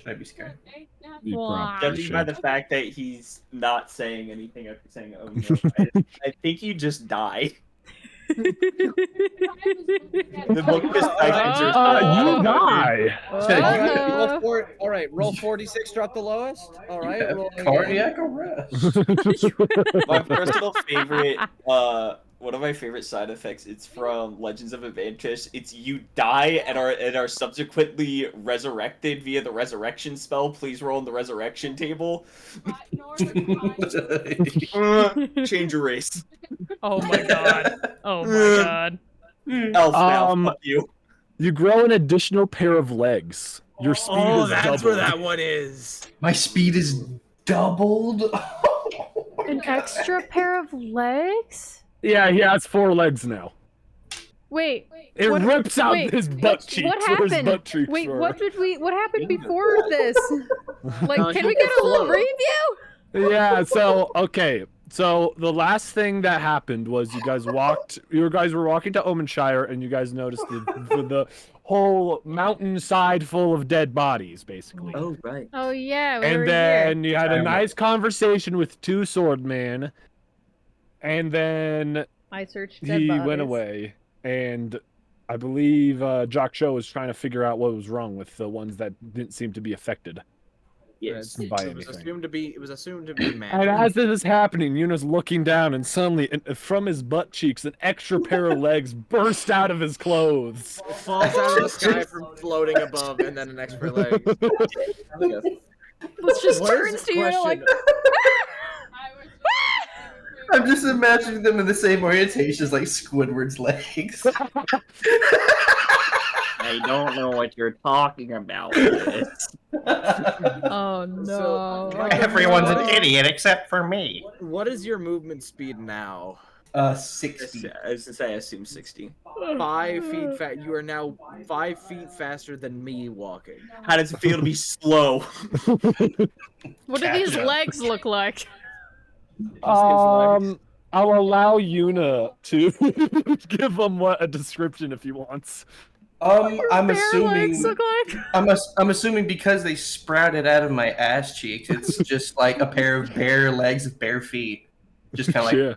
I'd be scared. You Wow. probably Judging by should. the fact that he's not saying anything after saying, "Oh no," I think you just die. The book just tightens your You die. All right, roll 46 struck the lowest. All right, Yeah, roll again. cardiac arrest. My personal favorite, one of my favorite side effects. It's from Legends of Adventus. It's you die and are subsequently resurrected via the resurrection spell. Please roll on the resurrection table. Change your race. Oh my god. Oh my god. Elf now. Fuck you. You grow an additional pair of legs. Your speed is that's doubled. where that one is. My speed is doubled. An extra pair of legs? Yeah, he has 4 legs now. Wait. It rips out wait, his butt cheeks. What where his happened? butt cheeks Wait, were. what happened before this? Like, can we get a little preview? Yeah, so okay. So the last thing that happened was you guys were walking to Omenshire and you guys noticed the whole mountainside full of dead bodies, basically. Oh right. Oh yeah, And then you had a nice conversation with 2 swordmen, and then I searched dead he bodies. went away, and I believe Jock Show was trying to figure out what was wrong with the ones that didn't seem to be affected. Yes. By It was anything. assumed to be magic. And as this is happening, Yuna's looking down, and suddenly, from his butt cheeks, an extra pair of legs burst out of his clothes. It falls out of the sky from floating above, and then an extra leg. This just What is turns the to you like. I'm just imagining them in the same orientation as like Squidward's legs. I don't know what you're talking about. Oh no. So, Everyone's an idiot except for me. What is your movement speed now? 60. I was gonna say I assume 60. 5 feet fast. You are now 5 feet faster than me walking. How does it feel to be slow? What do these legs look like? I'll allow Yuna to give him a description if he wants. I'm Bare assuming legs look like? I'm assuming because they sprouted out of my ass cheeks, it's just like a pair of bare legs with bare feet. Just kind of like Yeah.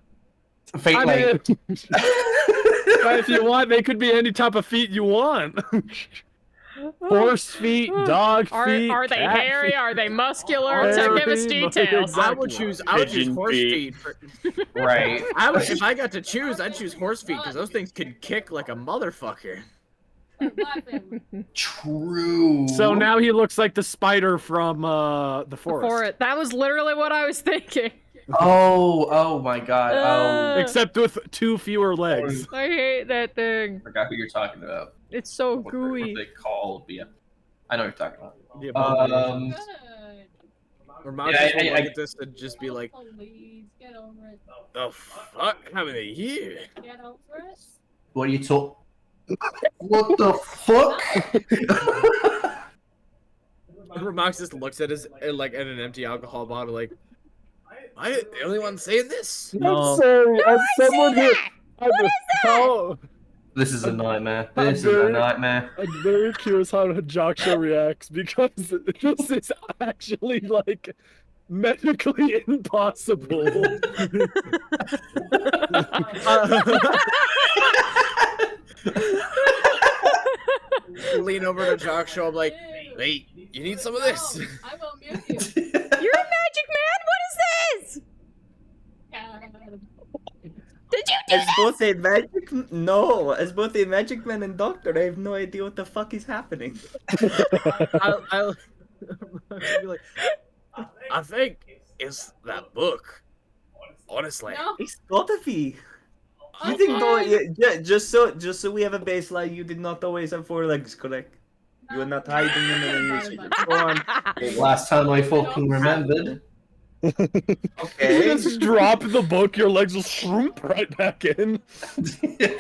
fate I like mean, if you want, they could be any type of feet you want. Horse feet, dog feet. Are they cat hairy? feet. Are they muscular? Hairy, Give us details. exactly. I would choose horse feet. right. If I got to choose, I'd choose horse feet because those things can kick like a motherfucker. True. So now he looks like the spider from the forest. That was literally what I was thinking. Oh my god. Oh, Except with 2 fewer legs. I hate that thing. I forgot who you're talking about. It's so What gooey. they called? Yeah, I know what you're talking about. The abomination. Or Mouse Yeah, will I- look at this and just be like, "The fuck happened here?" What are you talking? What the fuck? Max just looks at his at an empty alcohol bottle, like, "Am I the only one saying this?" I'm sorry. As someone who, This is a nightmare. I'm This is a very- nightmare. I'm very curious how Joksha reacts because this is actually like medically impossible. Lean over to Jock Show, I'm like, "Wait, you need some of this?" I will mute you. You're a magic man? What is this? Did you do As both a magic man and doctor, I have no idea what the fuck is happening. I'll be like, "I think it's that book." Honestly, No. It's gotta be. You think just so we have a baseline, you did not always have 4 legs, correct? You were not hiding them in your shit. Go on. Last time I fucking remembered. Okay. You just drop the book, your legs will shrimp right back in.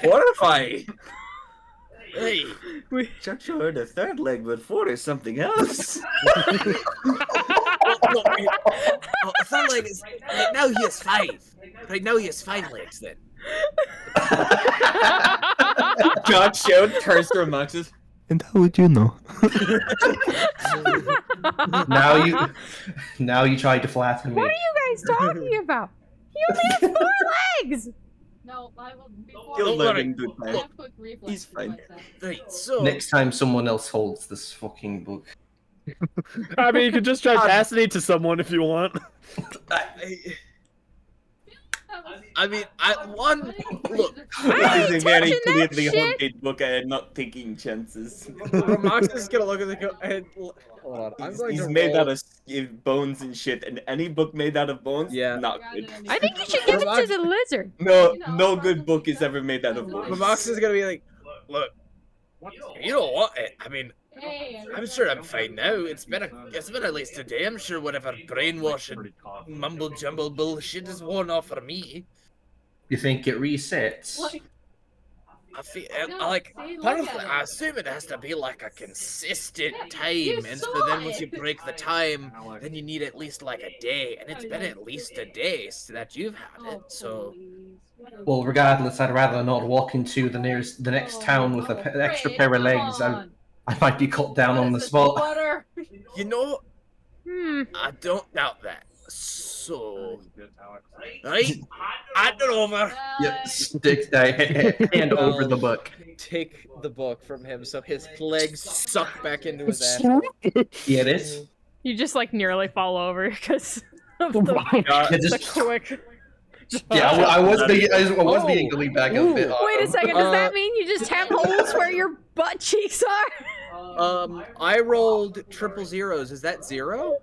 Horrifying. hey, Chuck heard a 3rd leg, but 4 is something else. it's not like it's right now he has 5. Right now he has 5 legs. Then Chuck showed turns to Romuxus. And how would you know? Now you tried to flatter me. What are you guys talking about? He only has 4 legs! No, I will. You'll Don't live worry. in good time. Have quick reflex He's fine. like that. Right, so Next time someone else holds this fucking book. I mean, you could just try passing it to someone if you want. I mean, look. This is a very touching that clearly shit. haunted book. I am not taking chances. Max is gonna look at the and hold on. I'm going He's to made roll. out of bones and shit, and any book made out of bones, Yeah. not good. I think you should give it to the lizard. No good book is ever made out of But bones. Max is gonna be like, look, you don't want it. I mean, Hey, I'm sure I'm fine now. It's been at least a day. I'm sure whatever brainwashing, mumble jumble bullshit is worn off for me. You think it resets? I feel like personally, I assume it has to be like a consistent time, and so then once you break the time, then you need at least like a day, and it's been at least a day so that you've had it. So Well, regardless, I'd rather not walk into the next town with an extra pair of legs. I might be cut down on the spot. you know, Hmm. I don't doubt that. So, right, hand it over. Yep, stick hand over the book. Take the book from him so his legs suck back into his ass. Yeah, it is. You just like nearly fall over because of the, Yeah, the just, quick. yeah, I was being to lean back a bit. Wait a second, does that mean you just have holes where your butt cheeks are? I rolled triple zeros. Is that 0?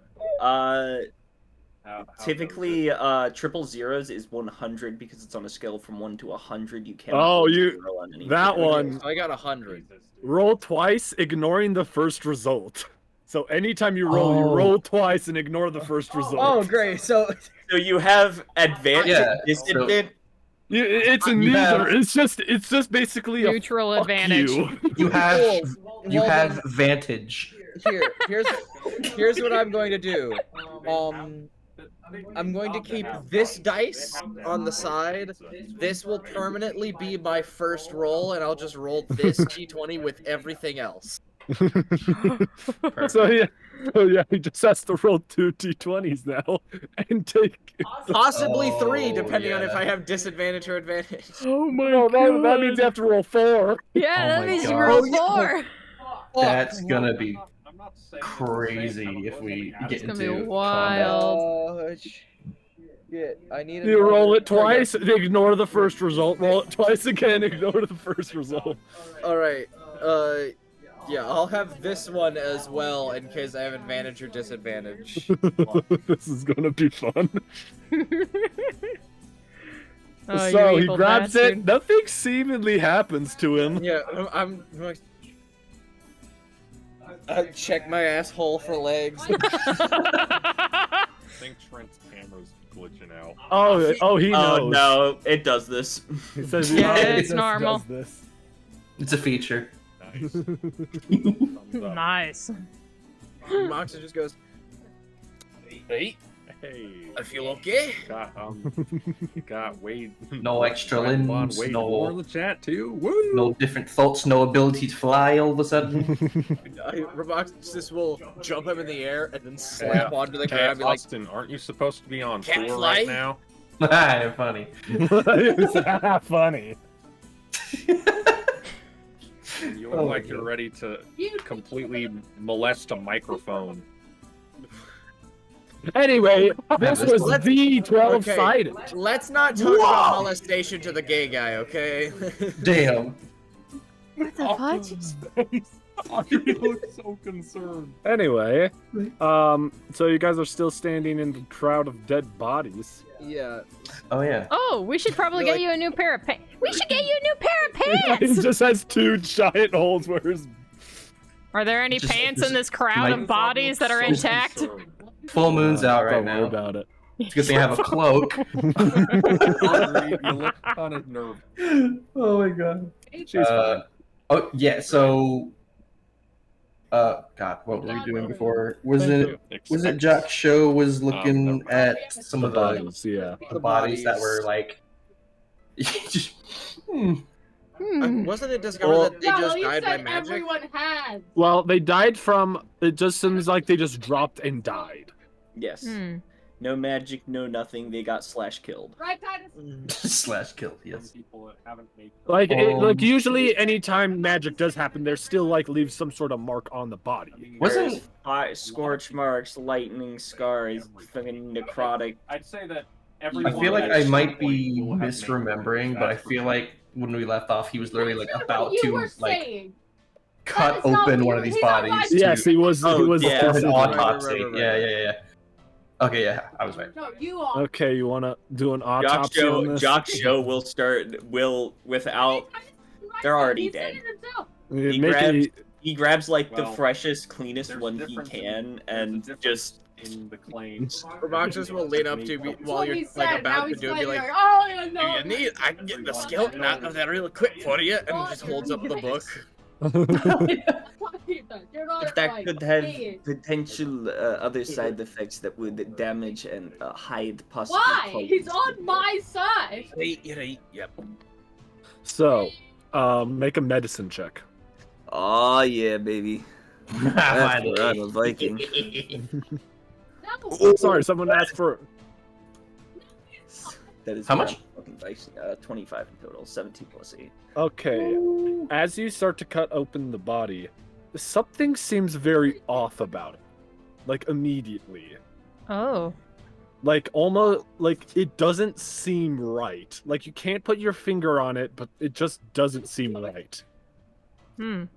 Typically, triple zeros is 100 because it's on a scale from 1 to 100. You can't. Oh, roll you- 0 on anything. That one. So I got 100. Roll twice, ignoring the first result. So anytime you roll, you Oh. roll twice and ignore the first result. Oh, great. So So you have advantage, Yeah, disadvantage. It's a You neither. have- It's just basically a Neutral fuck advantage. you. You have Well, then, vantage. here's what I'm going to do. I'm going to keep this dice on the side. This will permanently be my first roll, and I'll just roll this d20 with everything else. So yeah, he just has to roll 2 d20s now and take. Possibly Oh, 3, depending on if yeah. I have disadvantage or advantage. Oh my No, god. that means you have to roll 4. Yeah, Oh that my means you God. roll Oh, 4. That's gonna be crazy if we get gonna be into wild. Oh, shit. I need You roll it twice, ignore the first result. Roll it twice again, ignore the first result. Alright, yeah, I'll have this one as well in case I have advantage or disadvantage. This is gonna be fun. Oh, you So he evil grabs bastard. it. Nothing seemingly happens to him. Yeah, I'm check my asshole for legs. I think Trent's camera's glitching out. Oh, he knows. Oh no, it does this. He says Yeah, he it's just normal. does this. It's a feature. Nice. Thumbs up. Nice. Moxie just goes, hey, Hey. I feel okay. Got Wade. No extra Come on, limbs, Wade no- more in the chat too. Woo! No different thoughts, no ability to fly all of a sudden. Roboxis will jump him in the air and then slap onto the Hey, ground and be like, Austin, aren't you supposed to be on Can't tour fly? right now? Funny. Funny. You Oh look my like you're God. ready to completely molest a microphone. Anyway, this was Let's- the 12-sided. let's not talk about molestation to the gay guy, okay? Damn. What the fudge? You look so concerned. Anyway, so you guys are still standing in the crowd of dead bodies. Yeah. Oh yeah. Oh, we should probably You're get you a new pair of pants. We should get you a new pair of He pants. just has 2 giant holes where his. Are there any Just- pants just in this crowd like- of bodies that are So intact? concerned. Full moon's out right Don't worry now. about it. Because they have a cloak. You look kind of nervous. Oh my god. She's fine. Oh yeah. So. God, what were we doing before? Was it Jack's show was looking at some of the Bodies, yeah. bodies that were like. Just, Wasn't it discovered that they just died by magic? Everyone had. Well, they died from. It just seems like they just dropped and died. Yes. No magic, no nothing. They got killed. Right, Titus? Slash killed, yes. Like, usually, anytime magic does happen, there still like leaves some sort of mark on the body. Wasn't scorch marks, lightning scars, fucking necrotic. I'd say that I feel like I might be misremembering, but I feel like when we left off, he was literally like about to like cut open one of these bodies. Yes, he was. Oh, he was. yeah. For an Right. autopsy. Yeah. Okay, yeah, I was right. No, you are. Okay, you want to do an autopsy on this? Jock Show will without. They're already dead. He grabs like the freshest, cleanest one he can, and just in the claims. Roboxus will lean up to you while you're like about to do it, be like, oh, yeah, "Do no. you need? I can get the skeleton out of there real quick for you," and just holds up the book. that could have potential other side effects that would damage and hide possible. Why? He's on my side. Yep. So, make a medicine check. Oh yeah, baby. That's where I'm a Viking. No. Sorry, someone asked for. That is How much? 25 in total. 17 plus 8. Okay, as you start to cut open the body, something seems very off about it. Like immediately. Oh. Like almost like it doesn't seem right. Like you can't put your finger on it, but it just doesn't seem right. You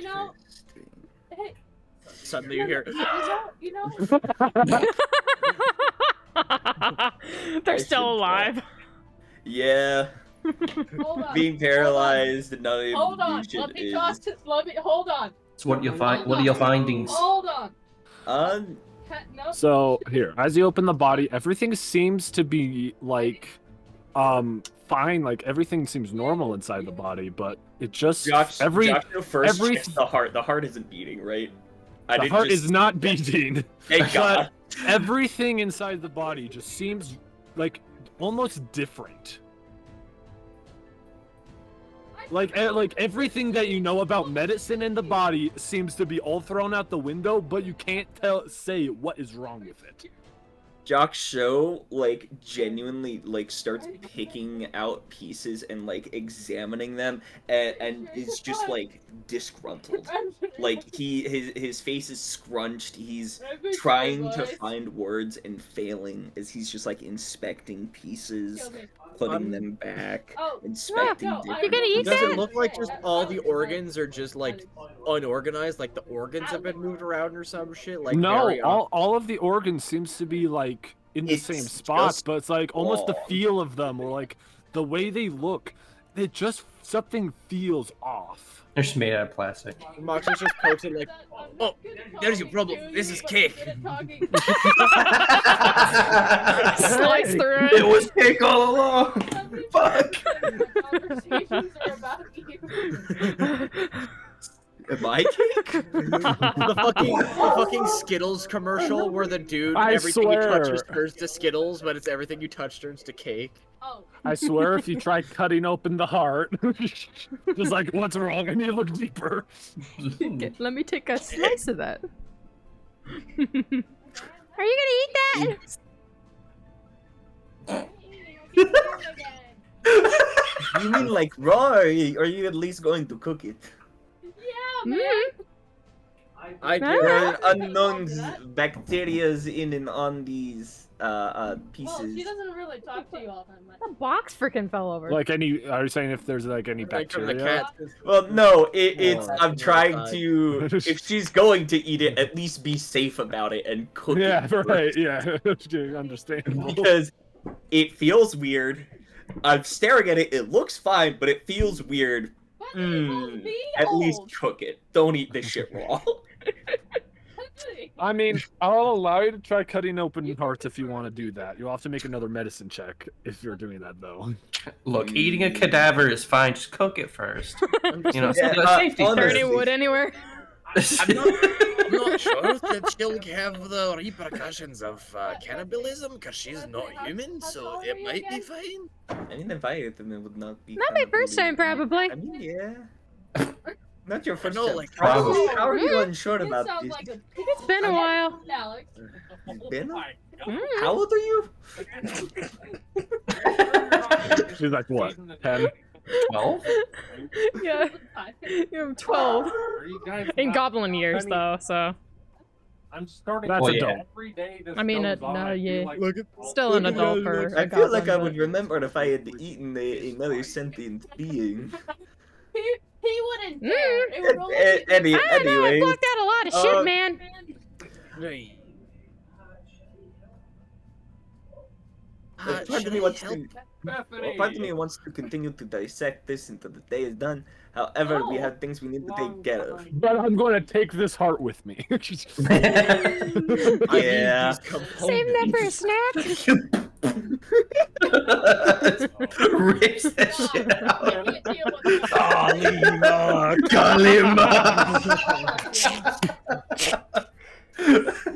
know, hey, Suddenly you hear. you know. They're still alive. Yeah. Hold on. Being paralyzed, none of Hold on. the Let me is. toss this. Hold on. So what are your findings? Hold on. No. So here, as you open the body, everything seems to be like fine, like everything seems normal inside the body, but it just Josh first every- checks the heart. The heart isn't beating, right? the heart is not beating. Thank God. Everything inside the body just seems like almost different. Like everything that you know about medicine in the body seems to be all thrown out the window, but you can't say what is wrong with it. Jock Show like genuinely like starts picking out pieces and like examining them and is just like disgruntled. Like his face is scrunched. He's trying to find words and failing as he's just like inspecting pieces, putting them back, inspecting. no, You're gonna eat Does that? it look like just all the organs are just like unorganized? Like the organs have been moved around or some shit? Like No, very all of the organs seems to be like in the same It's spot, just but it's like almost the wrong. feel of them or like the way they look. It just something feels off. They're just made out of plastic. Moxie's just posted like, "Oh, there's your problem. This is cake." Slice through it. It was cake all along. Fuck. Conversations are about you. Am I cake? the fucking Skittles commercial where the dude I everything you touch swear. turns to Skittles, but it's everything you touch turns to cake. Oh. I swear, if you try cutting open the heart, just like, what's wrong? I need to look deeper. Let me take a slice of that. Are you gonna eat that? You mean like raw? Or are you at least going to cook it? Yeah, man. I Huh? There are unknown bacterias in and on these Well, pieces. she doesn't really talk to you all that much. The box freaking fell over. Like any, are you saying if there's like any like from the bacteria? cat. Well, no, it's. Oh, I'm that's trying outside. to. If she's going to eat it, at least be safe about it and cook Yeah, it. right. Yeah, understandable. Because it feels weird. I'm staring at it. It looks fine, but it feels weird. But it will be At least old. cook it. Don't eat this shit raw. I mean, I'll allow you to try cutting open hearts if you want to do that. You'll have to make another medicine check if you're doing that, though. Look, eating a cadaver is fine. Just cook it first. You know, Yeah, safety. honestly, There any wood anywhere? I'm not sure that she'll have the repercussions of cannibalism because she's not human, so it might be fine. I mean, Leviathan would not be. Not my first time, probably. I mean, yeah. Not your first No, time. like, Probably. How are you unsure It about sounds this? like a It's been a while. Alex. You've been? Mm. How old are you? She's like, what? 10? 12? Yeah, you're 12. In goblin years, though, so. I'm starting. That's Well, adult. yeah. Every day this I mean, goes on, no, I feel yeah. like Still an adult for a I feel like goblin, I would but- remember if I had eaten another sentient being. He wouldn't dare. It would only be I don't know, I Anyway, blocked out a lot of shit, man. Right. part Should of me I wants help? to. Bethany. Part of me wants to continue to dissect this until the day is done. However, we No. have things we need to take care of. But I'm going to take this heart with me. Yeah. Save that for a snack. Rips that shit out. can't deal with it. Kalima!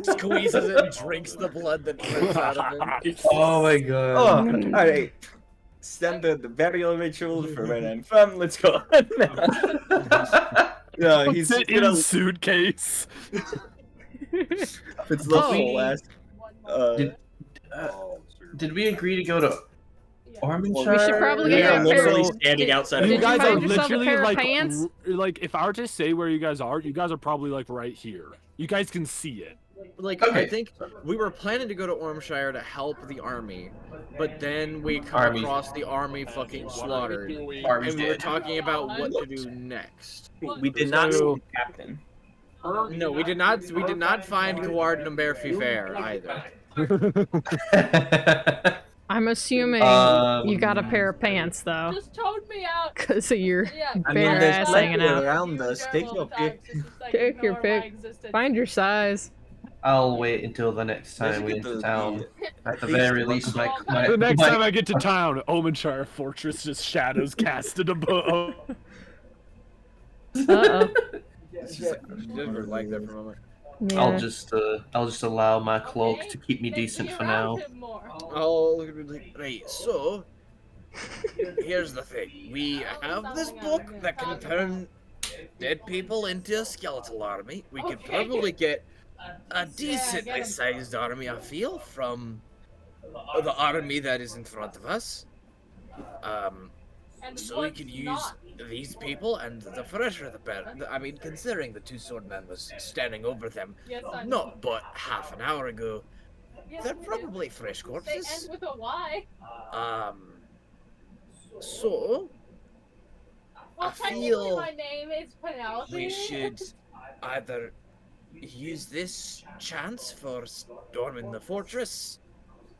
Squeezes it and drinks the blood that drips out of him. Oh my Oh, god. alright. Standard burial ritual for where I'm from. Let's go. No, he's Sit in suitcase. It's the whole ass. Did we agree to go to Arminshire? We should probably We get are a pair literally of... standing outside Did You you guys are find yourself a literally pair of like, pants? like, if I were to say where you guys are probably like right here. You guys can see it. Like, Okay. I think we were planning to go to Ormshire to help the army, but then we come Army. across the army fucking slaughtered, Army's and we were dead. talking about what to do next. We did not see So- the captain. No, we did not. We did not find Kaward and Umberfi Fair either. I'm assuming you got a pair of pants, though. Just tone me out. Because of your Yeah. I mean, bare there's ass plenty hanging out. around us. Take your pick. Take your pick. Find your size. I'll wait until the next time we Let's get enter the- town. At the very least, my The next my- time I get to town, Omenshire Fortress just shadows casted above. Uh-oh. It's just like that for a moment. Yeah. I'll just allow my cloak to keep me decent for now. Oh, right. So, here's the thing. We have this book that can turn dead people into a skeletal army. We could probably get a decently sized army, I feel, from the army that is in front of us. So we could use these people, and the fresher the better. I mean, considering the two swordmen was standing over them not but half an hour ago, they're probably fresh They corpses. end with a Y. So Well, I technically feel my name is Penelope. we should either use this chance for storming the fortress,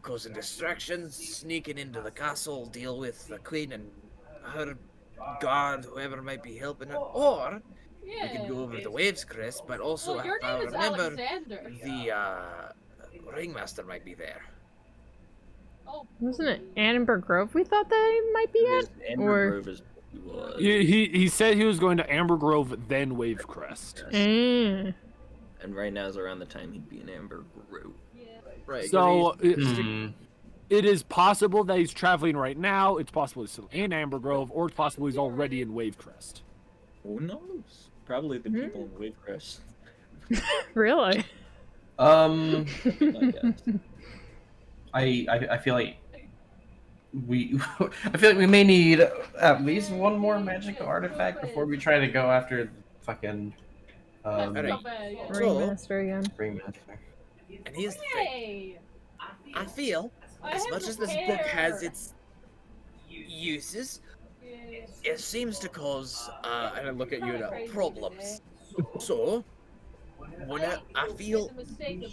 causing distractions, sneaking into the castle, deal with the queen and her guard, whoever might be helping her, or we could go over the waves, Chris, but also Well, your if I name is remember, Alexander. the ringmaster might be there. Oh, Wasn't it Annenberg Grove we thought that might be at? Or- He said he was going to Amber Grove, then Wavecrest. Mm. And right now is around the time he'd be in Amber Grove. yeah. Right. 'cause So Hmm. it is possible that he's traveling right now. It's possible he's still in Amber Grove, or it's possible he's already in Wavecrest. Who knows? Probably the people in Wavecrest. Really? My guess. I feel like we may need at least one more magic artifact before we try to go after the fucking That's Alright. so bad, yeah. Ringmaster again. ringmaster. and here's the thing. Hey! I feel, I as have much a as this book has pair. its uses, Yes. it seems to cause, and I look at you now, problems. So, I feel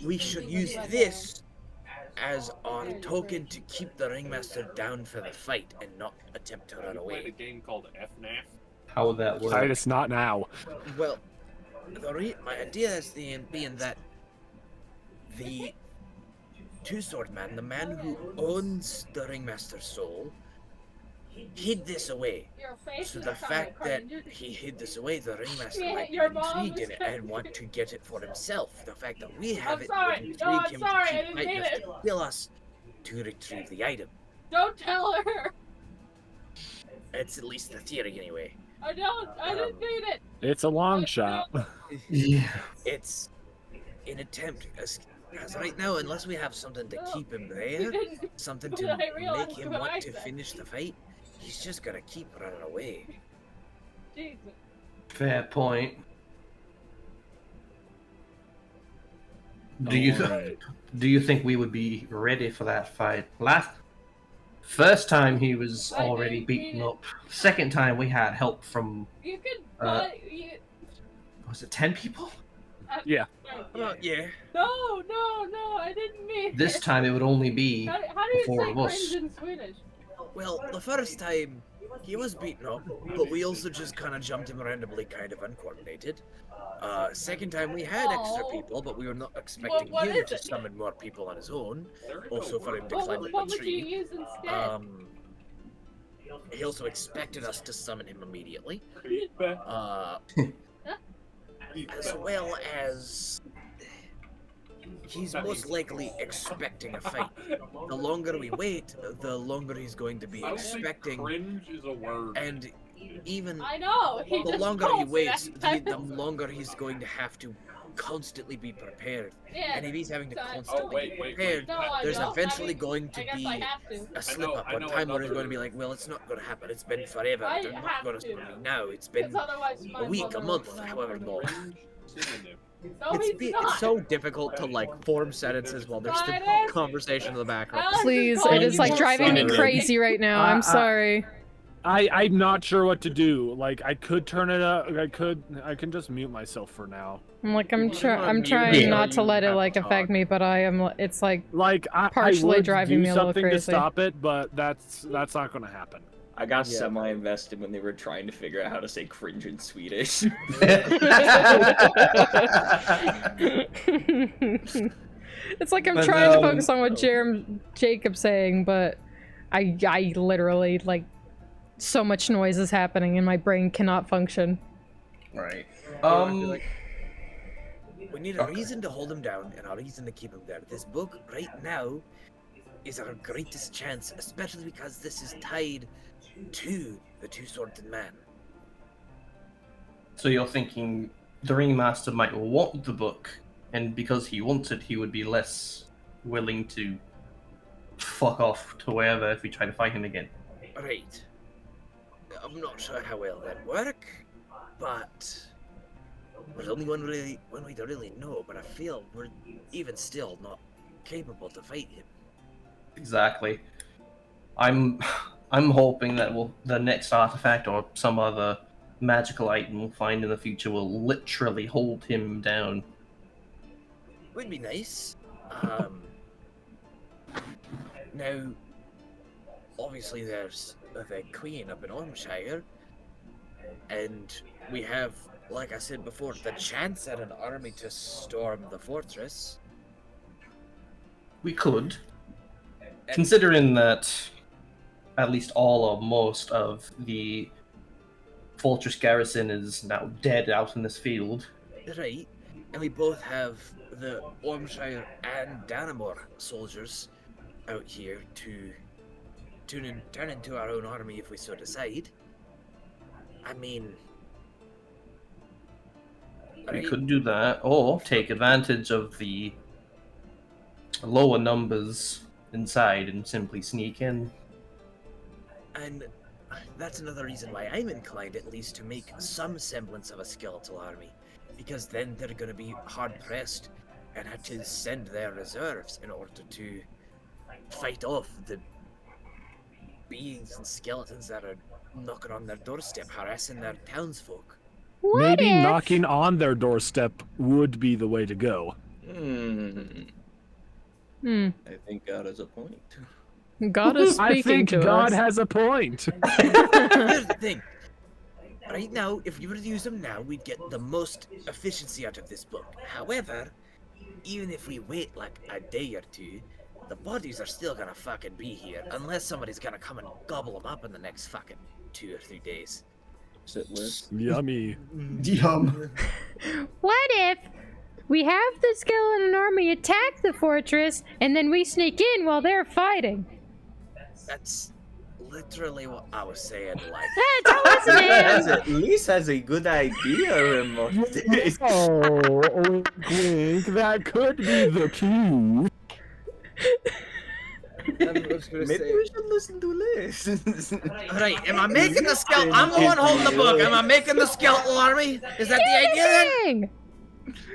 we should use this as our token to keep the ringmaster down for the fight and not attempt to run We played a away. game called FNAF. How would that work? Titus, not now. Well, my idea is being that the two sword man, the man who owns the ringmaster's soul, hid this away. Your face So is the kinda fact that cringe. he hid this away, the ringmaster Yeah, might be your mom intrigued in is it and want to get it for himself. The fact that we I'm have it sorry. would intrigue No, I'm him sorry. I to keep didn't fighting mean us it. to kill us to retrieve the item. Don't tell her. It's at least the theory anyway. I didn't mean it. It's a long shot. Yeah. It's an attempt, as right now, unless we have something to keep him You there, didn't. something But to I realized make him what I want to said. finish the fight, he's just gonna keep running away. Jesus. Fair point. Do you Alright. do you think we would be ready for that fight? First time he was already beaten up. Second time we had help from You could. was it 10 people? Yeah. Well, yeah. No, I didn't mean This it. time it would only be How do you four say of us. cringe in Swedish? Well, the first time, he was beaten up, but we also just kind of jumped him randomly, kind of uncoordinated. Second time, we had extra Oh. people, but we were not expecting what him is to it? summon more people on his own. Also for him to climb up What a would you tree. use instead? He also expected us to summon him immediately. As well as he's most likely expecting a fight. The longer we wait, the longer he's going to be expecting. Cringe is a word. And even I know. He the just longer he calls it waits, that. the longer he's going to have to constantly be prepared. Yeah. And if he's having to so- constantly wait, be wait, prepared, No, I there's don't. eventually I mean, going to I guess be I have to. a slip up I one know time where he's going to another- be like, well, it's not going to happen. It's been forever. I They're have not going to to. summon me now. It's been Because otherwise my a week, mother a will month, know. however long. Cringe synonym. No, he's not. It's so difficult to like form sentences while there's the Friday? conversation in the background. Alex is Please, calling it is you like more driving me sorry. crazy right now. I'm sorry. I'm not sure what to do. Like, I could turn it up. I can just mute myself for now. I'm like, I'm wanna I'm mute trying it not to or let you it have like to affect talk? me, but it's like Like, I Partially would driving do me a little something to crazy. stop it, but that's not going to happen. I got Yeah. semi-invested when they were trying to figure out how to say cringe in Swedish. it's like I'm But, trying to focus on what Jacob's saying, but I literally like so much noise is happening and my brain cannot function. Right. We need a reason to hold him down and a reason to keep him there. This book right now is our greatest chance, especially because this is tied to the two-sworded man. So you're thinking the Ringmaster might want the book, and because he wants it, he would be less willing to fuck off to wherever if we try to fight him again. Right. I'm not sure how well that work, but there's only one way to really know, but I feel we're even still not capable to fight him. Exactly. I'm hoping that the next artifact or some other magical item we'll find in the future will literally hold him down. Would be nice. Now, obviously there's the Queen up in Ormshire, and we have, like I said before, the chance at an army to storm the fortress. We could, considering that at least all or most of the fortress garrison is now dead out in this field. Right, and we both have the Ormshire and Dannemore soldiers out here to turn into our own army if we so decide. I mean, We right? could do that, or take advantage of the lower numbers inside and simply sneak in. And that's another reason why I'm inclined, at least, to make some semblance of a skeletal army. Because then they're going to be hard-pressed and have to send their reserves in order to fight off the beings and skeletons that are knocking on their doorstep, harassing their townsfolk. What Maybe if? knocking on their doorstep would be the way to go. I think God has a point. God is speaking I think to God us. has a point. Here's the thing. Right now, if you were to use them now, we'd get the most efficiency out of this book. However, even if we wait like a day or two, the bodies are still gonna fucking be here unless somebody's gonna come and gobble them up in the next fucking 2 or 3 days. Sit list. Yummy. Yum. What if we have the skeleton army attack the fortress and then we sneak in while they're fighting? That's literally what I was saying. Like, That wasn't it. At least has a good idea, Remote. Oh, wink, wink. That could be the cue. Maybe we should listen to Liz. alright, am I making the skeleton? I'm the one holding the book. Am I making the skeletal army? Is that the idea then?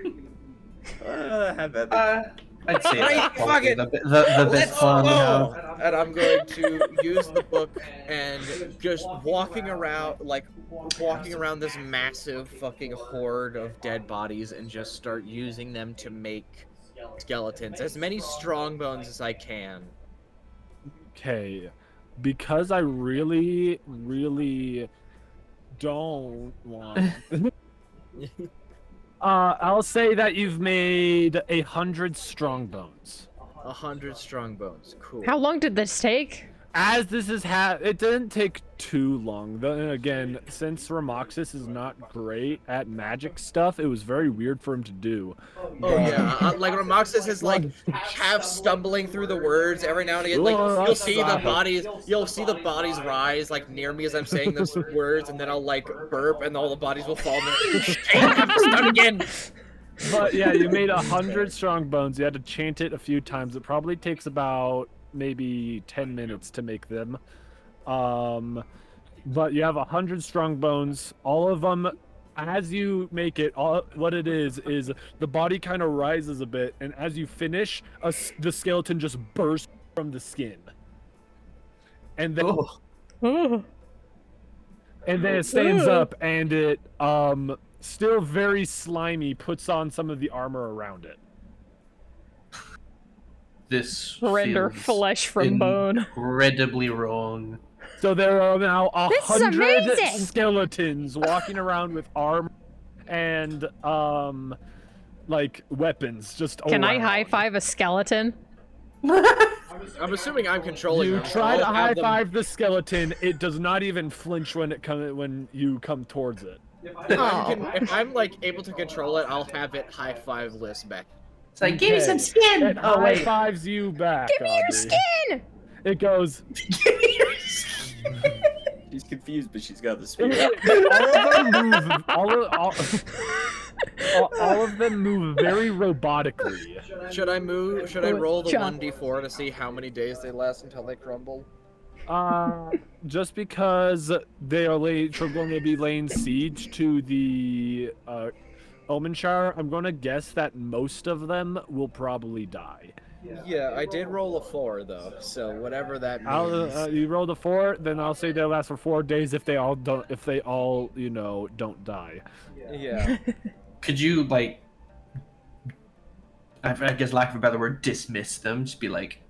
Dang. Have that. I'd say Right, that's fuck probably it. the best Let's plan we go. have. And I'm going to use the book and just walking around this massive fucking horde of dead bodies and just start using them to make skeletons. As many strong bones as I can. Okay, because I really, really don't want. I'll say that you've made 100 strong bones. 100 strong bones. Cool. How long did this take? As this is it didn't take too long. Then again, since Ramoxis is not great at magic stuff, it was very weird for him to do. Oh yeah, like Ramoxis is like half stumbling through the words every now and again. Like you'll see the bodies rise like near me as I'm saying those words, and then I'll like burp, and all the bodies will fall. I'm stunned again. But yeah, you made 100 strong bones. You had to chant it a few times. It probably takes about maybe 10 minutes to make them. But you have 100 strong bones. All of them, as you make it, what it is the body kind of rises a bit, and as you finish, the skeleton just bursts from the skin. And then, and then it stands up, and it, still very slimy, puts on some of the armor around it. This Render feels flesh from bone. incredibly wrong. So there are now This is 100 amazing! skeletons walking around with armor and like weapons just Can I around. high five a skeleton? I'm assuming I'm controlling You them. try to I'll high have them- five the skeleton, it does not even flinch when you come towards it. If I'm like able to control it, I'll have it high five Liz back. It's like, give me some skin! It Oh, high wait. fives you back. Give me your Audrey. skin! It goes. Give me your skin! She's confused, but she's got the spirit. All of them move very robotically. Should I move? Should I roll the John. 1d4 to see how many days they last until they crumble? Just because they are going to be laying siege to the Omenshire, I'm going to guess that most of them will probably die. Yeah, I did roll a 4 though, so whatever that means. You rolled a 4, then I'll say they'll last for 4 days if they all don't die. Yeah. Could you, like, I guess lack of a better word, dismiss them? Just be like,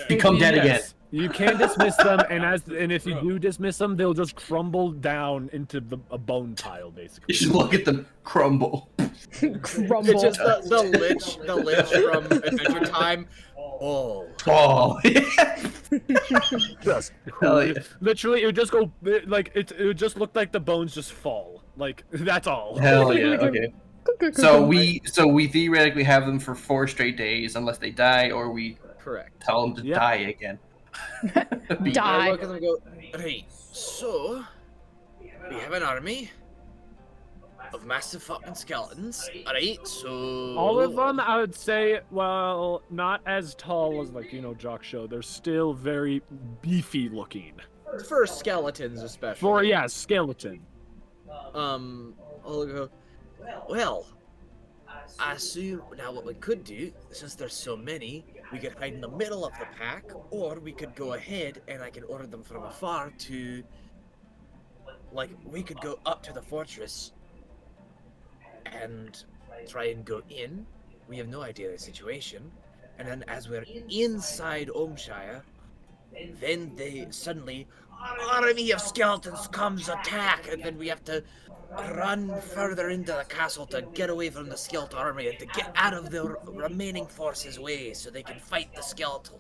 become dead again. Yes, you can dismiss them, and if you do dismiss them, they'll just crumble down into a bone pile, basically. You should look at them crumble. Crumble. It's just the lich from Adventure Time. Oh. Oh, Just Hell yeah. literally, it would just go like it would just look like the bones just fall. Like that's all. Hell yeah, okay. So we theoretically have them for 4 straight days unless they die, or we Correct. tell them to Yep. die again. I Die. look at them and go, Right, so we have an army of massive fucking skeletons. Alright, so All of them, I would say, well, not as tall as Jock Show. They're still very beefy looking. for skeletons especially. For skeleton. I'll go, Well, I assume now what we could do, since there's so many, we could hide in the middle of the pack, or we could go ahead and I can order them from afar to, like, we could go up to the fortress and try and go in. We have no idea the situation. And then as we're inside Omshire, then they suddenly, army of skeletons comes attack, and then we have to run further into the castle to get away from the skeletal army and to get out of the remaining forces' way so they can fight the skeletal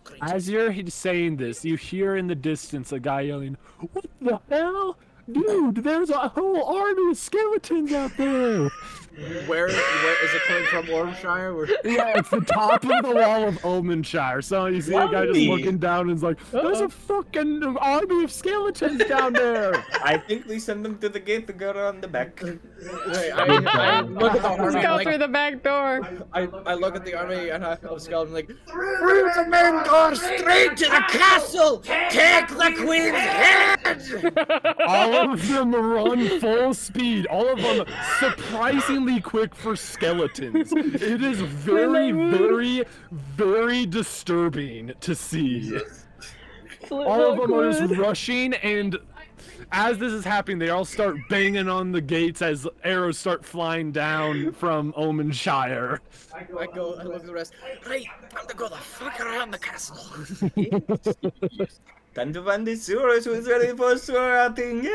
creatures. As you're saying this, you hear in the distance a guy yelling, "What the hell? Dude, there's a whole army of skeletons out there!" Where is it coming from, Ormshire? Yeah, it's the top of the wall of Omenshire. So you see a guy just looking down and is like, "There's a fucking army of skeletons down there!" I think we send them to the gate to go around the back. I look at the army. Let's go through the back door. I look at the army and I'm skeleton like, "Through the main door, straight to the castle. Take the queen's head." All of them run full speed. All of them surprisingly quick for skeletons. It is very, very, very disturbing to see. All of them are just rushing, and as this is happening, they all start banging on the gates as arrows start flying down from Omenshire. I look at the rest. Right, time to go the fuck around the castle. Time to find the sewers. Who's ready for sewer outing?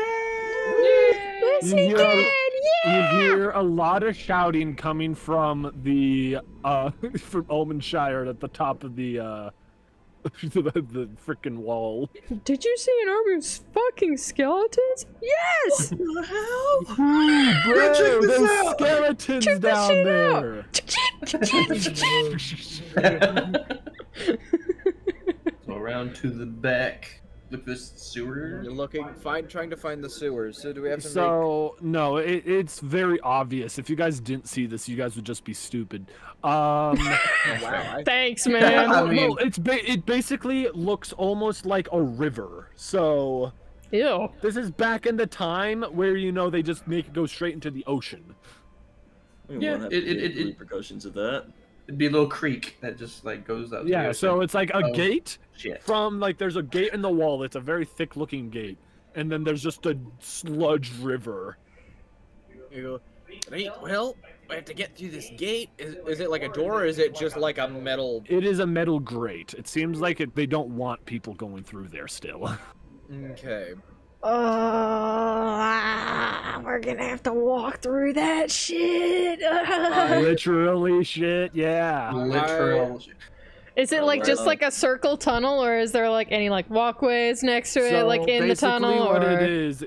You hear a lot of shouting coming from the from Omenshire at the top of the the freaking wall. Did you see an army of fucking skeletons? Yes! Bro, there's skeletons Check this down shit there. So around to the back with this sewer. You're looking, trying to find the sewers. So do we have to No, it's very obvious. If you guys didn't see this, you guys would just be stupid. Wow. Thanks, man. I mean- No, it basically looks almost like a river. So Ew. this is back in the time where they just make it go straight into the ocean. Yeah, it repercussions of that. it'd be a little creek that just like goes out. Yeah, to the so ocean. it's like a gate Shit. from there's a gate in the wall. It's a very thick looking gate, and then there's just a sludge river. You go, right, well, we have to get through this gate. Is it like a door, or is it just like a metal? It is a metal grate. It seems like they don't want people going through there still. Okay. We're gonna have to walk through that shit. Literally shit, yeah. Literal. Is it like just like a circle tunnel, or is there like any like walkways next to it, like in the tunnel? Basically what or... it is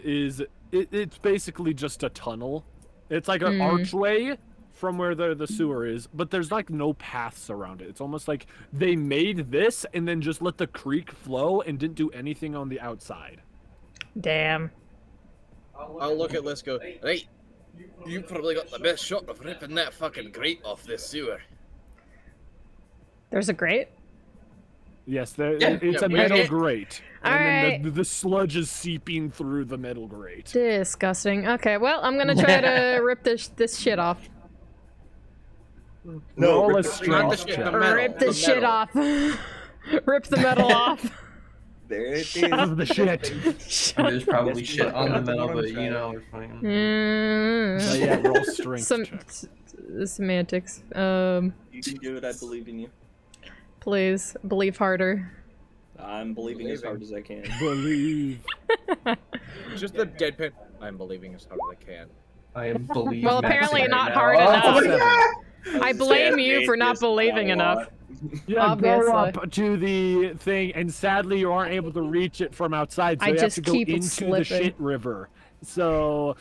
it's basically just a tunnel. It's like an archway from where the sewer is, but there's like no paths around it. It's almost like they made this and then just let the creek flow and didn't do anything on the outside. Damn. I'll look at Let's go. Right, you probably got the best shot of ripping that fucking grate off this sewer. There's a grate? Yes, Yeah. it's a metal grate. And Alright. then the sludge is seeping through the metal grate. Disgusting. Okay, well, I'm gonna try to rip this shit off. Roll a not the strength shit, check. the metal. Rip this the shit metal. off. Rip the metal off. There it is. Of the shit. There's probably shit on the metal, but we're fine. So yeah, roll strength Some check. semantics. You can do it. I believe in you. Please believe harder. I'm believing as hard as I can. Believe. Just the deadpan. I'm believing as hard as I can. I am believing. Well, apparently right not now. hard Oh, enough. I blame Say you for not atheist believing a enough. lot. Yeah, Obviously. go up to the thing, and sadly you aren't able to reach it from outside, so I you have just to go keep into the slipping. shit river. So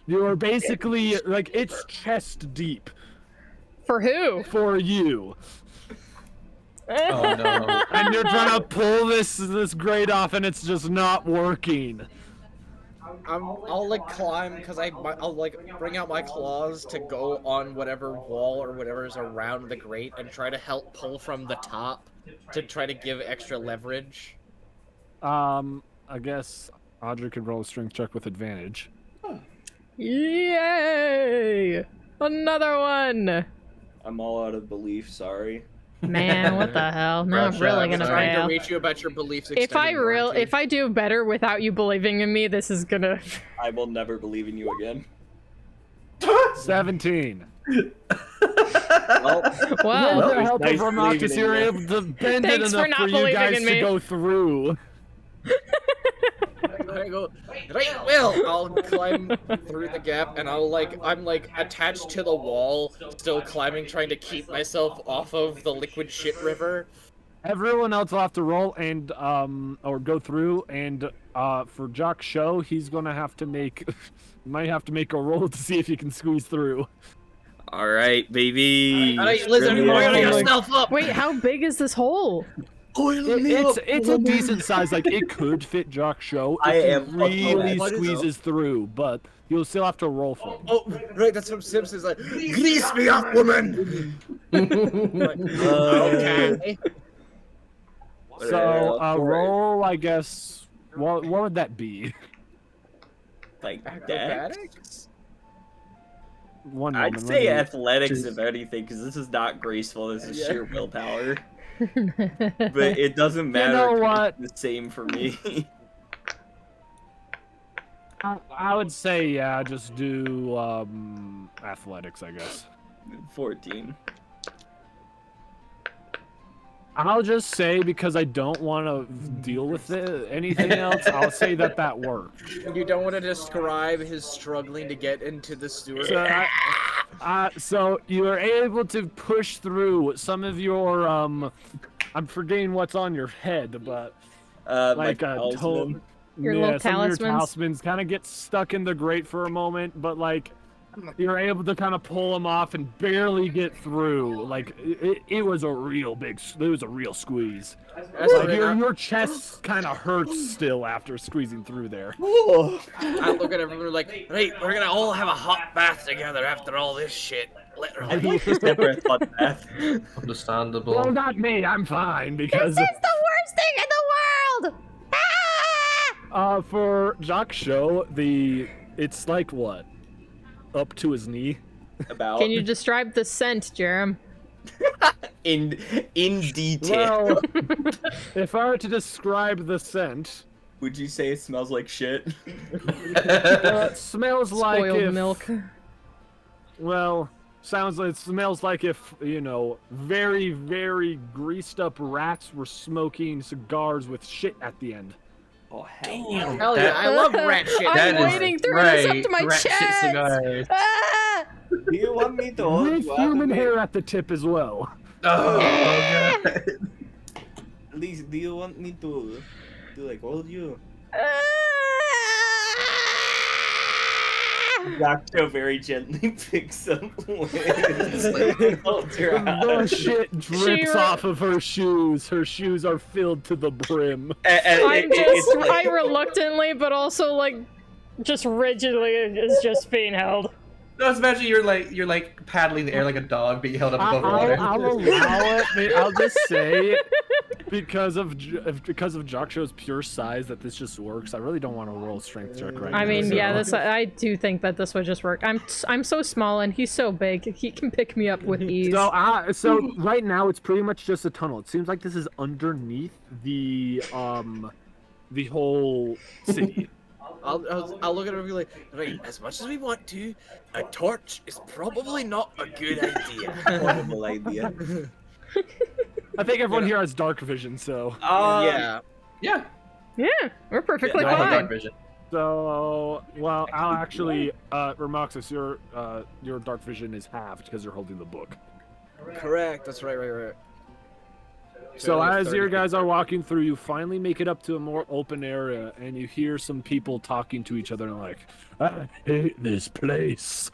you are basically like it's chest deep For who? for you, Oh no. and you're trying to pull this grate off, and it's just not working. I'll like climb because I'll like bring out my claws to go on whatever wall or whatever is around the grate and try to help pull from the top to try to give extra leverage. I guess Audrey could roll a strength check with advantage. Yay! Another one! I'm all out of belief. Sorry. Man, what the hell? No, I'm Rush really out, gonna Trying to fail. reach you about your beliefs. If I do better without you believing in me, this is gonna. I will never believe in you again. 17. Well, Well, With the it's help nice of Ramakis, believing in you're you. able to bend it Thanks for enough not for you believing guys in to me. go through. I go, right, well, I'll climb through the gap, and I'm like attached to the wall, still climbing, trying to keep myself off of the liquid shit river. Everyone else will have to roll and or go through, and for Jock Show, he's gonna have to make might have to make a roll to see if he can squeeze through. All right, baby. All right, listen, oil yourself up. Wait, how big is this hole? It's a decent size. Like it could fit Jock Show if he really squeezes through, but you'll still have to roll for it. Oh, right, that's from Simpsons. Like, grease me up, woman. Okay. So roll, I guess. What would that be? Like Acrobatics? One I'd moment. say athletics if anything, because this is not graceful. This is sheer willpower. But it doesn't matter. You know 'cause what? it's the same for me. I would say yeah, just do athletics, I guess. 14. I'll just say, because I don't want to deal with anything else, I'll say that worked. You don't want to describe his struggling to get into the sewer. So you were able to push through some of your I'm forgetting what's on your head, but like a talisman. Your little some of your talismans. talismans kind of get stuck in the grate for a moment, but like you're able to kind of pull them off and barely get through. Like it was a real squeeze. Like your chest kind of hurts still after squeezing through there. I look at everyone like, hey, we're gonna all have a hot bath together after all this shit. Literally. Separate hot bath. Understandable. Well, not me. I'm fine because This is the worst thing in the world! Ah! for Jock Show, it's like what? Up to his knee. About Can you describe the scent, Jarom? in detail. Well, if I were to describe the scent, Would you say it smells like shit? it smells like Spoiled if, milk. Well, it smells like if, very, very greased up rats were smoking cigars with shit at the end. Oh hell. Hell yeah, I love rat shit. I'm That is waiting through this up to my rat shit chest! cigars. Ah! Do you want me to hold With you human hair at the tip as well. Oh, God. At least, do you want me to like hold you? Doctor very gently picks up and holds her out. The shit drips off of her shoes. Her shoes are filled to the brim. I reluctantly, but also like, just rigidly is just being held. No, it's imagine you're like paddling the air like a dog being held up above water. I'll allow it. I'll just say, because of Jock Show's pure size, that this just works. I really don't want to roll strength check right now. I mean, so. yeah, I do think that this would just work. I'm so small and he's so big. He can pick me up with ease. So right now it's pretty much just a tunnel. It seems like this is underneath the whole city. I'll look at her and be like, right, as much as we want to, a torch is probably not a good idea. Horrible idea. I think everyone here has dark vision, so. Yeah. Yeah. Yeah, we're perfectly I have fine. dark vision. So, well, I'll actually, Ramoxis, your dark vision is halved because you're holding the book. Correct. That's right. So like as 30 you guys are walking through, you finally make it up to a more open area, and you hear some people talking to each other, and like, I hate this place.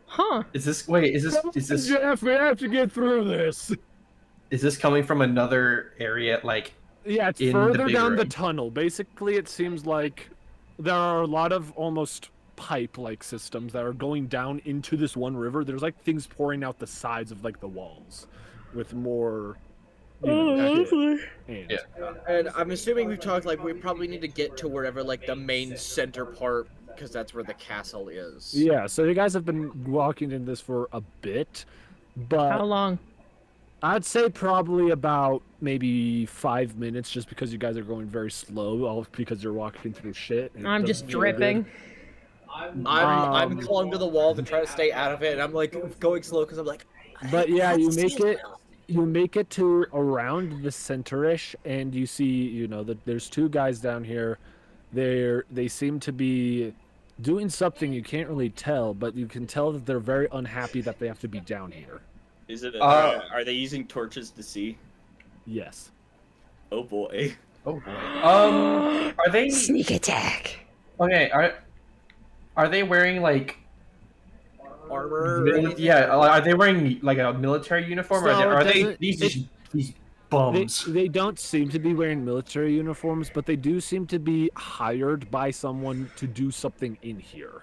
Huh. Is this Jeff, we have to get through this. is this coming from another area like Yeah, it's in the further big down the room? tunnel. Basically, it seems like there are a lot of almost pipe-like systems that are going down into this one river. There's like things pouring out the sides of like the walls with more. And And I'm assuming we talked like we probably need to get to wherever like the main center part, because that's where the castle is. yeah, so you guys have been walking in this for a bit, but How long? I'd say probably about maybe 5 minutes, just because you guys are going very slow, all because you're walking through shit. and it I'm doesn't just feel dripping. good. I'm clung to the wall to try to stay out of it, and I'm like going slow because I'm like. But yeah, you make it. You make it to around the center-ish, and you see, that there's two guys down here. They seem to be doing something you can't really tell, but you can tell that they're very unhappy that they have to be down here. Is it? Are they using torches to see? Yes. Oh boy. Oh boy. Are they Sneak attack. okay? Are they wearing like Armor? or anything? yeah? Are they wearing like a military uniform? So Or are it they doesn't- these bums? They don't seem to be wearing military uniforms, but they do seem to be hired by someone to do something in here.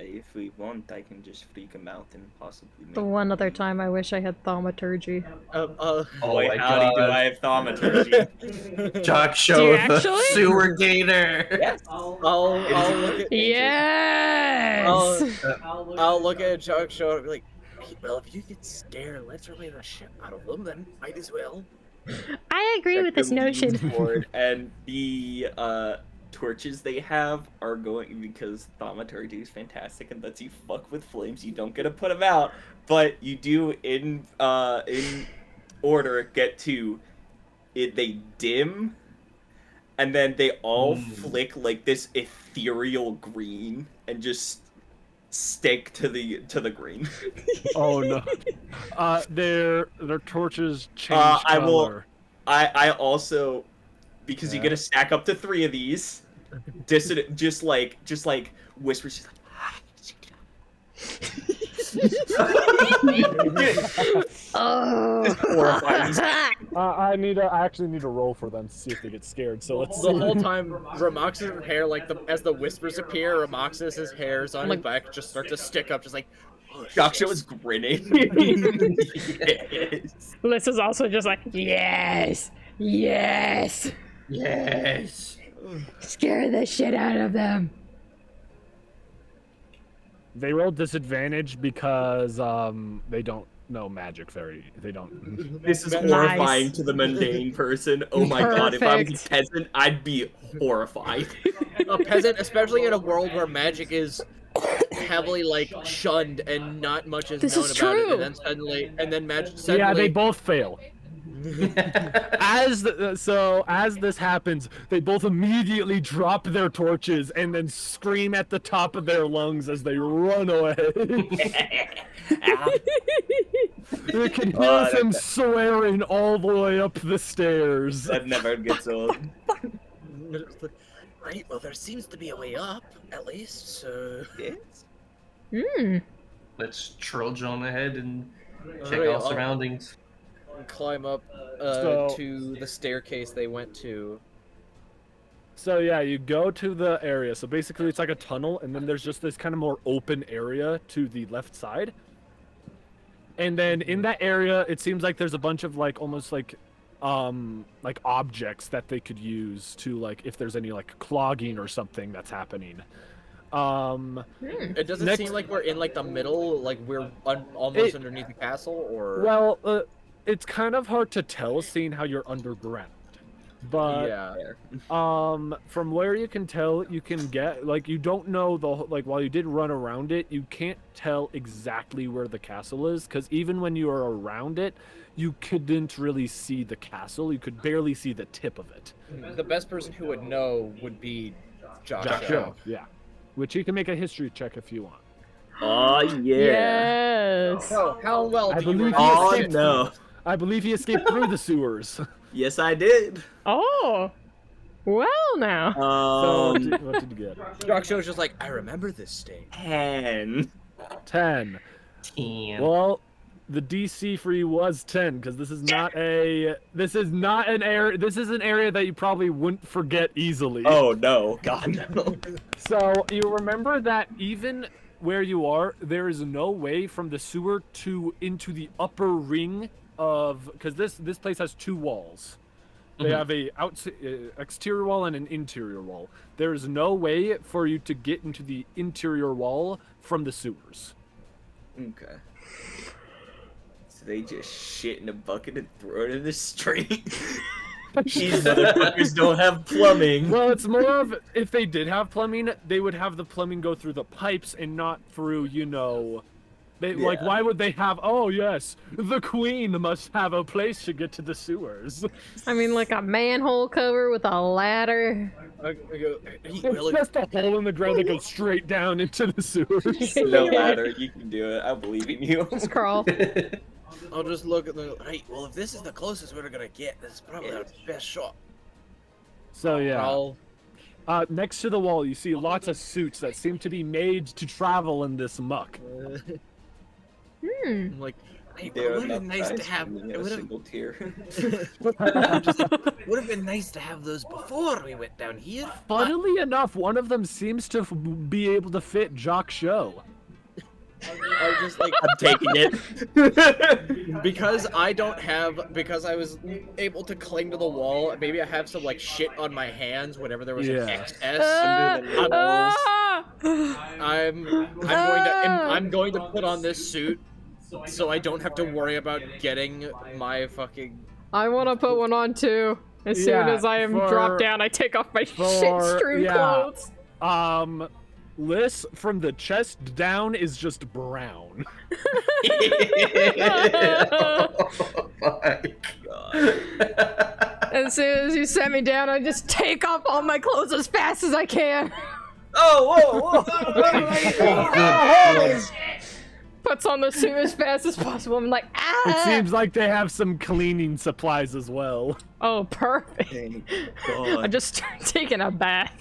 If we want, I can just freak them out and possibly. Make The one other time I wish I had thaumaturgy. Oh Boy, my howdy, do God. I have thaumaturgy? Jock Do show you the actually? sewer gator. Yes. I'll look at Yes! I'll look at Chuck Show and be like, well, if you get scared, let's relay the shit out of them, then might as well. I agree with this notion. Forward, and the torches they have are going because thaumaturgy is fantastic and lets you fuck with flames. You don't get to put them out, but you do in order get to it. They dim, and then they all flick like this ethereal green and just stick to the green. Oh no. Their torches change color. I also, because you get to stack up to 3 of these. Just like whispers. Oh. It's horrifying. I actually need to roll for them to see if they get scared. So let's The see. whole time, Ramox's hair, as the whispers appear, Ramox's hairs on his back just start to stick up, just like. Jockshow is grinning. Yes. Liz is also just like, yes, yes, Yes. scare the shit out of them. They roll disadvantage because they don't know magic they don't. This is Nice. horrifying to the mundane person. Oh my god, if I was a Perfect. peasant, I'd be horrified. A peasant, especially in a world where magic is heavily shunned and not much is This known is about true. it, and then magic suddenly. Yeah, they both fail. As this happens, they both immediately drop their torches and then scream at the top of their lungs as they run away. You can hear them swearing all the way up the stairs. That never gets old. Right, well, there seems to be a way up, at least, so. Yes. Let's trudge on ahead and check Alright, all I'll- surroundings. Climb up So- to the staircase they went to. So yeah, you go to the area. So basically it's like a tunnel, and then there's just this kind of more open area to the left side. And then in that area, it seems like there's a bunch of almost like objects that they could use to if there's any clogging or something that's happening. It doesn't Next- seem like we're in the middle, we're almost underneath the castle, or. Well, it's kind of hard to tell seeing how you're underground. But yeah. from where you can tell, you can get you don't know while you did run around it, you can't tell exactly where the castle is, because even when you are around it, you couldn't really see the castle. You could barely see the tip of it. The best person who would know would be Josh. Joe, yeah. Which you can make a history check if you want. Oh yeah. Yes. So, how well I do you believe remember? Oh escaped. no. I believe he escaped through the sewers. Yes, I did. Oh. Well now. So what did you get? Josh was just like, I remember this stage. 10. 10. 10. Well, the DC for you was 10, because this is not an area. This is an area that you probably wouldn't forget easily. Oh no, God no. So you remember that even where you are, there is no way from the sewer into the upper ring of, because this place has 2 walls. They have a exterior wall and an interior wall. There is no way for you to get into the interior wall from the sewers. Okay. So they just shit in a bucket and throw it in the street. These motherfuckers don't have plumbing. Well, it's more of, if they did have plumbing, they would have the plumbing go through the pipes and not through, Like, why would they have? Oh yes, the queen must have a place to get to the sewers. I mean, like a manhole cover with a ladder. It's just a hole in the ground that goes straight down into the sewers. No matter, you can do it. I believe in you. Just crawl. I'll just look at the. Right, well, if this is the closest we're gonna get, this is probably our best shot. So yeah. I'll... Next to the wall, you see lots of suits that seem to be made to travel in this muck. I'm like, hey, it would have been nice to have. It would have single tear. would have been nice to have those before we went down here. Funnily enough, one of them seems to be able to fit Jock Show. I just like I'm taking it. because I was able to cling to the wall. Maybe I have some like shit on my hands whenever there was an excess. I'm going to put on this suit so I don't have to worry about getting my fucking. I want to put one on too. As soon as I am dropped down, I take off my shit-strewn clothes. Liz, from the chest down is just brown. Oh my god. As soon as you set me down, I just take off all my clothes as fast as I can. Oh, whoa. Puts on the suit as fast as possible. I'm like, ah! It seems like they have some cleaning supplies as well. Oh, perfect. I just started taking a bath.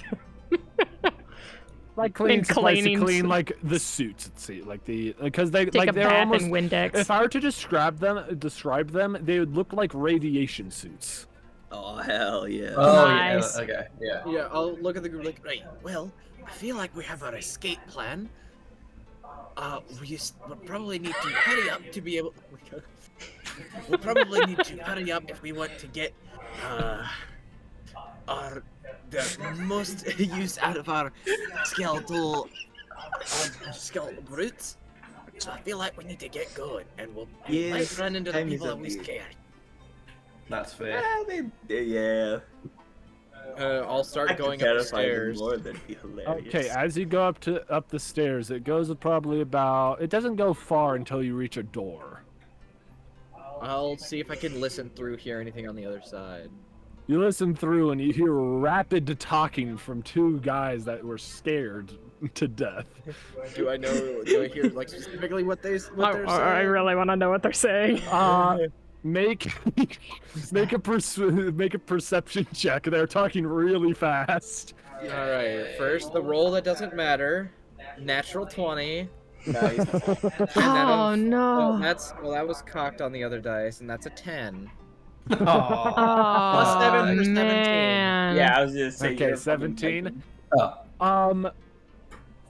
Like cleaning supplies to clean like the suits, see, like the because they Take like a they're bath almost. in Windex. If I were to describe them, they would look like radiation suits. Oh hell yeah. Oh Nice. yeah. Okay. Yeah. Yeah, I'll look at the group like, right. Well, I feel like we have our escape plan. We'll probably need to hurry up to be able. We'll probably need to hurry up if we want to get the most use out of our skeletal brutes. So I feel like we need to get going, and we'll might run into the people that we scared. That's fair. Yeah. I'll start going up the stairs. More, that'd be hilarious. Okay, as you go up the stairs, it goes probably about. It doesn't go far until you reach a door. I'll see if I can listen through, hear anything on the other side. You listen through and you hear rapid talking from two guys that were scared to death. Do I hear like specifically what they're saying? I really want to know what they're saying. Make a perception check. They're talking really fast. All right, first the roll that doesn't matter, natural 20. Nice. Oh no! That was cocked on the other dice, and that's a 10. Oh. Plus 7 for 17. Man. Yeah, I was gonna say. Okay, you're 17. Oh.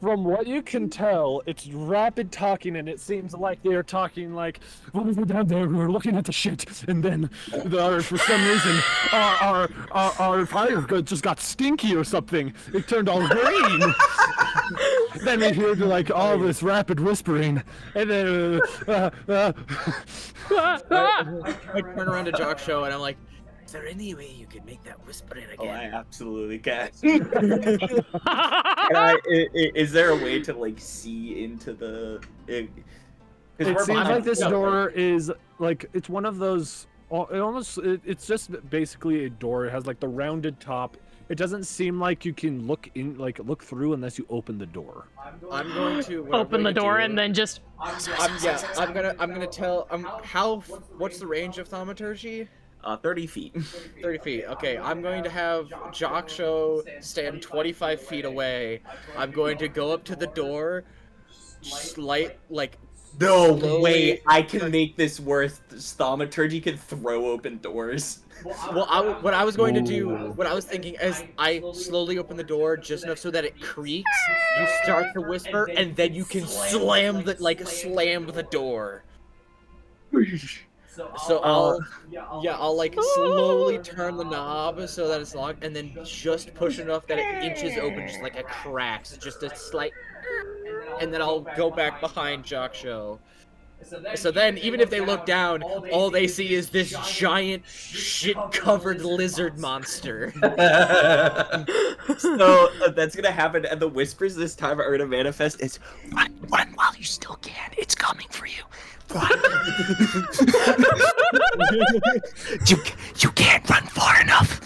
From what you can tell, it's rapid talking, and it seems like they're talking like, "What was down there? We were looking at the shit, and then, for some reason, our fire just got stinky or something. It turned all green." Then we hear like all this rapid whispering, and then I turn around to Jock Show, and I'm like, "Is there any way you could make that whispering again?" Oh, I absolutely can. Is there a way to like see into the? It seems like this door is like it's one of those. It's just basically a door. It has like the rounded top. It doesn't seem like you can look through unless you open the door. I'm going to Open the door and then just. I'm gonna tell. What's the range of thaumaturgy? 30 feet. 30 feet. Okay, I'm going to have Jock Show stand 25 feet away. I'm going to go up to the door, No way! I can make this worse. Thaumaturgy can throw open doors. Well, what I was going to do, what I was thinking, is I slowly open the door just enough so that it creaks. You start to whisper, and then you can slam the door. So I'll slowly turn the knob so that it's locked, and then just push enough that it inches open, just like a crack, just a slight, and then I'll go back behind Jock Show, So then, even if they look down, all they see is this giant, shit-covered lizard monster. So that's gonna happen, and the whispers this time are gonna manifest as run while you still can. It's coming for you. Run. you can't run far enough.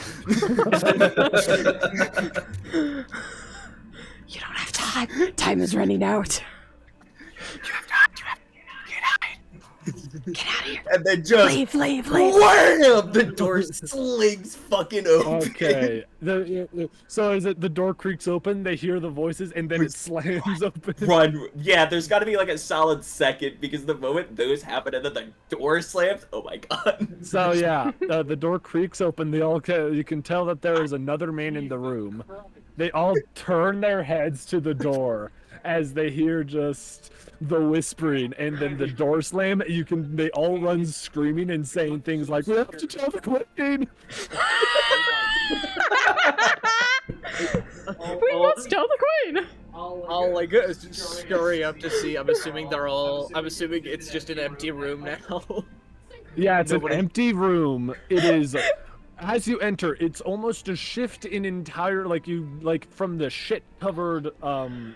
You don't have time. Time is running out. You have time. Get out of here. And then just Leave. wham! The door slings fucking open. Okay. So is it the door creaks open, they hear the voices, and then it slams open? Run. Yeah, there's got to be like a solid second, because the moment those happen and then the door slams, oh my god. So yeah, the door creaks open. You can tell that there is another man in the room. They all turn their heads to the door as they hear just the whispering, and then the door slam. They all run screaming and saying things like, "We have to tell the queen." We must tell the queen. I'll like scurry up to see. I'm assuming it's just an empty room now. Yeah, it's an empty room. It is. As you enter, it's almost a shift in entire, from the shit-covered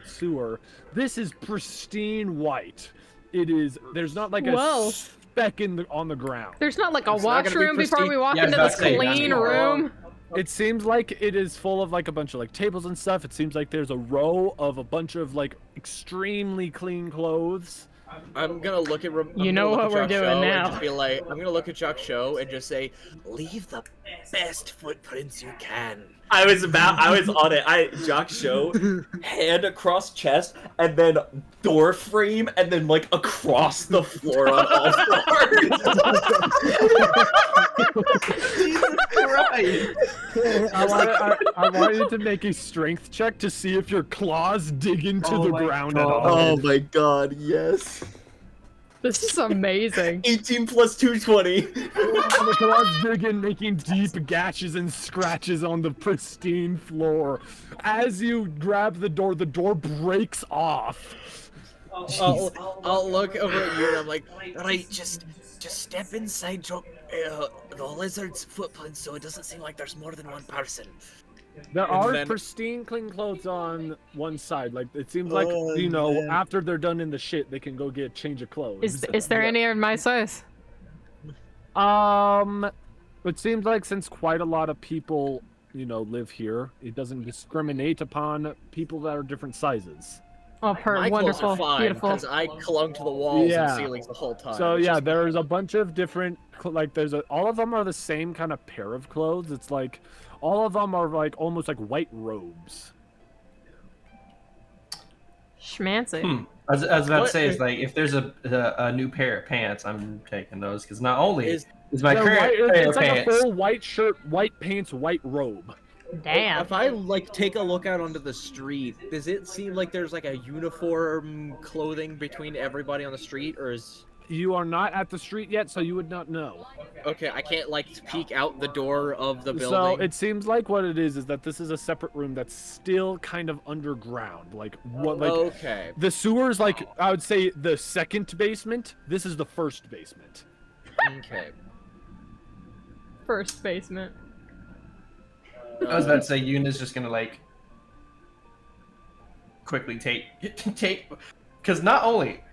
sewer. This is pristine white. It is. There's not like a speck on the ground. There's not like a washroom before we walk into this clean room. It seems like it is full of like a bunch of like tables and stuff. It seems like there's a row of a bunch of like extremely clean clothes. I'm gonna look at. You know what we're doing now. Just be like, I'm gonna look at Chuck Show and just say, "Leave the best footprints you can." I was on it. Jock Show, hand across chest, and then door frame, and then like across the floor on all fours. Jesus Christ! I want you to make a strength check to see if your claws dig into the ground at all. Oh my god, yes. This is amazing. 18 plus 220. The claws dig in, making deep gashes and scratches on the pristine floor. As you grab the door breaks off. I'll look over at you and I'm like, alright, just step inside the lizard's footprints so it doesn't seem like there's more than one person. There are pristine, clean clothes on one side. Like it seems like after they're done in the shit, they can go get a change of clothes. Is there any in my size? It seems like since quite a lot of people, live here, it doesn't discriminate upon people that are different sizes. Oh, wonderful, beautiful. Because I clung to the walls and ceilings the whole time. So yeah, there's a bunch of different, all of them are the same kind of pair of clothes. It's like, all of them are like almost like white robes. Schmancy. I was about to say, it's like if there's a new pair of pants, I'm taking those because not only is my current pair of like pants, a full white shirt, white pants, white robe. Damn. If I take a look out onto the street, does it seem like there's like a uniform clothing between everybody on the street, or is? You are not at the street yet, so you would not know. Okay, I can't peek out the door of the building. So it seems like what it is that this is a separate room that's still kind of underground. Okay. The sewer's I would say the second basement. This is the first basement. Okay. First basement. I was about to say, Yuna's just gonna quickly take, because not only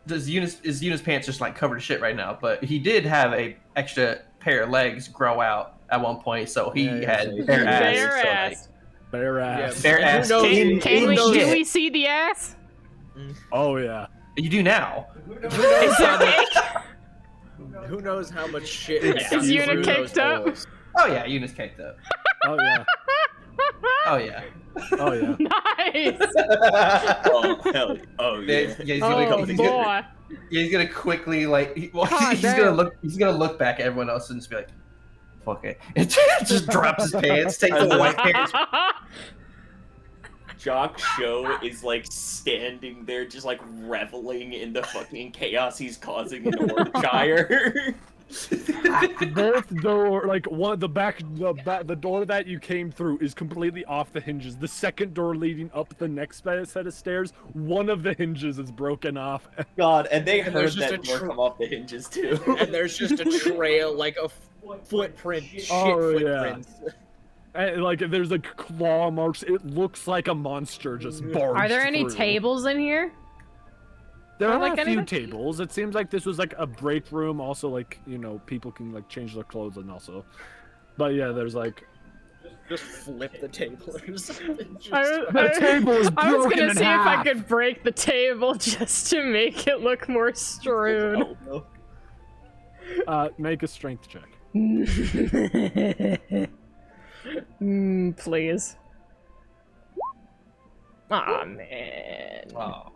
is Yuna's pants just covered in shit right now, but he did have a extra pair of legs grow out at one point, so he had bare ass. Bare ass. Bare ass. Can we see the ass? Oh yeah. You do now. Who knows how much shit is Yuna caked up? Oh yeah, Yuna's caked up. Oh yeah. Oh yeah. Oh yeah. Nice. Oh hell. Oh yeah. He's gonna quickly he's gonna look back at everyone else and just be like, fuck it. It just drops his pants, takes the white pants. Jock Show is standing there just reveling in the fucking chaos he's causing in Orangeire. Both door, like one, the door that you came through is completely off the hinges. The second door leading up the next set of stairs, one of the hinges is broken off. God, and they And heard there's just that door come off the hinges too. And there's just a trail, like a footprint, shit footprints. And, like there's like claw marks. It looks like a monster just barged Are there any through. tables in here? There Or, are like, a few anything? tables. It seems like this was like a break room. Also, like, you know, people can like change their clothes and also. But yeah, there's like. Just flip the table or something. The table is I was broken gonna in see if I half. could break the table just to make it look more strewn. Make a strength check. Please. Aw, man. Oh.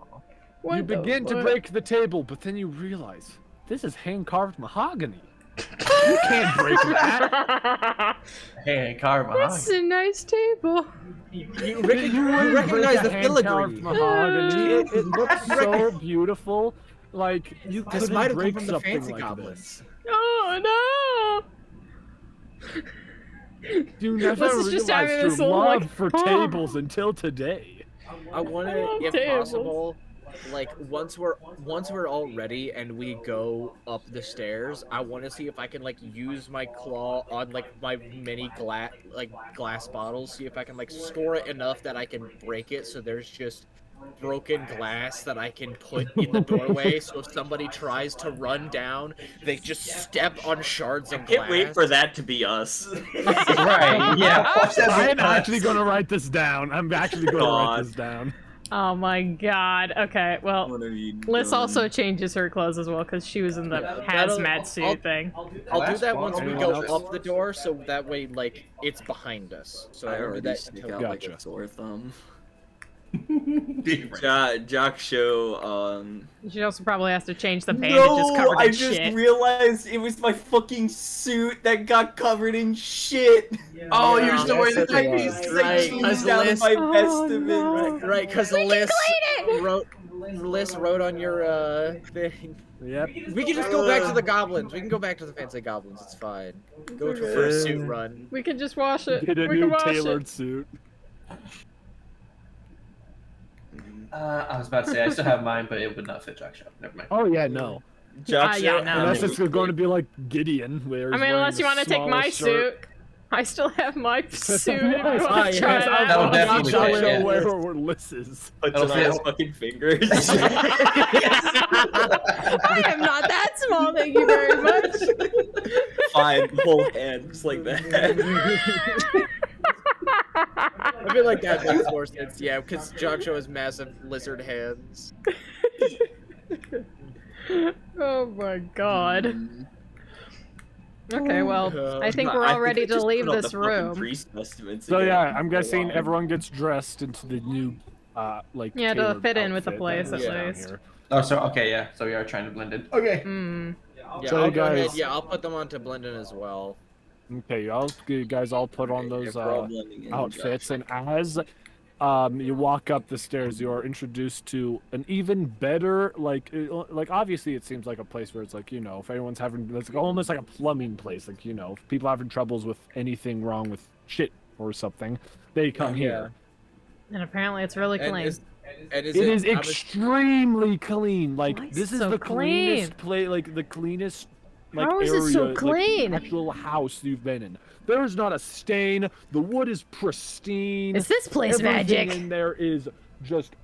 What You the begin to fuck? break the table, but then you realize this is hand-carved mahogany. You can't break that. Hey, Karma. This is a nice table. You You wouldn't recognize break the a hand-carved filigree. mahogany. It looks so beautiful. Like you This couldn't might have come break from the something fancy like goblins. Oh no! this. You never This is just having realized your this little, love like, for tables until today. I want I to, love if tables. possible, like once we're all ready and we go up the stairs, I want to see if I can like use my claw on like my mini glass bottles. See if I can like store it enough that I can break it. So there's just broken glass that I can put in the doorway. So if somebody tries to run down, they just step on shards of glass. Can't wait for that to be us. Right, yeah. Watch that I'm be us. actually gonna write this down. I'm actually gonna write God. this down. Oh my god. Okay, well, What have you Liz done? also changes her clothes as well because she was in the hazmat suit thing. I'll do that once we Anyone go else? up the door, so that way like it's behind us. So I I do already that stick until out like Gotcha. a sore thumb. Jock show, She also probably has to change the bandages covered I in just shit. realized it was my fucking suit that got covered in shit. Oh, you're still wearing the Yes, it diapers. was. I Right, changed 'cause out Liz- my Oh, best of it. no. Right, because Liz wrote on your thing. Yep. We can just go back to the goblins. We can go back to the fancy goblins. It's fine. Go for a suit run. We can just wash it. Get a we new can wash tailored it. suit. I was about to say I still have mine, but it would not fit Jock Shop. Never mind. Oh yeah, no. Jock yeah, show, no. Unless it's going to be like Gideon, where I mean, unless you want to take my suit. I still have my suit. If you want to Ah, try yes, that. That would definitely Jock fit, show yeah. where Liz's. puts That'll it on his fit. fucking fingers. I am not that small, thank you very much. Fine, the whole hand, just like that. I feel like that makes more sense. Yeah, because Jockshow has massive lizard hands. Oh my god. Okay, well, I think we're I all ready think I to just leave put on this the fucking room. priest vestments So again. yeah, I'm Go guessing on. everyone gets dressed into the new, like Yeah, to tailored fit in with the outfit place, that at is down least. here. Oh, so okay, yeah. So we are trying to blend in. Okay. Hmm. Yeah, So I'll you go ahead. guys- Yeah, I'll put them onto Blendon as well. Okay, you guys all put on those If we're all blending in, outfits, Jock and as you walk up the stairs, you are introduced to an even better, like obviously it seems like a place where it's like, you know, if anyone's having, it's like almost like a plumbing place, like, you know, if people are having troubles with anything wrong with shit or something, they come here. And apparently it's really And clean. is It is I was- extremely clean. Like Why is this it is so the cleanest clean? place, like the cleanest, like How is area, it so like, clean? actual house you've been in. There is not a stain. The wood is pristine. Is this place Everything magic? in there is just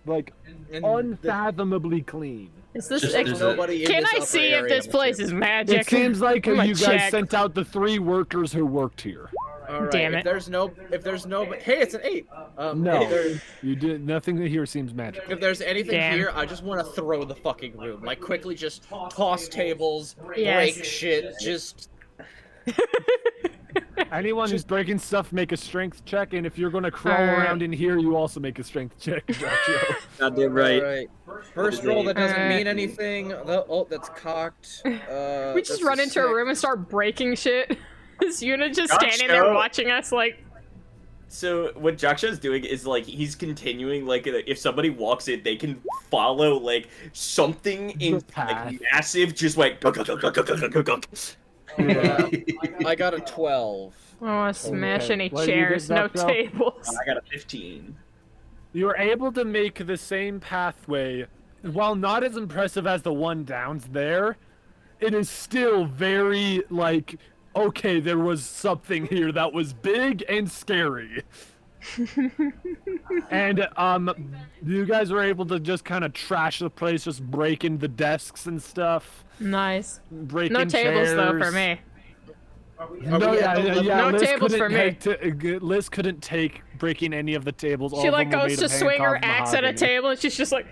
like and unfathomably clean. Is this? Just- ex- just- nobody in Can this I upper see if area this of the place ship. is magic? It seems like I'm gonna you guys check. sent out the 3 workers who worked here. All right, Damn if it. there's no, hey, it's an 8. No, If, there- you did nothing here seems magic. if there's anything Damn. here, I just want to throw the fucking room. Like quickly, just toss tables, Yes. break shit, just. Anyone who's breaking stuff, make a strength check, and if you're gonna crawl Alright. around in here, you also make a strength check. Gotcha. Goddamn right. Alright. First roll that doesn't Alright. mean anything. Oh, that's cocked. We just that's run into a six. room and start breaking shit. Is Yuna just Gotcha. standing there watching us like, So what Jaksha's doing is like he's continuing like if somebody walks in, they can follow like something in like massive, just like. I got a 12. I don't want to smash any What did you get, chairs, no Doctor? tables. I got a 15. You were able to make the same pathway, while not as impressive as the one down there. It is still very like, okay, there was something here that was big and scary. And you guys were able to just kind of trash the place, just breaking the desks and stuff. Nice. Breaking No tables chairs. though for me. No, yeah, No Liz tables couldn't for me. Liz couldn't take breaking any of the tables. She All like of them were goes made to of swing her hand-carved axe at a mahogany. table and she's just like,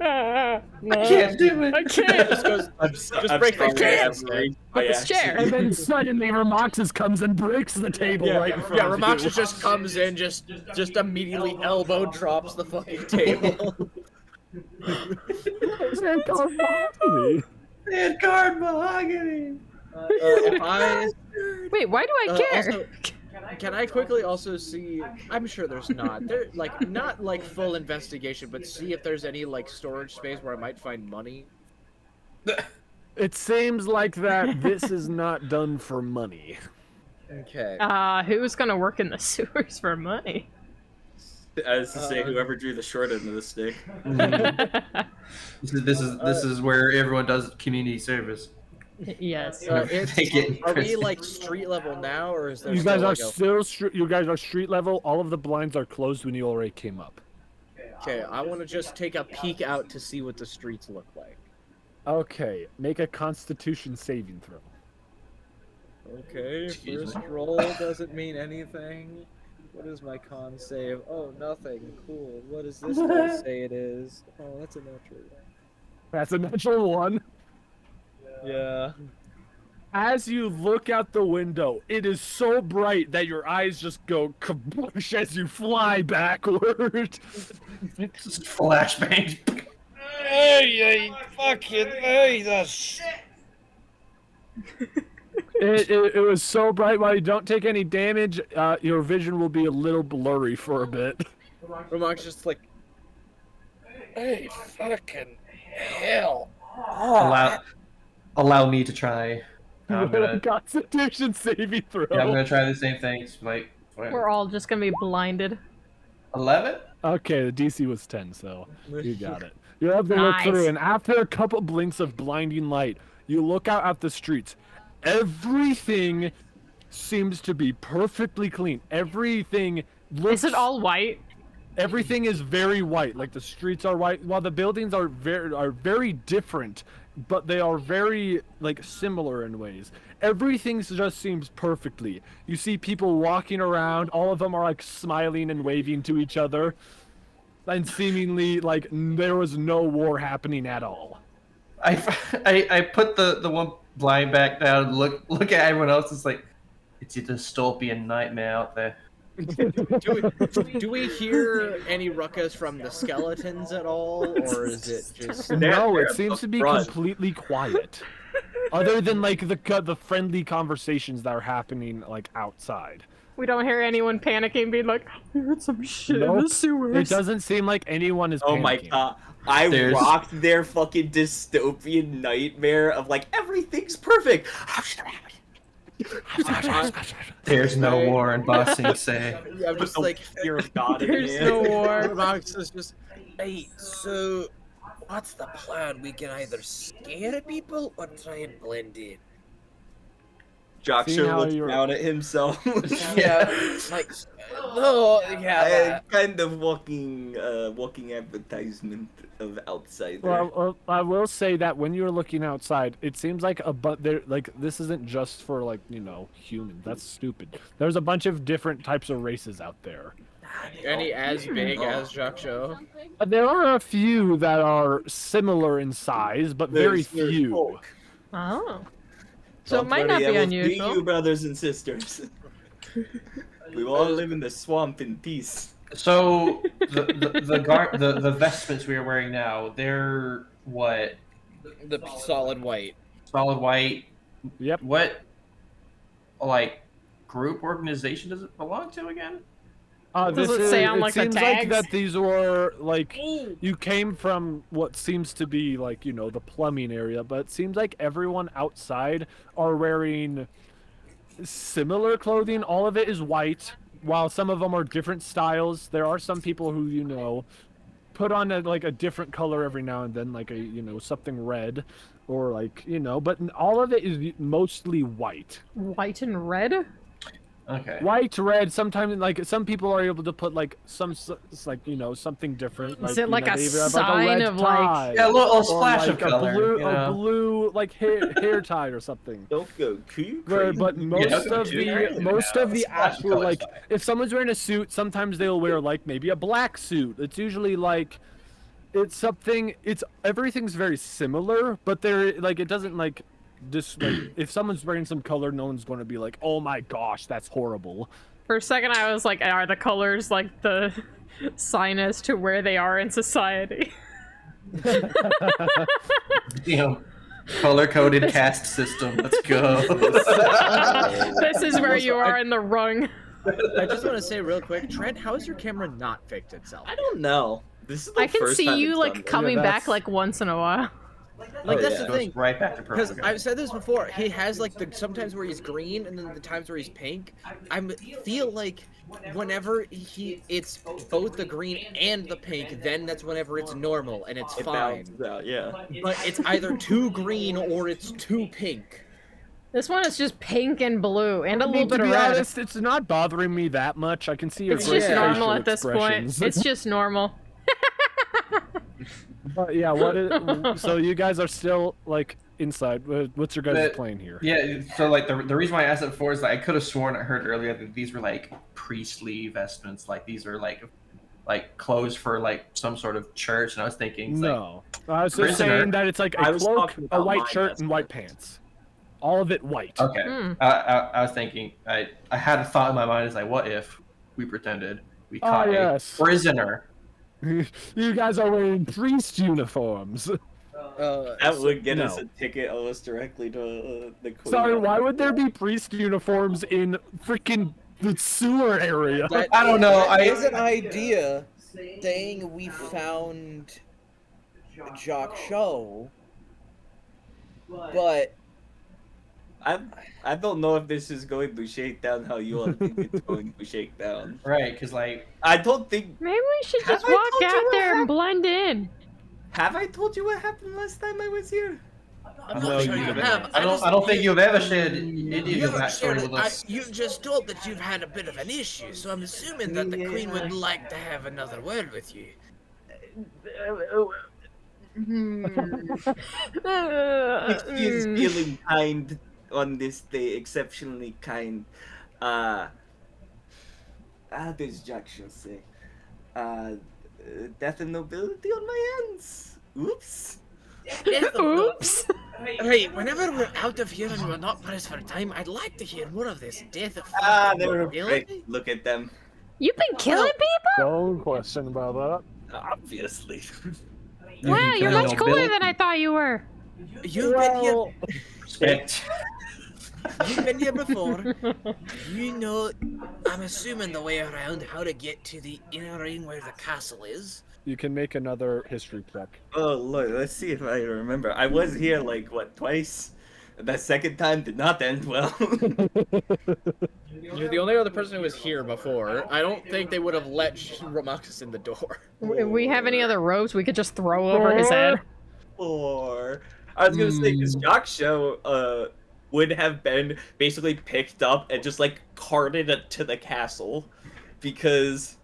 I can't do it. I can't. Just break the chairs. But this chair. And then suddenly Ramoxis comes and breaks the table right in front of you. Ramoxis just comes in, just immediately elbow drops the fucking table. It's hand-carved mahogany. Hand-carved mahogany. If I Wait, why do I care? also, can I quickly also see? I'm sure there's not. There like not like full investigation, but see if there's any like storage space where I might find money. It seems like that this is not done for money. Okay. Who's gonna work in the sewers for money? As to say, whoever drew the short end of the stick. This is where everyone does community service. Yes. Are we prison. like street level now, or is there? You guys still, are like, still you guys are street level. All of the blinds are closed when you already came up. Okay, I want to just take a peek out to see what the streets look like. Okay, make a Constitution saving throw. Okay, first roll doesn't mean anything. What is my con save? Oh, nothing. Cool. What does this guy say it is? Oh, that's a natural one. That's a natural one. Yeah. As you look out the window, it is so bright that your eyes just go kaboosh as you fly backward. Just flashbangs. Hey, fucking hey, the shit. It was so bright. While you don't take any damage, your vision will be a little blurry for a bit. Ramox's just like, Hey, fucking hell. Allow me to try. I'm gonna Constitution saving throw. Yeah, I'm gonna try the same thing. It's like We're all just gonna be blinded. 11. Okay, the DC was 10, so you got it. You have to look Nice. through, and after a couple blinks of blinding light, you look out at the streets. Everything seems to be perfectly clean. Everything looks. Is it all white? Everything is very white. Like the streets are white, while the buildings are very different, but they are very like similar in ways. Everything just seems perfectly. You see people walking around. All of them are like smiling and waving to each other, and seemingly like there was no war happening at all. I put the one blind back down. Look at everyone else. It's like it's a dystopian nightmare out there. do we hear any ruckus from the skeletons at all, or is it just? No, it seems to be completely quiet. Other than like the friendly conversations that are happening like outside. We don't hear anyone panicking, being like, "I heard some shit in Nope. the sewers." It doesn't seem like anyone is. Oh my panicking. god. I rocked their fucking dystopian nightmare of like everything's perfect. There's no war in Bossing Say. I'm just like fear of God. There's no war. Ramox is just. Hey, so what's the plan? We can either scare people or try and blend in. Jocksher looks down at himself. Yeah, like, no, yeah. Kind of walking advertisement of outside. Well, I will say that when you're looking outside, it seems like this isn't just for like humans. That's stupid. There's a bunch of different types of races out there. Any as big as Jaksho? There are a few that are similar in size, but very few. Oh. So it might not be I will unusual. free you, brothers and sisters. We will all live in the swamp in peace. So the vestments we are wearing now, they're what? The solid white. Solid white. Yep. What like group organization does it belong to again? Does it say on, like, the seems like tags? that these were like you came from what seems to be like, you know, the plumbing area, but it seems like everyone outside are wearing similar clothing. All of it is white, while some of them are different styles. There are some people who, you know, put on like a different color every now and then, like a, you know, something red, or like, you know, but all of it is mostly white. White and red? Okay. White, red. Sometimes, like, some people are able to put like some, like, you know, something different. Like, Is it you like know, a they either have, sign like, a red of, like- tie, Yeah, a little or, splash like, of color. a blue, you know? a blue like hair tie or something. Don't go too Where, crazy. but most don't go of too the crazy most now. of the Splash of actual, color's like, fine. if someone's wearing a suit, sometimes they'll wear like maybe a black suit. It's usually like, it's something. It's everything's very similar, but there, like, it doesn't like just like if someone's wearing some color, no one's going to be like, oh my gosh, that's horrible. For a second, I was like, are the colors like the sign as to where they are in society? You know, color-coded caste system. Let's go. This is where you are in the rung. I just want to say real quick, Trent, how has your camera not fixed itself? I don't know. This is the I can first see time you it's like done this. coming back that's- like once in a while. Like, that's yeah. the Goes thing. right back to Because purple. I've said this before, he has like the sometimes where he's green and then the times where he's pink. I feel like whenever it's both the green and the pink, then that's whenever it's normal and it's It fine. balances out, yeah. But it's either too green or it's too pink. This one is just pink and blue and a I little mean, bit to of be red. honest, it's not bothering me that much. I can see your It's great just Yeah. normal facial at this point. expressions. It's just normal. But yeah, so you guys are still like inside. What's your guys' plan here? Yeah, so like the reason why I asked it before is that I could have sworn I heard earlier that these were like priestly vestments, like these are like clothes for like some sort of church, and I was thinking, it's like, No, I was just prisoner. saying that it's like I a was cloak, talking a about white my shirt, and white pants. All of it white. okay. Mm. I was thinking, I had a thought in my mind, is like, what if we pretended we caught yes. a prisoner? You guys are wearing priest uniforms. That would get us no. a ticket almost directly to the queen. Sorry, why would there be priest uniforms in freaking the sewer area? I don't know. That is an idea saying we found Jock Show, but I don't know if this is going to shake down how you all think it's going to shake down. Right, because like, I don't think. Maybe we should Have just I walk told you out what there and blend in. Have I told you what happened last time I was here? I'm no, not sure you you haven't. have. I don't think you've ever shared any of your backstory with us. You've just told that you've had a bit of an issue, so I'm assuming that the Queen would like to have another word with you. She is feeling kind on this day, exceptionally kind. How does Jack Shaw say? Death and nobility on my hands. Oops. Oops. Right, whenever we're out of here and we're not pressed for time, I'd like to hear more of this death of They're nobility. afraid. Look at them. You've been killing people? No question about that. Obviously. Wow, you're kill much cooler nobility. than I thought you were. You've been here. Well, Respect. You've been here before. You know, I'm assuming the way around how to get to the inner ring where the castle is. you can make another history check. Oh look, let's see if I remember. I was here like what, twice? That second time did not end well. you're the only other person who was here before. I don't think they would have let Romaxus in the door. If we have any other ropes we could just throw over his head. Or I was gonna say because Jock Show would have been basically picked up and just like carted to the castle because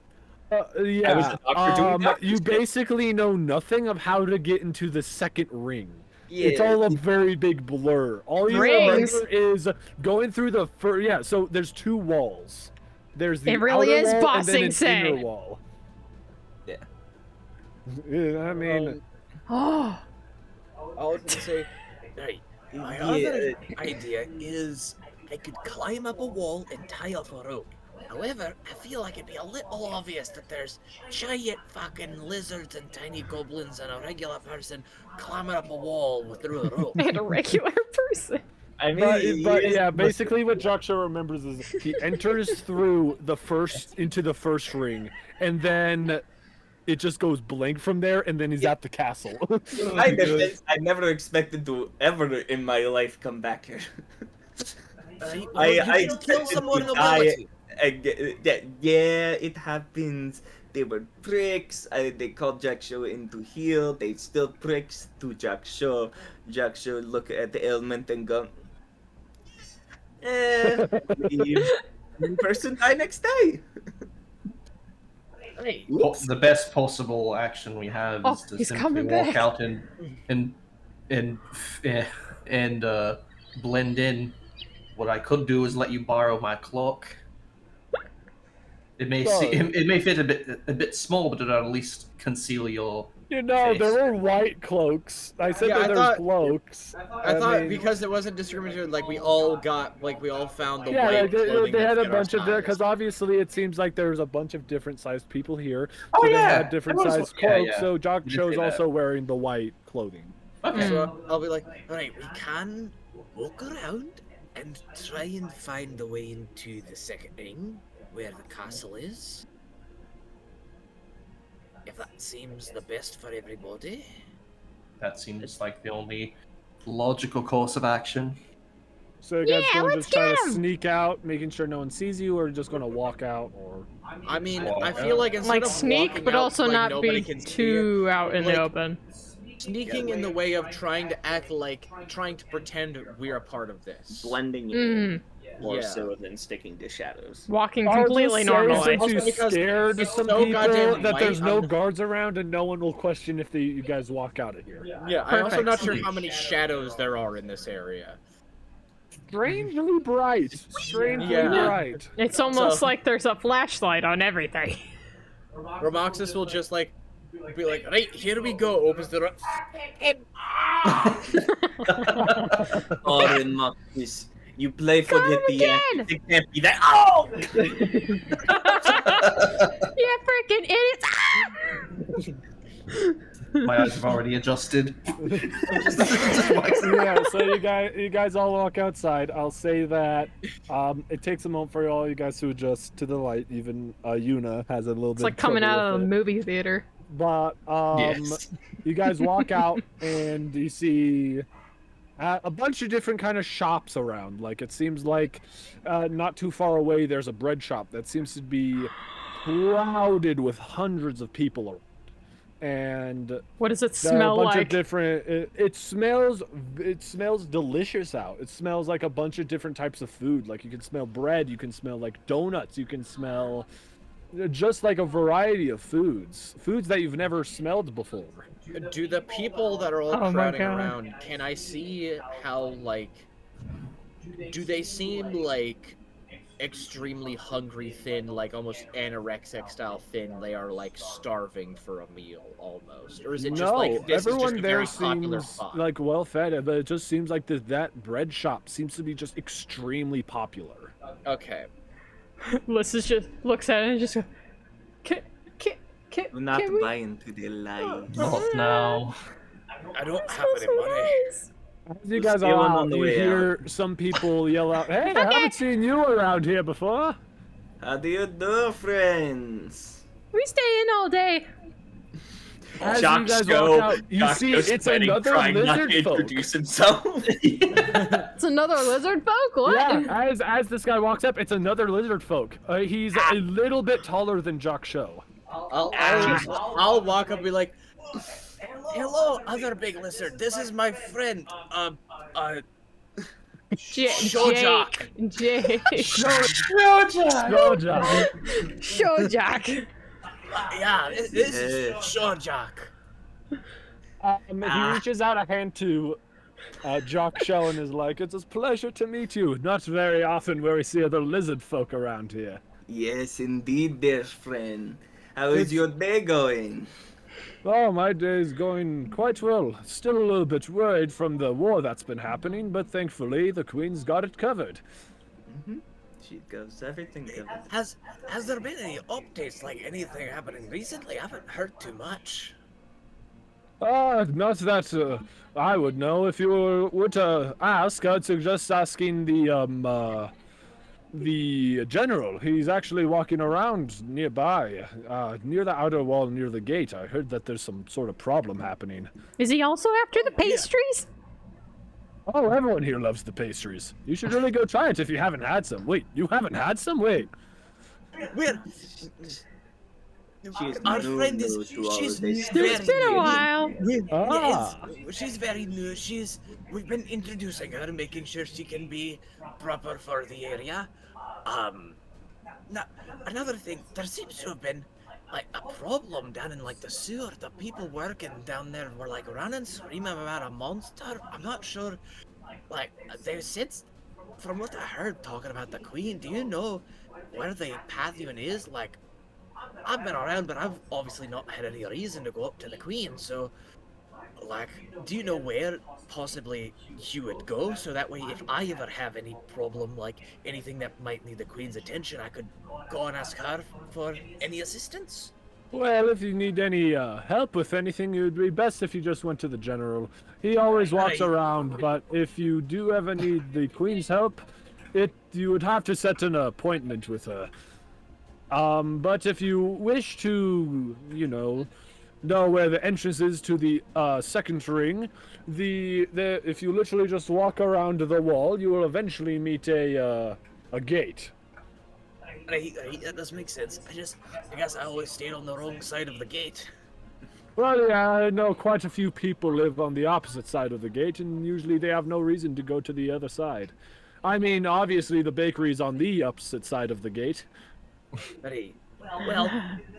Yeah, I was a doctor doing doctor you shit. basically know nothing of how to get into the second ring. yeah, It's all a very big blur. All you Rings. remember is going through the first. Yeah, so there's two walls. There's the It really outer is wall Boss and then Sing an inner Say. wall. Yeah. Yeah, I mean, Oh. I was gonna say, Right. My Yeah. other idea is I could climb up a wall and tie off a rope. However, I feel like it'd be a little obvious that there's giant fucking lizards and tiny goblins and a regular person climbing up a wall through a rope. And a regular person. I mean, but yeah, basically what Jaksho remembers is he enters through into the first ring, and then it just goes blank from there, and then he's at the castle. I never expected to ever in my life come back here. I you kill someone die. Yeah, it happens. They were pricks. They called Jaksho in to heal. They still pricks to Jaksho. Jaksho look at the ailment and go, leave. Person die next day. The best possible action we have is to simply walk out and blend in. What I could do is let you borrow my cloak. It may fit a bit small, but it'll at least conceal your. You know, face. there were white cloaks. I said that there's cloaks. I thought because it wasn't discriminatory, like we all found the white they clothing. had a that fit our bunch of size. because obviously it seems like there's a bunch of different sized people here. Oh, So they yeah. had different Everyone's- sized yeah, cloaks. yeah. So You Jaksho's did say also wearing the white clothing. Okay. So I'll be like, alright, we can walk around and try and find the way into the second ring, where the castle is. If that seems the best for everybody. That seems like the only logical course of action. So you guys Yeah, going to let's just try get to 'em. sneak out, making sure no one sees you, or just going to walk out, or I mean, I feel like instead Like of sneak, walking but out also like not nobody be can see too out in like- the open. sneaking in the way of trying to act like, trying to pretend we're a part of this. Blending in more Yeah. so than sticking to shadows. Walking I'll completely just say, normally. Since Also you because scared it's some so people goddamn that there's white, no I'm- guards around and no one will question if you guys walk out of here. Yeah, I'm also not Perfect. sure how many shadows there are in this area. Strangely bright. Strangely Yeah. bright. It's almost So- like there's a flashlight on everything. Romoxis will just like be like, right, here we go, opens the door. Orin Moxis, you play for Come the again! It can't be that. Oh! Yeah, freaking idiots! My eyes have already adjusted. Yeah, so you guys all walk outside. I'll say that it takes a moment for all you guys to adjust to the light. Even Yuna has a little It's bit like coming trouble out of with the it. movie theater. But Yes. you guys walk out and you see a bunch of different kind of shops around. Like it seems like not too far away there's a bread shop that seems to be crowded with hundreds of people around. And What does it there are a smell bunch of like? different. It smells delicious out. It smells like a bunch of different types of food. Like you can smell bread, you can smell like donuts, you can smell just like a variety of foods that you've never smelled before. Do the people that are all Oh my crowding God. around, can I see how, like, do they seem like extremely hungry, thin, like almost anorexic style thin? They are like starving for a meal almost, or is it just No, like this everyone is just a there very popular seems spot? like well fed, but it just seems like that bread shop seems to be just extremely popular. Okay. Lysis just looks at it and just goes, can Do not we... buy into the lie. Not now. I don't have Smells any so money. nice. As you There's guys still are one out, on the you way hear some people yell out, "Hey, I haven't seen you around here before." How do you do, friends? We stay in all day. As you guys walk out, you see Jaksho's it's sweating, another trying not lizard to folk. introduce himself. It's another lizard folk. What? Yeah, as this guy walks up, it's another lizard folk. He's a little bit taller than Jaksho. I'll walk up and be like, hello, other big lizard. This is my friend, Shojak. Jake. Shojak. Yeah, this is Shojak. He reaches out a hand to Jaksho and is like, "It's a pleasure to meet you. Not very often where we see other lizard folk around here." Yes, indeed, dear friend. How is It's- your day going? Oh, my day's going quite well. Still a little bit worried from the war that's been happening, but thankfully the Queen's got it covered. She goes, everything covered. Has there been any updates, like anything happening recently? I haven't heard too much. Not that I would know. If you were to ask, I'd suggest asking the general. He's actually walking around nearby, near the outer wall, near the gate. I heard that there's some sort of problem happening. Is he also after the pastries? Oh, everyone here loves the pastries. You should really go try it if you haven't had some. Wait, you haven't had some? Wait. Where? Our friend is. She's very It's been a while. She's very new. We've been introducing her, making sure she can be proper for the area. Now, another thing, there seems to have been like a problem down in like the sewer. The people working down there were like running, screaming about a monster. I'm not sure. Like they said, from what I heard talking about the queen. Do you know where the path even is? Like, I've been around, but I've obviously not had any reason to go up to the queen. So, like, do you know where possibly you would go? So that way, if I ever have any problem, like anything that might need the queen's attention, I could go and ask her for any assistance. Well, if you need any help with anything, it would be best if you just went to the general. He always walks around, but if you do ever need the queen's help, you would have to set an appointment with her. But if you wish to, know where the entrance is to the second ring, if you literally just walk around the wall, you will eventually meet a gate. Right, that does make sense. I guess I always stayed on the wrong side of the gate. Well, yeah, I know quite a few people live on the opposite side of the gate, and usually they have no reason to go to the other side. I mean, obviously the bakery's on the opposite side of the gate. Right. Well,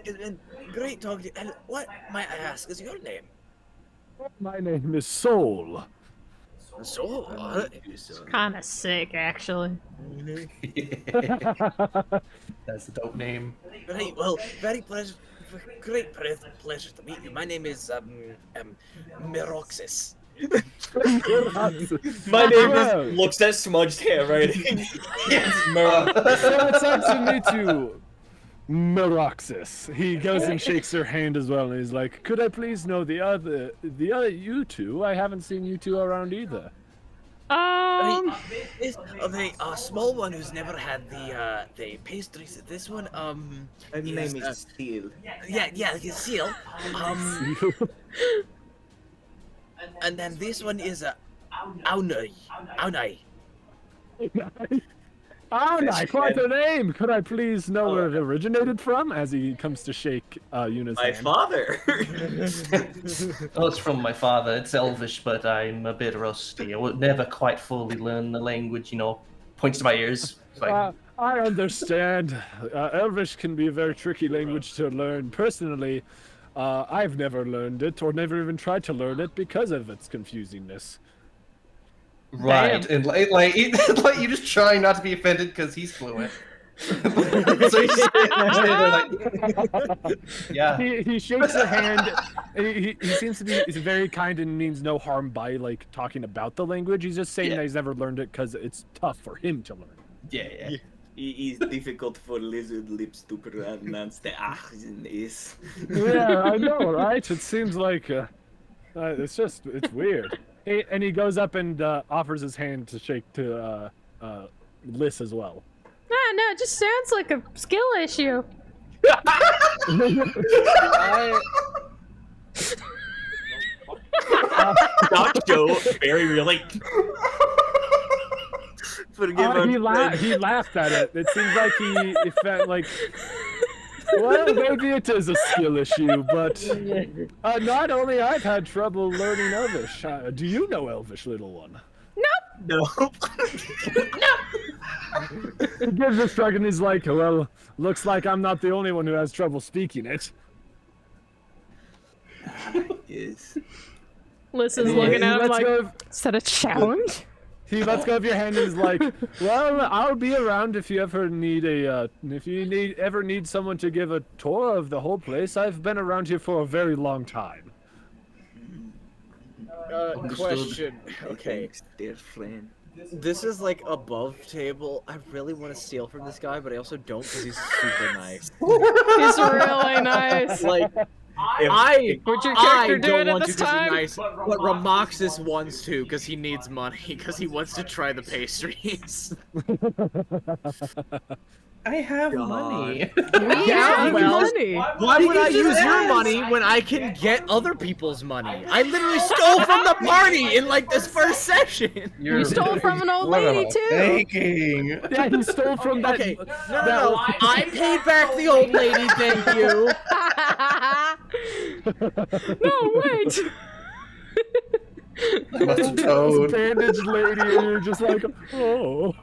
it's been great talking to you. And what, might I ask, is your name? My name is Soul. Soul? Kind of sick, actually. That's the dope name. Right, well, great pleasure to meet you. My name is, Miroxis. My name is looks at smudged handwriting. Yes, So it's nice to meet you, Miroxis. He goes and shakes her hand as well, and he's like, "Could I please know the other you two? I haven't seen you two around either." The small one who's never had the pastries. This one, My name is Steel. Yeah, he's Seal. And then this one is Aunai. Aunai, quite a name! Could I please know where it originated from? As he comes to shake Yuna's my hand. father. Oh, it's from my father. It's Elvish, but I'm a bit rusty. I would never quite fully learn the language, Points to my ears. It's like, I understand. Elvish can be a very tricky language to learn. Personally, I've never learned it, or never even tried to learn it because of its confusingness. right, and like you just try not to be offended because he's fluent. So he's yeah. He shakes her hand. He seems to be very kind and means no harm by talking about the language. He's just saying that he's never learned it because it's tough for him to learn. Yeah. It is difficult for lizard lips to pronounce the Is. Yeah, I know, right? It seems like it's weird. And he goes up and offers his hand to shake to Liz as well. No, it just sounds like a skill issue. Not Joe, very really. He laughed at it. It seems like he felt like, well, maybe it is a skill issue, but not only I've had trouble learning Elvish. Do you know Elvish, little one? No. He gives a shrug and he's like, well, looks like I'm not the only one who has trouble speaking it. Yes. Liz is looking at him like, is that a challenge? He lets go of your hand and is like, well, I'll be around if you ever need ever need someone to give a tour of the whole place. I've been around here for a very long time. Question. Okay. Dear friend. This is like above table. I really want to steal from this guy, but I also don't because he's super nice. He's really nice. Like, Would your I character do don't it at want this to because he's time? nice, but Ramoxis wants to because he needs money because he wants to try the pastries. I have money. We have money. Why would I use your money when I can get other people's money? I literally stole from the party in like this first session. You stole from an old lady too. Thinking. Yeah, he stole from that. Okay, no. I paid back the old lady, thank you. No, wait. This bandaged lady, and you're just like, oh.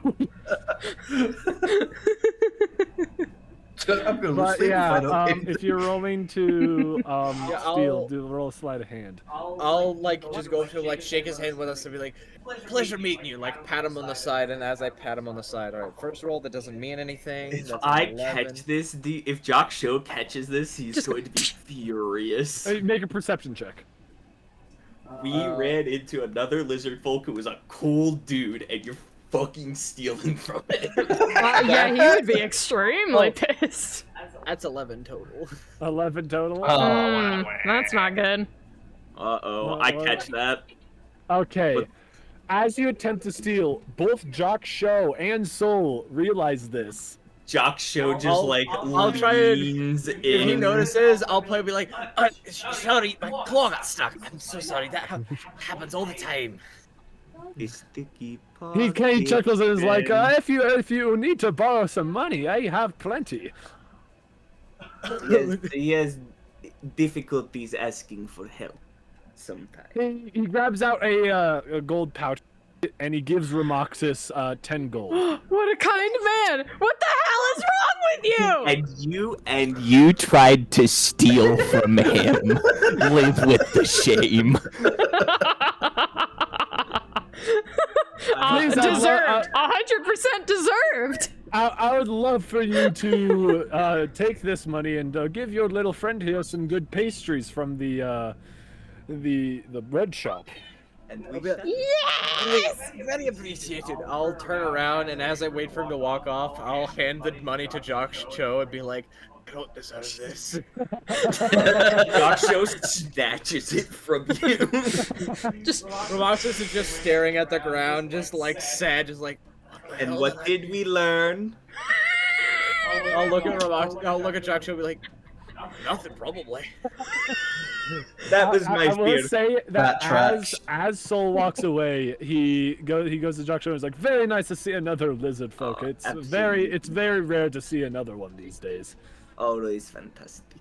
I'm gonna But sleep yeah, if I don't get if you're rolling to steal, I'll- roll a sleight of hand. I'll like just go to like shake his hand with us and be like, pleasure meeting you. Like pat him on the side, and as I pat him on the side, all right, first roll that doesn't mean anything. If That's I an 11. catch this, if Jock Show catches this, he's going to be furious. Hey, make a perception check. We ran into another lizard folk who was a cool dude, and you're fucking stealing from it. Yeah, he would be extremely pissed. That's 11 total. 11 total. That's not good. Uh-oh, I catch that. Okay. But- As you attempt to steal, both Jock Show and Soul realize this. Jock Show just I'll try and leans if he in. notices, I'll probably be like, sorry, my claw got stuck. I'm so sorry. That happens all the time. He chuckles and is like, if you need to borrow some money, I have plenty. He has difficulties asking for help sometimes. He grabs out a gold pouch and he gives Ramoxis 10 gold. What a kind man! What the hell is wrong with you? And you tried to steal from him. Live with the shame. Deserved. 100% deserved. I would love for you to take this money and give your little friend here some good pastries from the bread shop. And Yes! Very appreciated. I'll turn around and as I wait for him to walk off, I'll hand the money to Jock Cho and be like, I don't deserve this. Jock Show snatches it from you. Just Ramoxis is just staring at the ground, just like sad, just like. And what did we learn? I'll look at Ramoxis. I'll look at Jock Cho and be like, nothing, probably. That was my I will fear. say that tracks. as Soul walks away, he goes to Jock Show and is like, very nice to see another lizard folk. It's very rare to see another one these days. Always fantastic.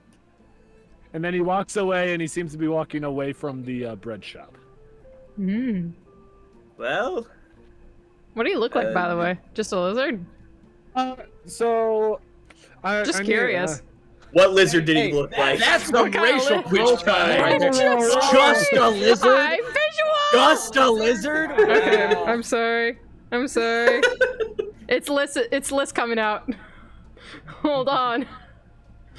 And then he walks away and he seems to be walking away from the bread shop. Well, What do you look like, by the way? Just a lizard? Just curious. what lizard did he look like? That's some kinda racial profile right there. Just- Just a lizard? I'm visual! Just a lizard? Okay, I'm sorry. It's Liz coming out. Hold on.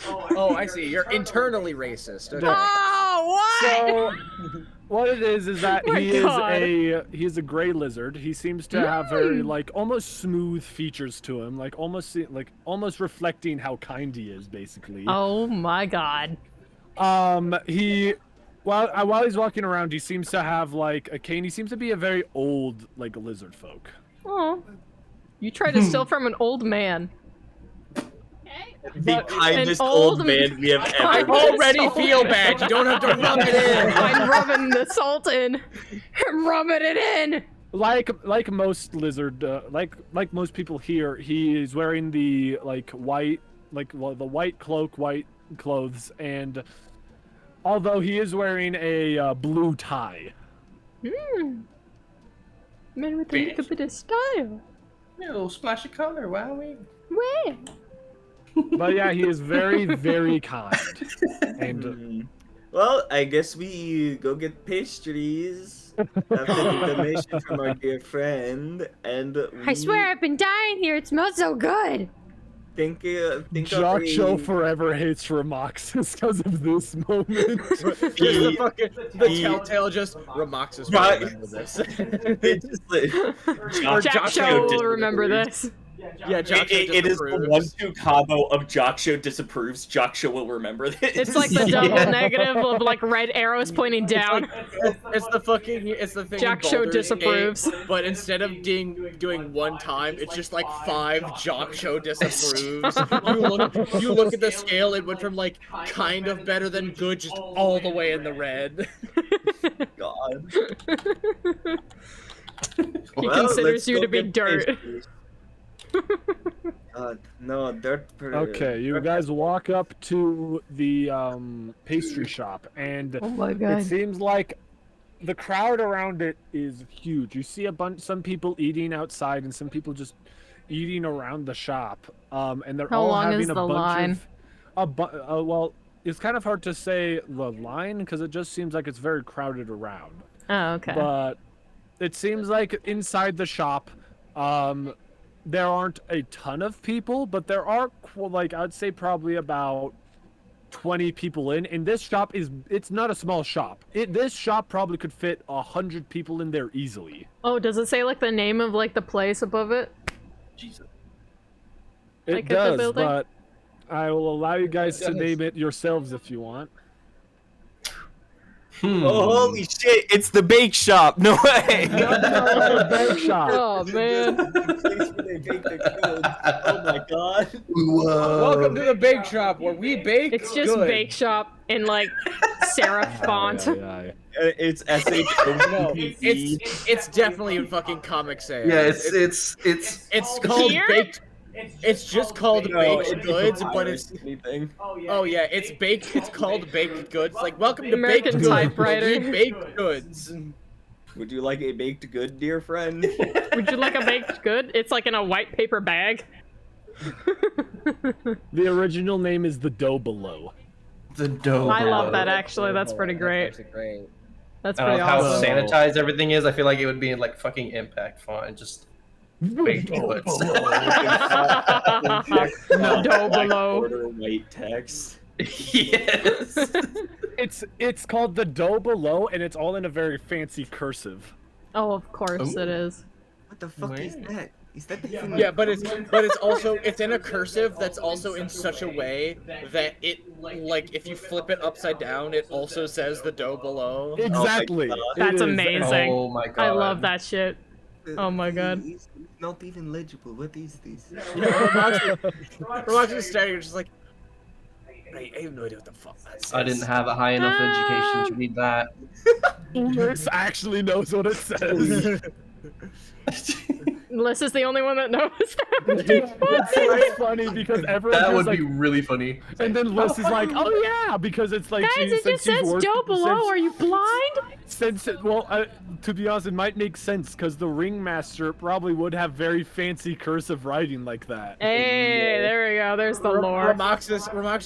Oh, I see. You're internally racist. Okay. Oh, what? So, what it is that My God. he is a gray lizard. He seems to have very like almost smooth features to him, like almost reflecting how kind he is, basically. Oh my God. He while he's walking around, he seems to have like a cane. He seems to be a very old like lizard folk. Oh. You tried to steal from an old man. The kindest old man we have I ever already feel bad. You don't have to rub it in. I'm rubbing the salt in. I'm rubbing it in. Like most lizard, like most people here, he is wearing the white cloak, white clothes, and although he is wearing a blue tie. Man with a little bit of style. A little splash of color, wowee. Where? But yeah, he is very, very kind. And Well, I guess we go get pastries after the donation from our dear friend, and I swear I've been dying here. It smells so good. think Jock Show forever hates Ramoxis because of this moment. The telltale just Ramoxis Right. will remember this. Jack Show will remember this. Yeah, Jockshow It is the disapproves. 1-2 combo of Jockshow disapproves. Jockshow will remember this. It's like the double negative of like red arrows pointing down. It's the thing in Jockshow Baldur's disapproves. Gate, but instead of doing one time, it's just like 5 Jockshow disapproves. you look at the scale, it went from like kind of better than good, just all the way in the red. God. He Well, considers let's you go to be get dirt. pastries. No, dirt. Okay, you guys walk up to the pastry shop, and Oh my it god. seems like the crowd around it is huge. You see some people eating outside, and some people just eating around the shop. And they're How all long having is a the bunch line? well, it's kind of hard to say the line because it just seems like it's very crowded around. Oh, okay. But it seems like inside the shop, there aren't a ton of people, but there are like I'd say probably about 20 people in. And this shop it's not a small shop. This shop probably could fit 100 people in there easily. Oh, does it say like the name of like the place above it? Jesus. It Like at the does, building? but I will allow you guys to name it yourselves if you want. Oh, holy shit! It's the bake shop. No way. The bake shop. Oh man. Place where they bake their goods. Oh my god. Welcome to the bake shop where we bake. It's just good. bake shop in like serif font. It's SH. No, it's definitely in fucking Comic Sans. Yeah, it's called Here? baked. It's just called baked it's goods, a but it's anything. oh yeah, it's baked. It's called baked goods. Like welcome to American baked goods. typewriter. We bake goods. Would you like a baked good, dear friend? Would you like a baked good? It's like in a white paper bag. The original name is the dough below. the dough. I love that below. actually. That's pretty great. That's great. That's I pretty don't know how awesome. sanitized everything is. I feel like it would be in like fucking impact font and just baked goods. Dough below. Order white text. Yes. It's called the dough below, and it's all in a very fancy cursive. Oh, of course it is. What the fuck is that? Is that the thing? Yeah, but it's also it's in a cursive that's also in such a way that it like if you flip it upside down, it also says the dough below. Exactly. God. That's It is. amazing. Oh my god. I love that shit. Oh my god. It's not even legible. What is this? Yeah, Romax is staring, just like I have no idea what the fuck that says. I didn't have a high enough education to read that. Liz actually knows what it says. Liz is the only one that knows that. It's funny because everyone That is would like, be really funny. and then Liz is like, "Oh yeah," because it's like Guys, she, it since just she's says worked- dough below. since- Are you blind? Since it, well, to be honest, it might make sense because the ringmaster probably would have very fancy cursive writing like that. Hey, there we go. There's the lore. Romax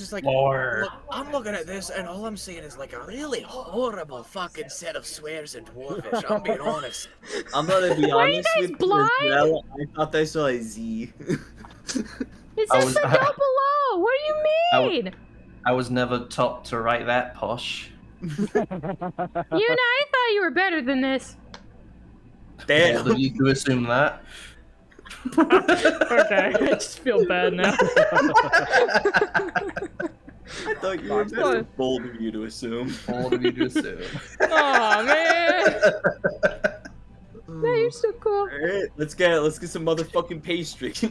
is like, Lore. "Look, I'm looking at this, and all I'm seeing is like a really horrible fucking set of swears in Dwarvish. I'm being honest. I'm gonna be Were you honest guys with you blind? as well. I thought I saw a Z. It I says was- the dough below. What do you mean? I was never taught to write that posh. You know, I thought you were better than this. Bold Damn. of you to assume that. Okay, I just feel bad now. I thought you were better. What? Bold of you to assume. Bold of you to assume. Oh man, no, you're so cool. Alright, let's get some motherfucking pastries.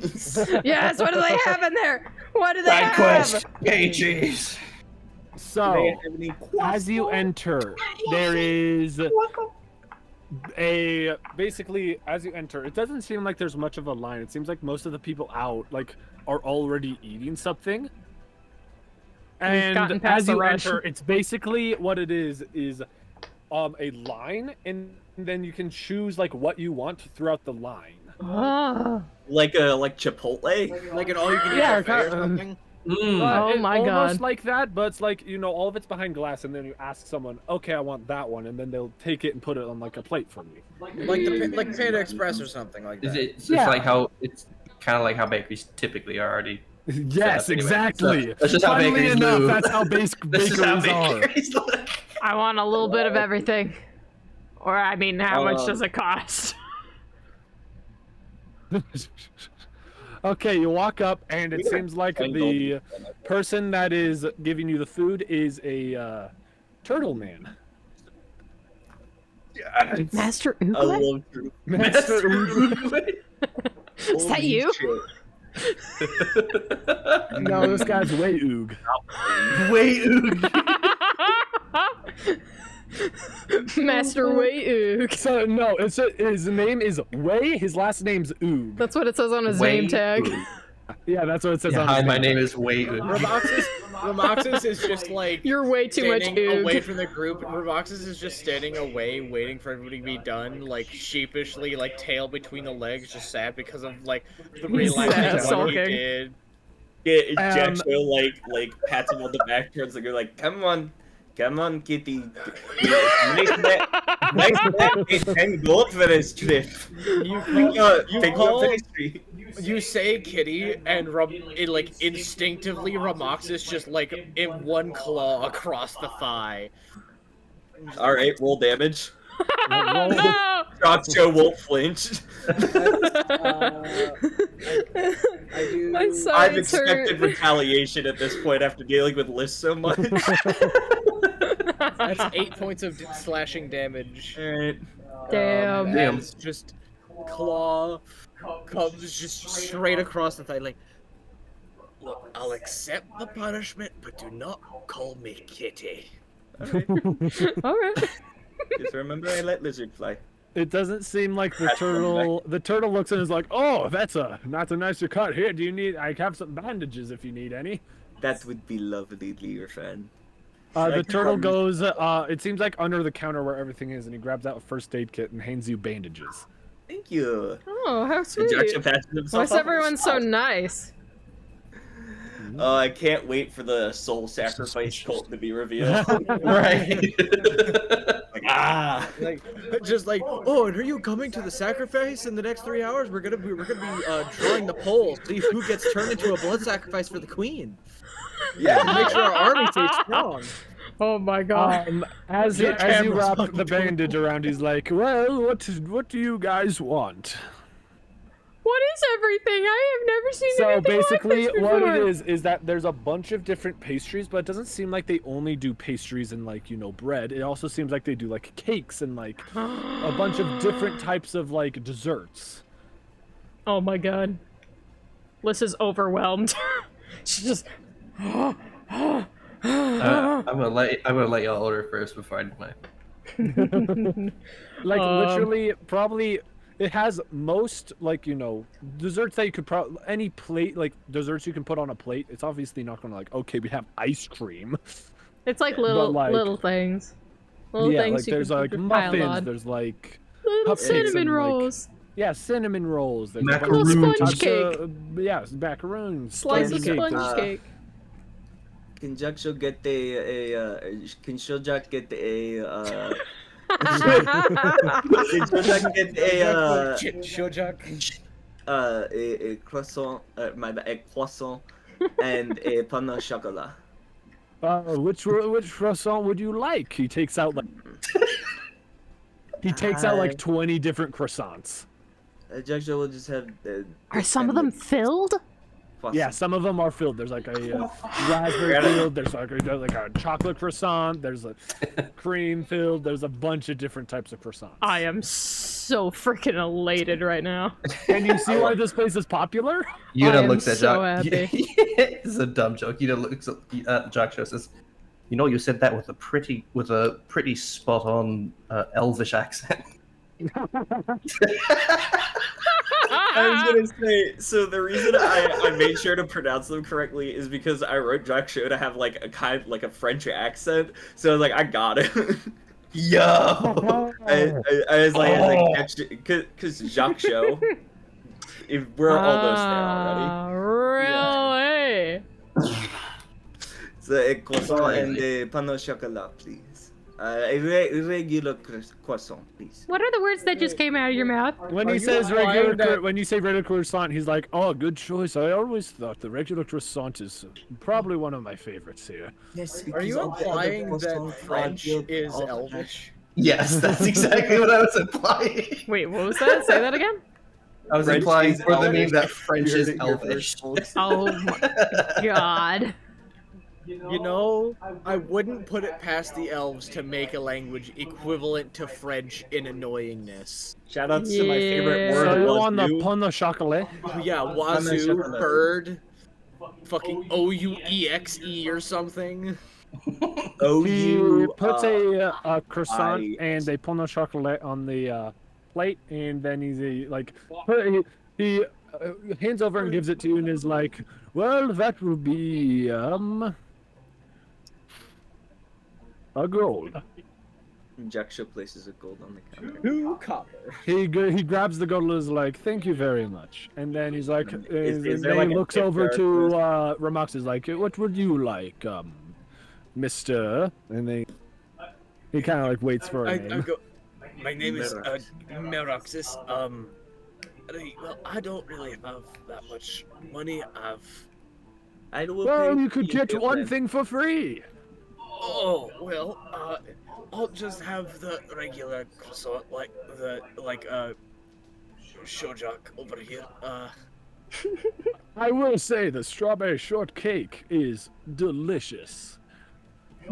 Yes, what do they have in there? What do they Side have? quest. pages. So, as you enter, there is basically as you enter, it doesn't seem like there's much of a line. It seems like most of the people out like are already eating something. We've gotten And past as the you rush. enter, it's basically what it is a line, and then you can choose like what you want throughout the line. Oh, like Chipotle? Like an all-you-can-eat Yeah, buffet or kinda- something." Oh my almost God. like that, but it's like, you know, all of it's behind glass, and then you ask someone, okay, I want that one, and then they'll take it and put it on like a plate for you. Like Panda Express or something like Is that. it? It's Yeah. like how it's kind of like how bakeries typically are already. Yes, Anyway, exactly. so that's just how Funnily bakeries enough, move. that's how This bakeries is how are. bakeries look. I want a little bit of everything. Or I mean, how much does it cost? Okay, you walk up, and it We got seems like 10 the gold. person that is giving you the food is a turtle man. Master I Ooglet? love Drew. Master Ooglet. Is that you? No, this guy's way oog. Way oog. Master Way Oog. So no, his name is Way. His last name's Oog. That's what it says on his Way name tag. Oog. Yeah, that's what it says Yeah, on hi, his my name name is Way Oog. Ramoxis is just like You're way too much standing away Oog. from the group. Ramoxis is just standing away, waiting for everybody to be done, like sheepishly, like tail between the legs, just sad because of like the realization sad, of what he sulking. did. Yeah, Jackson like pats him on the back, turns and go like, "Come on, kitty. Nice that is 10 gold for this trip. Take your pastry." You say kitty, and it like instinctively Ramoxis just like in one claw across the thigh. All right, roll damage. No! Show won't flinch. My I've sides expected hurt. retaliation at this point after dealing with Liz so much. That's 8 points of slashing damage. Alright. Damn. Damn. It's just claw comes just straight across the thigh. Like, look, I'll accept the punishment, but do not call me kitty. Alright. Just remember, I let lizard fly. It doesn't seem like the That's turtle. The turtle looks and is like, "Oh, that's a nicer cut. Here, do you need? I have some bandages if you need any." That would be lovely, dear friend. The turtle goes. It seems like under the counter where everything is, and he grabs out a first aid kit and hands you bandages. Thank you. Oh, how sweet. Jackson patches Why himself is up. everyone so nice? I can't wait for the soul sacrifice cult to be revealed. Right. Like, ah. Like, just like, oh, and are you coming to the sacrifice in the next 3 hours? We're gonna be drawing the polls, see who gets turned into a blood sacrifice for the queen. Yeah. To make sure our army stays strong. Oh my god. As you wrap the bandage around, he's like, "Well, what do you guys want?" What is everything? I have never seen So anything basically, like this what before. it is that there's a bunch of different pastries, but it doesn't seem like they only do pastries and like bread. It also seems like they do like cakes and like a bunch of different types of like desserts. Oh my god. Liz is overwhelmed. She's just. I'm gonna let y'all order first before I do mine. Like literally, probably it has most like desserts that you could any plate like desserts you can put on a plate. It's obviously not gonna like okay we have ice cream. It's like little like, little things. Little yeah, things like you there's can like put your pile muffins. on. There's like Little cupcakes cinnamon and, like, rolls. yeah, cinnamon rolls. There's Macaroon a bunch of sponge types cake. of- yeah, macaroons. Slice of cake, sponge there's- cake. Can Jackson get can Shojak get a can Shojak get a croissant, a croissant and a pain au chocolat. Which croissant would you like? He takes out like 20 different croissants. Jackson will just have. Are some of them filled? Yeah, some of them are filled. There's like a raspberry filled. There's like a chocolate croissant. There's a cream filled. There's a bunch of different types of croissants. I am so freaking elated right now. And you see why this place is popular? Yuta am looks at so Jock. happy. This is a dumb joke. Yuta looks at Jock and says, you said that with a pretty spot on Elvish accent." I was gonna say, so the reason I made sure to pronounce them correctly is because I wrote Jack Show to have like a French accent, so I was like, I got it. Yo! I was like, because Jacques Show, if we're almost there already. Really? So a croissant and a pain au chocolat, please. A regular croissant, please. What are the words that just came out of your mouth? When Are he you says implying that- when you say regular croissant, he's like, "Oh, good choice. I always thought the regular croissant is probably one of my favorites here." Yes, Are you implying that French is all Elvish? Yes, that's exactly what I was implying. Wait, what was that? Say that again? I was French implying is for the meme Elvish. that French You heard is it here first, Elvish. folks. Oh my god. You know, I wouldn't put it past the elves to make a language equivalent to French in annoyingness. Shout out to my favorite Yeah. word, So you want the wazoo. pon de chocolat? Yeah, wazoo, bird, fucking OUEXE or something. He puts a croissant I- and a pon de chocolat on the plate, and then he hands over and gives it to you, and is like, "Well, that will be a gold." Jaksha places a gold on the counter. 2 copper. He grabs the gold and is like, "Thank you very much." And then he's like, Is and there then like he a looks tip over jar to for Ramox. Is like, "What would you like, Mister?" And he kind of like waits for a I name. go, my name is Meroxis. Well, I don't really have that much money. I will Well, pay you could you get one then. thing for free. Oh, well, I'll just have the regular croissant, Shojak over here. I will say the strawberry shortcake is delicious.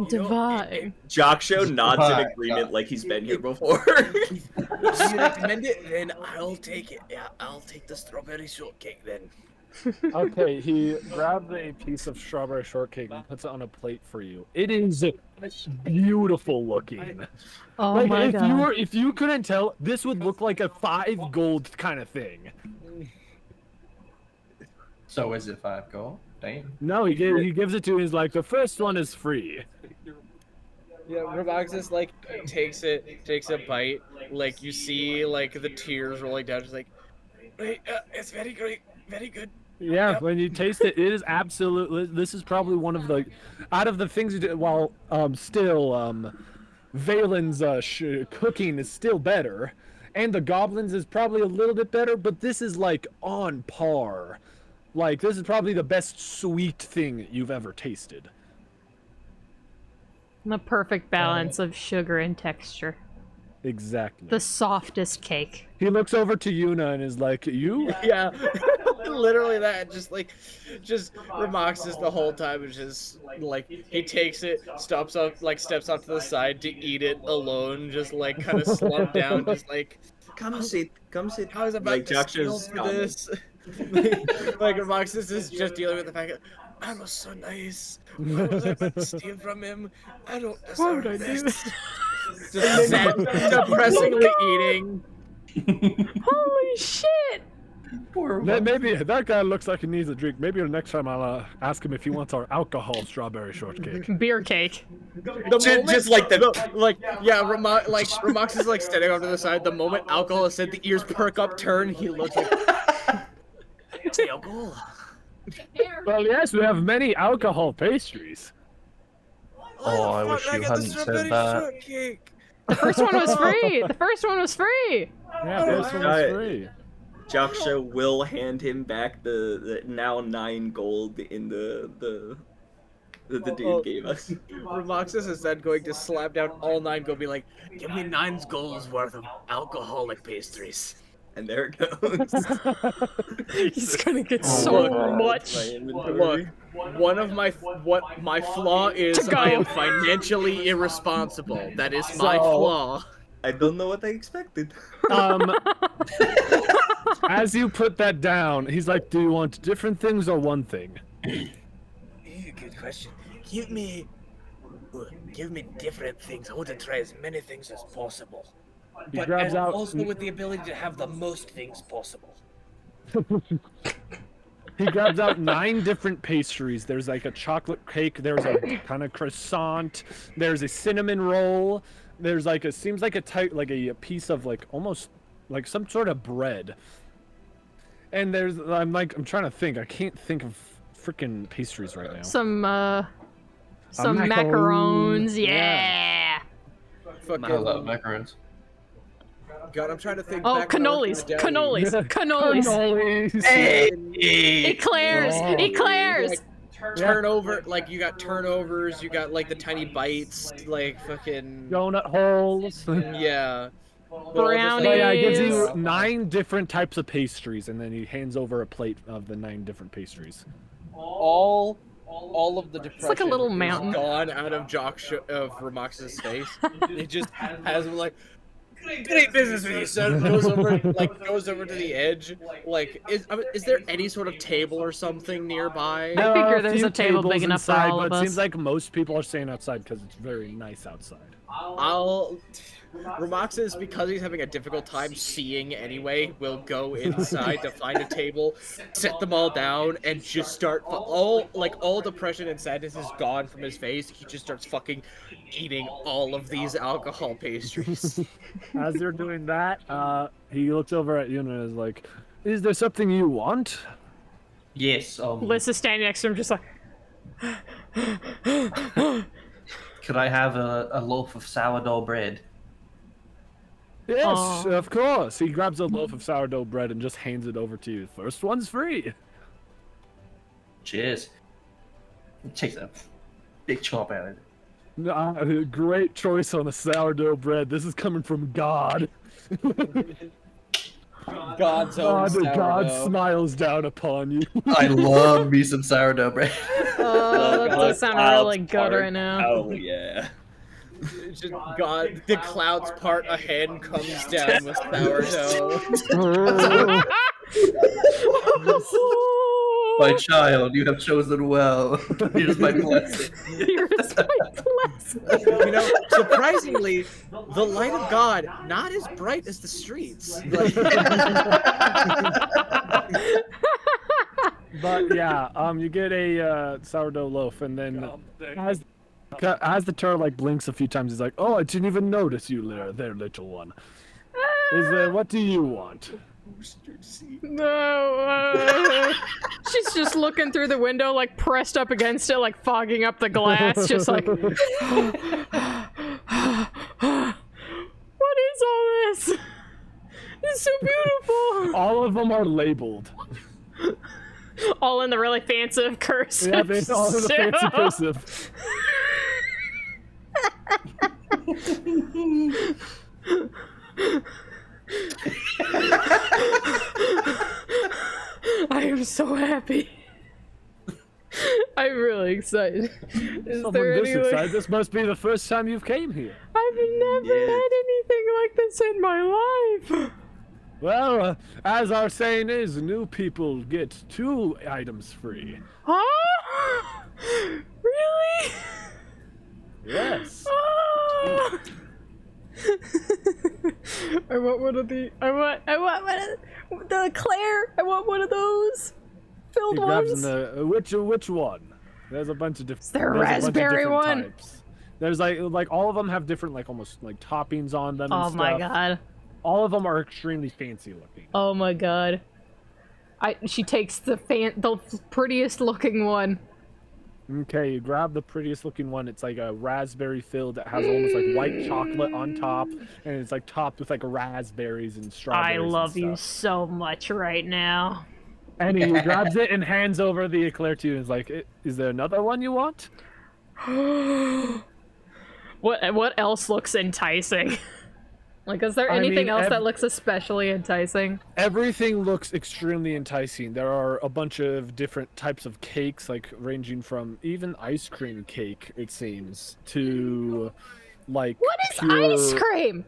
Divine. Jaksha nods in Hi, agreement like he's been here before. If you recommend it, then I'll take it. Yeah, I'll take the strawberry shortcake then. Okay, he grabs a piece of strawberry shortcake and puts it on a plate for you. It is beautiful looking. Oh Like my god. if you couldn't tell, this would look like a 5 gold kind of thing. So is it 5 gold? Damn. No, he gives it to you. He's like, the first one is free. Yeah, Roboxis like takes a bite. Like you see, like the tears rolling down. Just like, hey, it's very great, very good. Yeah, Yep. when you taste it, it is absolutely. This is probably one of the, out of the things you did. While still, Valen's cooking is still better, and the goblins is probably a little bit better. But this is like on par. Like this is probably the best sweet thing you've ever tasted. The perfect balance of sugar and texture. Exactly. The softest cake. He looks over to Yuna and is like, "You." Yeah, literally that. Just Romoxis the whole time is just like he takes it, steps off to the side to eat it alone, just like kind of slumped down, just like Come sit. I was about Like to steal Jaksha's for this. Like Romoxis is just dealing with the fact that I was so nice. Why was I about to steal from him? I don't deserve this. Just sad, depressingly eating. Holy shit! Poor Maybe that guy looks like he needs a drink. Maybe the next time I'll ask him if he wants our alcohol strawberry shortcake. Beer cake. Just like the Romox is like standing off to the side. The moment alcohol is said, the ears perk up, turn. He looks like. It's the alcohol. Well, yes, we have many alcohol pastries. Oh, I wish you hadn't said that. The first one was free! The first one was free! Yeah, this one was free. Jaksha will hand him back the now 9 gold in the dude gave us. Romoxis is then going to slap down all 9 gold, be like, give me 9 gold's worth of alcoholic pastries. And there it goes. He's gonna get so much. Look, my flaw is To go. I am financially irresponsible. That is my flaw. I don't know what I expected. As you put that down, he's like, "Do you want different things or one thing?" Good question. Give me different things. I want to try as many things as possible. He grabs out. Also with the ability to have the most things possible. He grabs out 9 different pastries. There's like a chocolate cake. There's a kind of croissant. There's a cinnamon roll. There's like seems like a piece of like almost like some sort of bread. And I'm trying to think. I can't think of freaking pastries right now. Some macaroon. macarons, yeah. Fucking, I love macarons. God, I'm trying to think. Oh, back when I worked in cannolis, the deli. cannolis, cannolis. Eclairs, eclairs. Like, turnover, like you got turnovers, you got like the tiny bites, like fucking Donut holes. yeah. brownies. So yeah, it gives you 9 different types of pastries, and then he hands over a plate of the 9 different pastries. All of the depression like a little is mountain. gone out of Ramox's face. It just has him like, great business with you, son. Goes over to the edge. Like, is there any sort of table or something nearby? I figure there's few a table big tables enough for inside, all of but it us. seems like most people are staying outside because it's very nice outside. Ramoxis, because he's having a difficult time seeing anyway, will go inside to find a table, set them all down, and just start all depression and sadness is gone from his face. He just starts fucking eating all of these alcohol pastries. As you're doing that, he looks over at you and is like, "Is there something you want?" Yes. Liz is standing next to him, just like. Could I have a loaf of sourdough bread? Yes, of course. He grabs a loaf of sourdough bread and just hands it over to you. First one's free. Cheers. Takes a big chomp at it. Great choice on the sourdough bread. This is coming from God. God's own sourdough. God smiles down upon you. I love me some sourdough bread. Oh, that does sound really good right now. Oh yeah. Just God, the clouds part, a hand comes down with sourdough. My child, you have chosen well. Here's my blessing. Here's my blessing. You know, surprisingly, the light of God not as bright as the streets. But yeah, you get a sourdough loaf, and then as the turtle like blinks a few times, he's like, "Oh, I didn't even notice you there, little one. What do you want?" No, she's just looking through the window, like pressed up against it, like fogging up the glass, just like. What is all this? It's so beautiful. All of them are labeled. All in the really fancy cursive. Yeah, they all in the fancy cursive. I am so happy. I'm really excited. Is Someone there this any excited? This must be the first time you've came here. I've never had anything like this in my life. Well, as our saying is, new people get 2 items free. Huh? Really? Yes. I want one of the. I want one of the Claire. I want one of those filled He grabs ones. which one? There's a bunch of different. Is there a raspberry one? Types. There's like all of them have different like almost like toppings on them. And Oh my stuff. god. All of them are extremely fancy looking. Oh my god. She takes the prettiest looking one. Okay, you grab the prettiest looking one. It's like a raspberry filled that has almost like white chocolate on top, and it's like topped with like raspberries and strawberries. I love and you stuff. so much right now. And he grabs it and hands over the eclair to you and is like, "Is there another one you want?" What else looks enticing? Like, is there anything else that looks especially enticing? Everything looks extremely enticing. There are a bunch of different types of cakes, like ranging from even ice cream cake, it seems, to like What is pure... ice cream?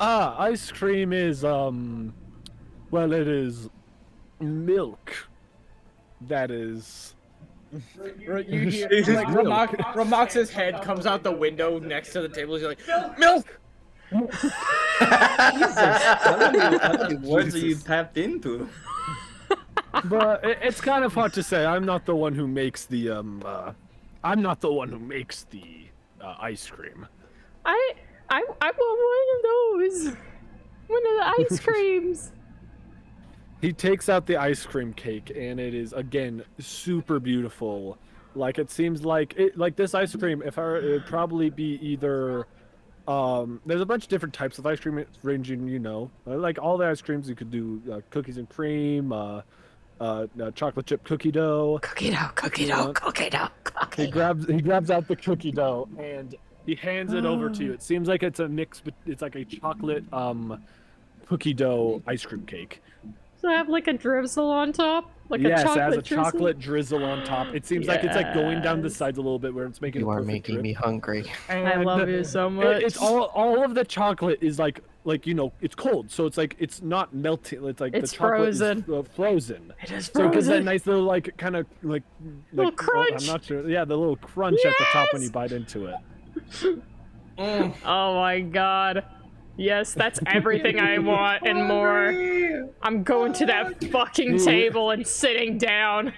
Ice cream is well, it is milk. That is. You hear like Ramox's head comes out the window next to the table. He's like, milk. How many words are you tapped into? But it's kind of hard to say. I'm not the one who makes the I'm not the one who makes the ice cream. I want one of those. One of the ice creams. He takes out the ice cream cake, and it is again super beautiful. Like it seems like this ice cream. If I it'd probably be either. There's a bunch of different types of ice cream, ranging, you know, like all the ice creams. You could do cookies and cream, chocolate chip cookie dough. Cookie dough. He grabs out the cookie dough, and He hands it over to you. It seems like it's a mix, but it's like a chocolate cookie dough ice cream cake. So I have like a drizzle on top? Like Yes, a chocolate it has a drizzle? chocolate drizzle on top. It seems like it's like going down the sides a little bit where it's making You a are perfect making drip. me hungry. I love you so much. It's all of the chocolate is like you know, it's cold, so it's like it's not melting. It's like It's the chocolate frozen. is frozen. It is So it gives that frozen. nice little like kind of like Little crunch. I'm not sure. Yeah, the little crunch at the top when you bite into it. Oh my god. Yes, that's everything I want and more. I'm going to that fucking table and sitting down.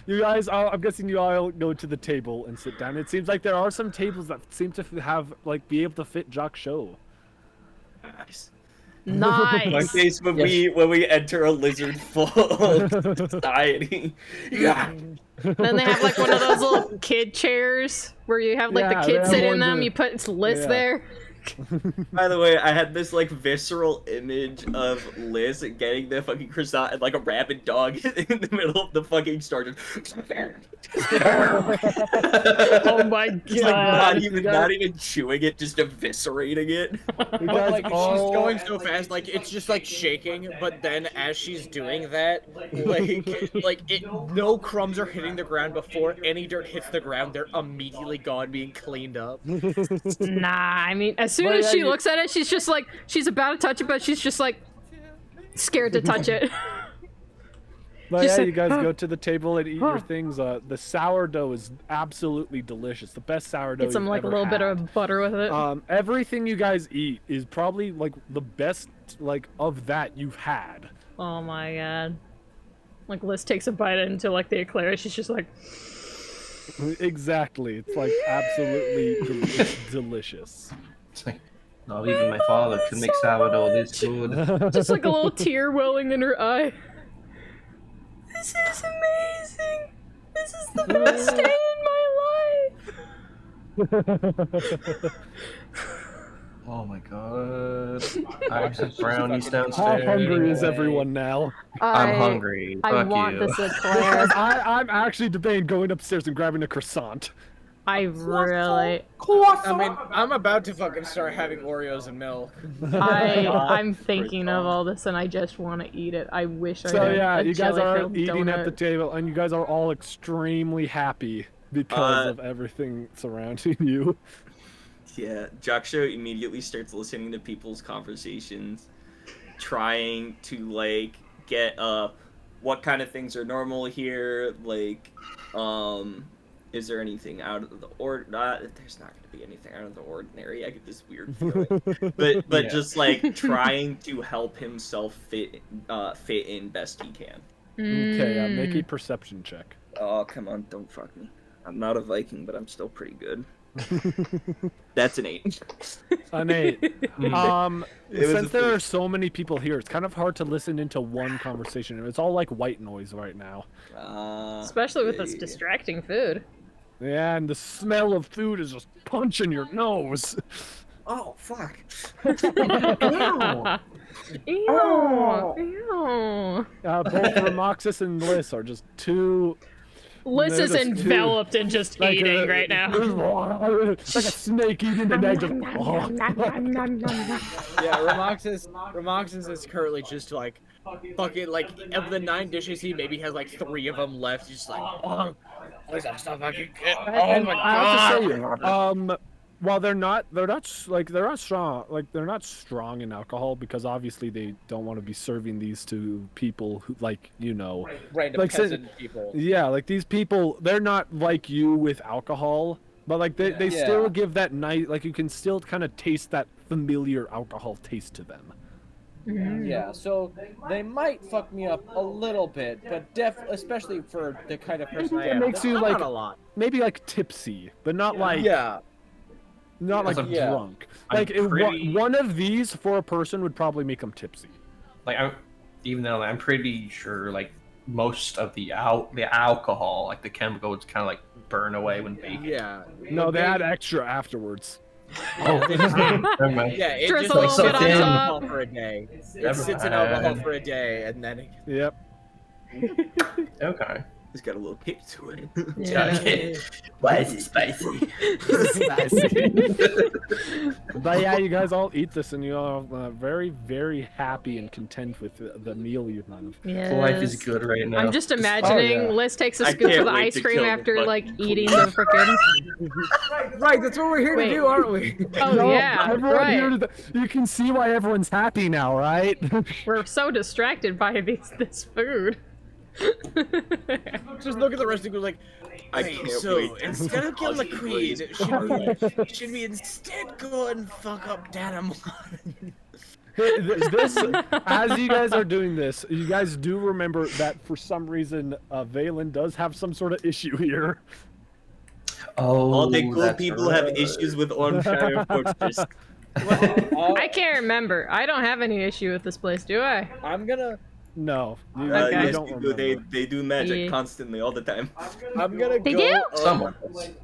You guys, I'm guessing you all go to the table and sit down. It seems like there are some tables that seem to have like be able to fit Jock Show. Nice. Nice. In case when we enter a lizard full society. Yeah. Then they have like one of those little kid chairs where you have like Yeah, the they kid have sit in ones them, that- you put its list yeah. there. By the way, I had this like visceral image of Liz getting the fucking croissant and like a rabid dog in the middle of the fucking store. Oh my Just, like, god. not even chewing it, just eviscerating it. But like she's going so fast, like it's just like shaking. But then as she's doing that, no crumbs are hitting the ground before any dirt hits the ground. They're immediately gone, being cleaned up. Nah, I mean, as soon But as yeah, she you- looks at it, she's just like, she's about to touch it, but she's just like, scared to touch it. But Just yeah, like, you guys go to the table and eat your things. The sourdough is absolutely delicious. The best sourdough. Get some you've like a ever little bit had. of butter with it. Everything you guys eat is probably like the best like of that you've had. Oh my god. Like Liz takes a bite into like the eclair, she's just like, Exactly. It's like absolutely delicious. It's like, not even my father could make sourdough this good. just like a little tear welling in her eye. This is amazing. This is the best day in my life. Oh my god. I have some brownies How downstairs. hungry is everyone now? I'm hungry. I Fuck want you. this eclair. I'm actually debating going upstairs and grabbing a croissant. I really. I mean, I'm about to fucking start having Oreos and milk. I'm thinking of all this and I just want to eat it. I wish I So had yeah, a you guys are jelly-filled eating donut. at the table, and you guys are all extremely happy because of everything surrounding you. Yeah, Jaksho immediately starts listening to people's conversations, trying to like get what kind of things are normal here, like is there anything out of the there's not going to be anything out of the ordinary. I get this weird feeling. but Yeah. just like trying to help himself fit in best he can. Okay, make a perception check. Oh, come on, don't fuck me. I'm not a Viking, but I'm still pretty good. That's an 8. An 8. It was Since a there 3. are so many people here, it's kind of hard to listen into one conversation. It's all like white noise right now. Especially with this yeah. distracting food. Yeah, and the smell of food is just punching your nose. Oh, fuck. Ew. Both Ramoxis and Liz are just too... Liz they're is just enveloped in just like eating a- right now. like a snake eating an egg. Yeah, Ramoxis is currently just like fucking like of the 9 dishes he maybe has like 3 of them left. He's just like, oh, what's that stuff I can get? Oh And my I have to god! say, while they're not strong in alcohol because obviously they don't want to be serving these to people who like Random like, peasant people. Yeah, like these people, they're not like you with alcohol, but like they still give that nice, like you can still kind of taste that familiar alcohol taste to them. Yeah, so they might fuck me up a little bit, but especially for the kind of person I It am. makes you like not a lot. maybe like tipsy, but not like not like Yeah. drunk. I'm Like pretty- one of these for a person would probably make them tipsy. Like even though I'm pretty sure like most of the alcohol, like the chemicals, kind of like burn away when baking. Yeah. No, they add extra afterwards. Oh, never mind. Yeah, it Drizzle just a like little sits bit in on alcohol top. for a day. It Never sits in mind. alcohol for a day, and then Yep. Okay. It's got a little kick to it. Yeah. Okay. Why is it spicy? But yeah, you guys all eat this, and you all are very, very happy and content with the meal you have. Yes. Life is good right now. I'm just imagining yeah. Liz takes a I scoop can't of the wait ice to cream kill the after like fucking eating the frickin'. Right, that's what we're here Wait. to do, aren't we? Oh No, yeah, everyone here right. you can see why everyone's happy now, right? We're so distracted by this food. Just look at the rest of the like. I Wait, can't so wait to instead of killing the queen, Ozzy should we instead go and fuck up Jarom? This, as you guys are doing this, you guys do remember that for some reason, Valen does have some sort of issue here. Oh, All the cool that's people have right. issues with Ormshire Fortress. I can't remember. I don't have any issue with this place, do I? I'm gonna No, you, Okay. you Yes, don't you do. remember. They do magic Yeah. constantly, all the time. I'm gonna They go. do? Someone.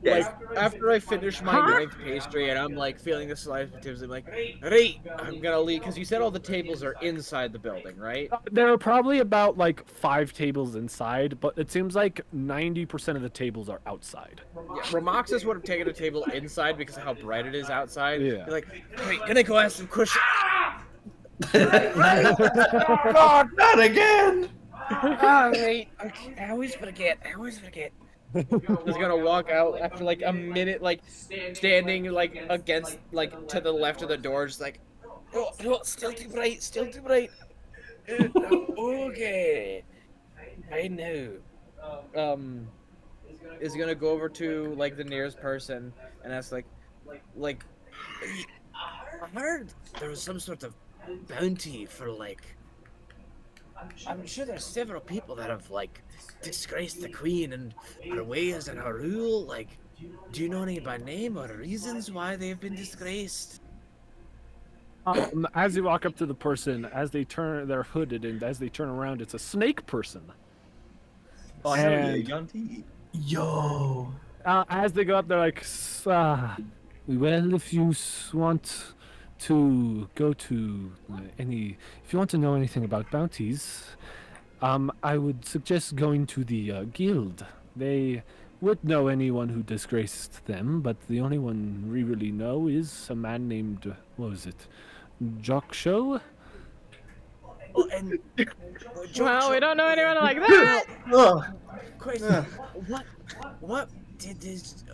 Yes. Like after I finish my Huh? ninth pastry and I'm like feeling the slice potatoes, I'm like, right, I'm gonna leave because you said all the tables are inside the building, right? There are probably about like 5 tables inside, but it seems like 90% of the tables are outside. Yeah, Ramoxis would have taken a table inside because of how bright it is outside. Yeah. Be like, wait, gonna go ask some questions. God, not again! Ah, wait, okay, I always forget. He's gonna walk out after like a minute, like standing like against, like to the left of the door, just like, oh, still too bright. Okay, I know. Is gonna go over to like the nearest person and ask like, I heard there was some sort of bounty for like. I'm sure there's several people that have like disgraced the queen and her ways and her rule. Like, do you know any by name or reasons why they've been disgraced? As you walk up to the person, as they turn, they're hooded, and as they turn around, it's a snake person. Oh, hell yeah, And- Yanti. Yo. As they go up, they're like, well, if you want to go to if you want to know anything about bounties, I would suggest going to the guild. They would know anyone who disgraced them, but the only one we really know is a man named, what was it, Joksho? Oh, and Well, we don't know anyone like that. question: what did this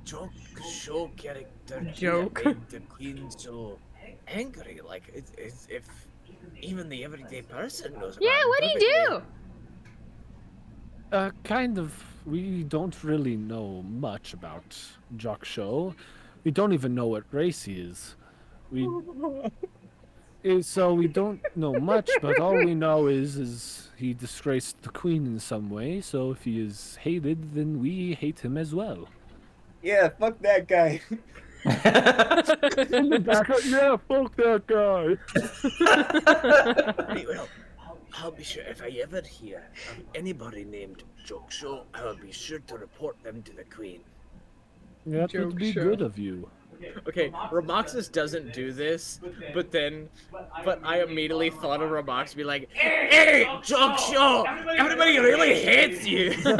joke show character Joke. that made the queen so angry? Like, it's if even the everyday person knows. About Yeah, him what do you perfectly. do? Kind of. We don't really know much about Joksho. We don't even know what race he is. So we don't know much, but all we know is he disgraced the queen in some way. So if he is hated, then we hate him as well. Yeah, fuck that guy. Yeah, fuck that guy. Right, well, I'll be sure if I ever hear of anybody named Joksho, I'll be sure to report them to the queen. That would be Joksho. good of you. Okay, Ramoxis doesn't do this, but I immediately thought of Ramoxis be like, hey, Joksho, everybody really hates you. Show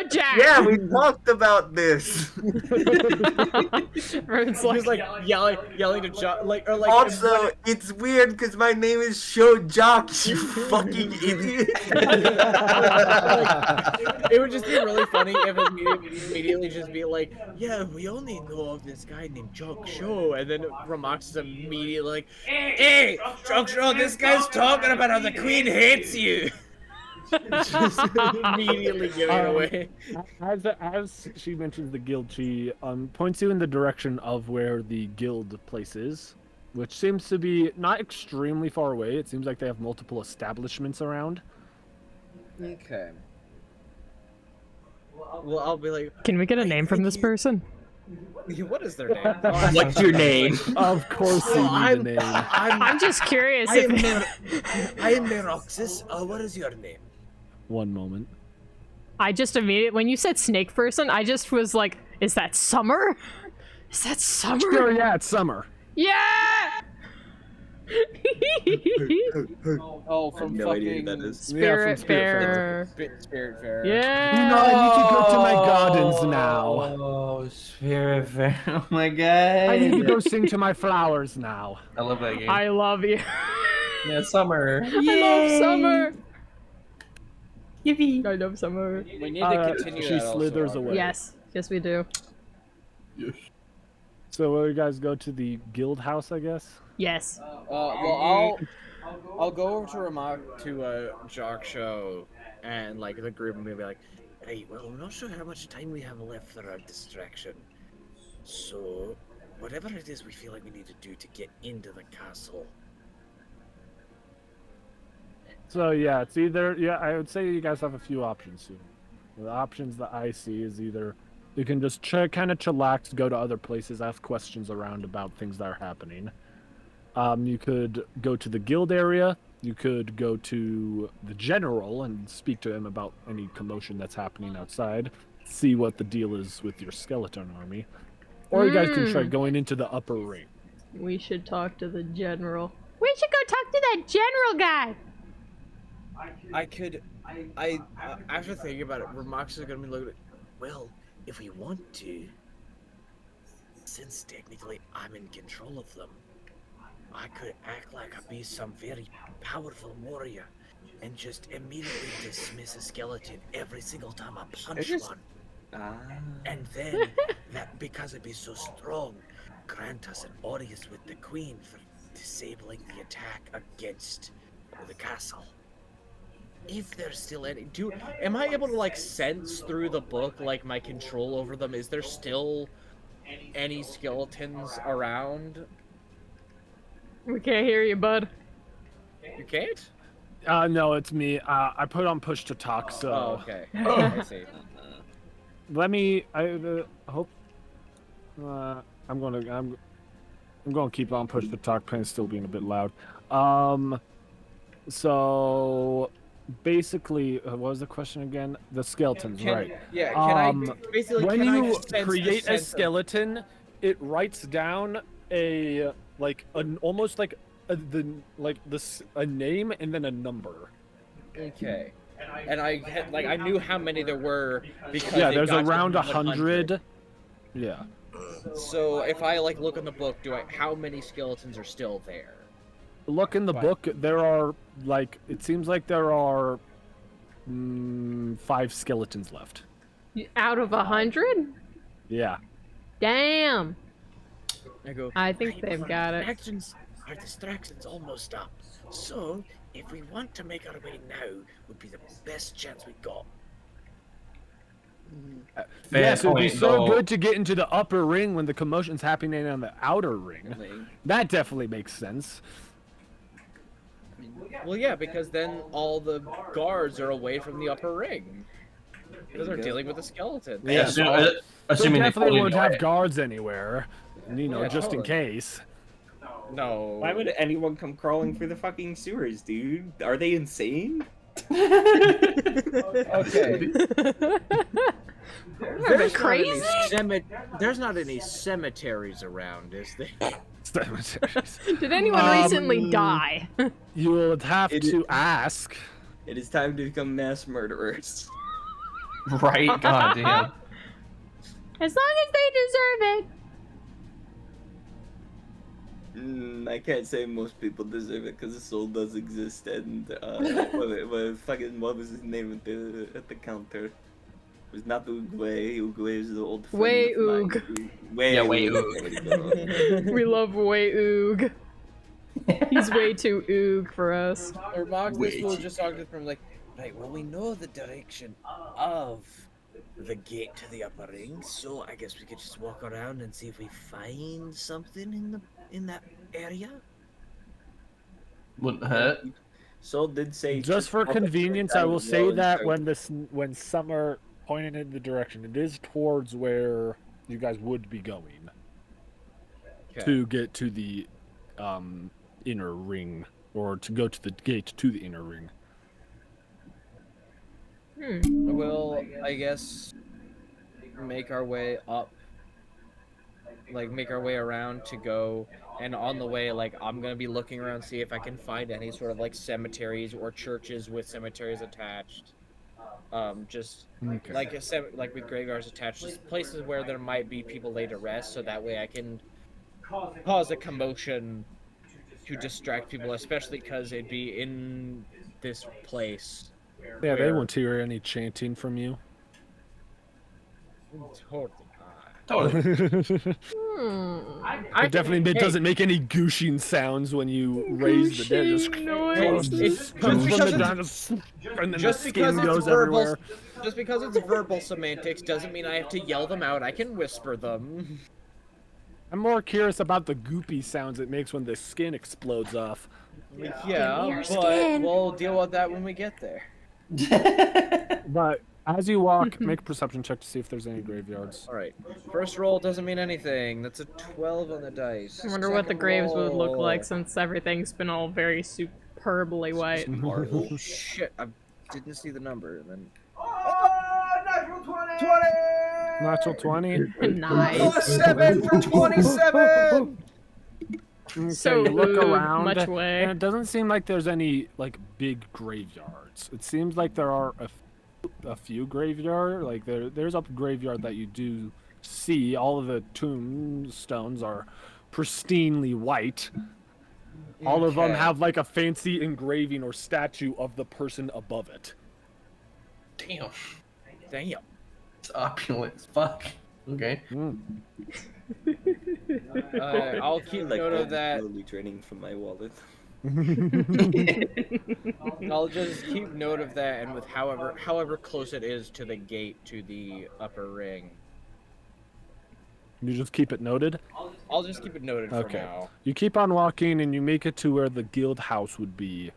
Jack. Yeah, we talked about this. Everyone's He's like yelling to Jock, like Also, it's weird because my name is Show Jock, you fucking idiot. it would just be really funny if it immediately just be like, yeah, we only know of this guy named Joksho, and then Ramox is immediately like, hey, Joksho, this guy's talking about how the queen hates you. Just immediately giving it away. As she mentions the guild, she points you in the direction of where the guild place is, which seems to be not extremely far away. It seems like they have multiple establishments around. Okay. Well, I'll be like, Can we get a name from this person? what is their name? What's your name? Of course you need a name. I'm just curious I am if Meroxis. What is your name? One moment. I just immediately, when you said snake person, I just was like, is that Summer? Is that Summer? Sure, yeah, it's Summer. Yeah! Oh, from no idea who that fucking is. Spirit Spiritfarer. Fair. Spiritfarer. Yeah. No, I need to go to my gardens now. Oh, Spirit Fair. Oh my I need to god. go sing to my flowers now. I love that game. I love you. Yeah, summer. I love summer. Yippee. I love summer. We need to continue she that also, slithers Audrey. away. Yes. Yes, we do. So will you guys go to the guild house, I guess? Yes. Well, I'll go over to Jock Show and like the group and maybe like, hey, well, I'm not sure how much time we have left for our distraction. So, whatever it is we feel like we need to do to get into the castle. So yeah, it's either I would say you guys have a few options here. The options that I see is either you can just kind of chillax, go to other places, ask questions around about things that are happening. You could go to the guild area. You could go to the general and speak to him about any commotion that's happening outside. See what the deal is with your skeleton army. Or you guys can try going into the upper ring. We should talk to the general. We should go talk to that general guy. After thinking about it, Remox is gonna be looking at, well, if we want to, since technically I'm in control of them, I could act like I be some very powerful warrior and just immediately dismiss a skeleton every single time I punch one. And then, that because it be so strong, grant us an audience with the queen for disabling the attack against the castle. If there's still any... Am I able to, like, sense through the book, like, my control over them? Is there still any skeletons around? We can't hear you, bud. You can't? No, it's me. I put on push to talk, so... Oh, okay. I see. Let me... I hope... I'm gonna keep on push to talk, pen still being a bit loud. So... Basically, what was the question again? The skeletons, right? Yeah, can I basically when can I you sense the create a sense of- skeleton, it writes down a almost like a name and then a number. Okay. And I knew how many there were because Yeah, they there's got to around 100. 100. Yeah. So if I like look in the book, how many skeletons are still there? Look in the book. There are it seems like there are 5 skeletons left. Out of 100? Yeah. Damn. I think they've got it. Our distraction's almost up. So if we want to make our way now, would be the best chance we got. Yes, it would be so good to get into the upper ring when the commotion's happening on the outer ring. That definitely makes sense. Well, yeah, because then all the guards are away from the upper ring. Because they're dealing with the skeleton. Yeah, assuming they definitely they won't know have it. guards anywhere. Yeah, just in totally. case. No. Why would anyone come crawling through the fucking sewers, dude? Are they insane? Okay. There's crazy? There's not any cemeteries around, is there? Did anyone recently die? You would have to ask. It is time to become mass murderers. Right? God damn. As long as they deserve it. I can't say most people deserve it because the soul does exist, and what was his name at the counter? It was not Oogway. Oogway is the old friend Way of mine. Oog. Yeah, Way Oog. We love Way Oog. He's way too Oog for us. Or Mox, this will just talk to from like, right, well, we know the direction of the gate to the upper ring, so I guess we could just walk around and see if we find something in that area. Wouldn't hurt. Soul did say Just for convenience, I will say that when Summer pointed in the direction, it is towards where you guys would be going to get to the inner ring, or to go to the gate to the inner ring. We'll, I guess, make our way up, like make our way around to go And on the way, like, I'm gonna be looking around, see if I can find any sort of like cemeteries or churches with cemeteries attached. Just Okay. like like with graveyards attached, just places where there might be people laid to rest, so that way I can cause a commotion to distract people, especially because it'd be in this place. Yeah, they where- won't hear any chanting from you. Totally. Totally. It definitely doesn't make any gooshing sounds when you raise the dead. Just It's comes just from the because ground, and then the skin goes everywhere. Just because it's verbal semantics doesn't mean I have to yell them out. I can whisper them. I'm more curious about the goopy sounds it makes when the skin explodes off. Yeah, but we'll deal with that when we get there. But as you walk, make a perception check to see if there's any graveyards. Alright. First roll doesn't mean anything. That's a 12 on the dice. I wonder what the Second graves would look roll. like since everything's been all very superbly white. Oh shit, I didn't see the number. Then Natural 20. Nice. 7 for 27! Okay, So you look around, much way. and it doesn't seem like there's any like big graveyards. It seems like there are a few graveyard. Like there's a graveyard that you do see. All of the tombstones are pristinely white. All of them Okay. have like a fancy engraving or statue of the person above it. Damn. Damn. It's opulent as fuck. Okay. I'll keep Like note of that. slowly draining from my wallet. I'll just keep note of that, and with however close it is to the gate to the upper ring. You just keep it noted. I'll just keep it noted for Okay. now. You keep on walking, and you make it to where the guild house would be.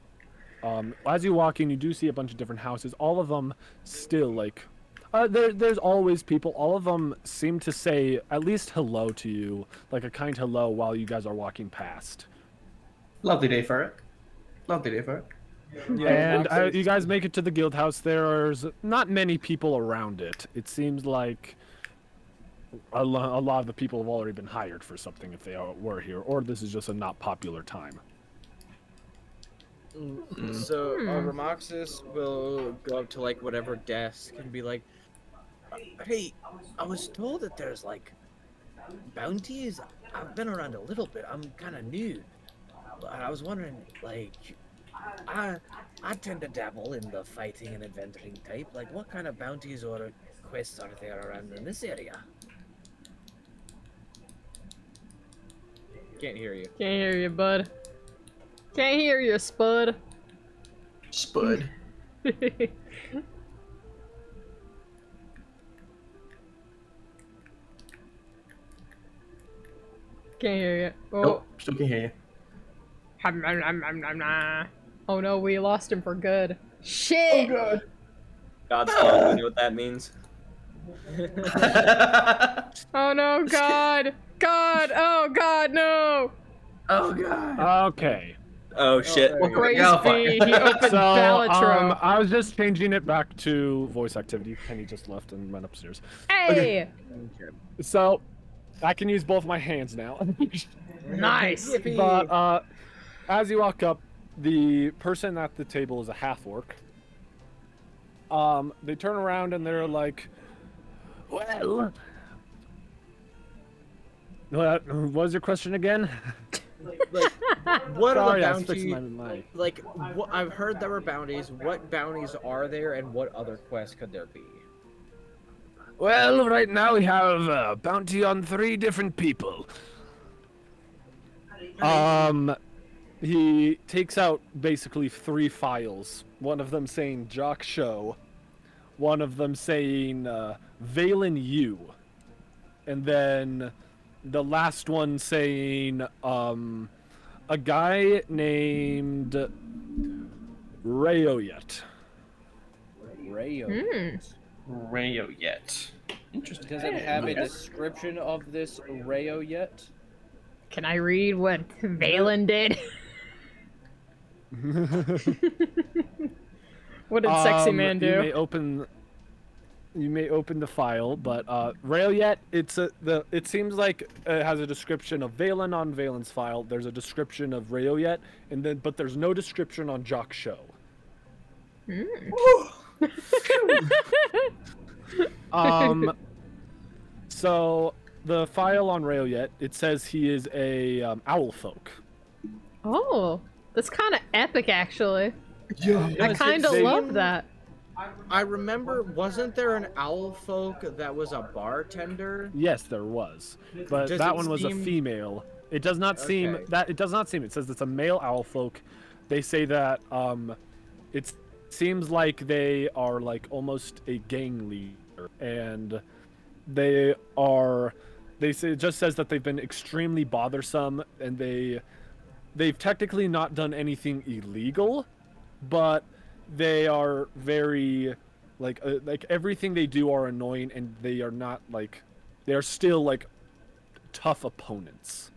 As you walk in, you do see a bunch of different houses. All of them still like, there's always people. All of them seem to say at least hello to you, like a kind hello, while you guys are walking past. Lovely day for it. Lovely day for it. And you guys make it to the guild house. There's not many people around it. It seems like a lot of the people have already been hired for something if they were here, or this is just a not popular time. So Ramoxis will go up to like whatever desk and be like, "Hey, I was told that there's like bounties. I've been around a little bit. I'm kind of new. I was wondering, like, I tend to dabble in the fighting and adventuring type. Like, what kind of bounties or quests are there around in this area?" Can't hear you. Can't hear you, bud. Can't hear you, Spud. Spud. Can't hear you. Oh. Nope, still can hear you. Oh no, we lost him for good. Shit! Oh god. God's law, you know what that means? Oh no, God! God! Oh God, no! Oh god. Okay. Oh shit. Praise Hellfire. be, he opened So, Balatro. I was just changing it back to voice activity. Penny just left and went upstairs. Hey! So, I can use both my hands now. Nice! But, as you walk up, the person at the table is a half-orc. They turn around and they're like, well... What was your question again? Like, what are Sorry, the I was fixing bounties? my mic. Like, I've heard there were bounties. What bounties are there, and what other quests could there be? Well, right now we have a bounty on 3 different people. He takes out basically 3 files. One of them saying Jock Show, one of them saying Valen U, and then the last one saying a guy named Rayoyet. Rayo. Rayo yet. Interesting. Does it have a description of this Rayo yet? Can I read what Valen did? What did Sexy Man You do? may open. You may open the file, but Rayliet, it seems like it has a description of Valen on Valen's file. There's a description of Rayliet, but there's no description on Jock Show. So the file on Rayliet, it says he is a owl folk. Oh, that's kind of epic, actually. Yeah. I kind of love that. I remember, wasn't there an owl folk that was a bartender? Yes, there was, but Does that it one was a seem- female. It does not seem Okay. that. It does not seem. It says it's a male owl folk. They say that it seems like they are like almost a gang leader, and they are. They say it just says that they've been extremely bothersome, and they've technically not done anything illegal, but they are very like everything they do are annoying, and they are not like they are still like tough opponents.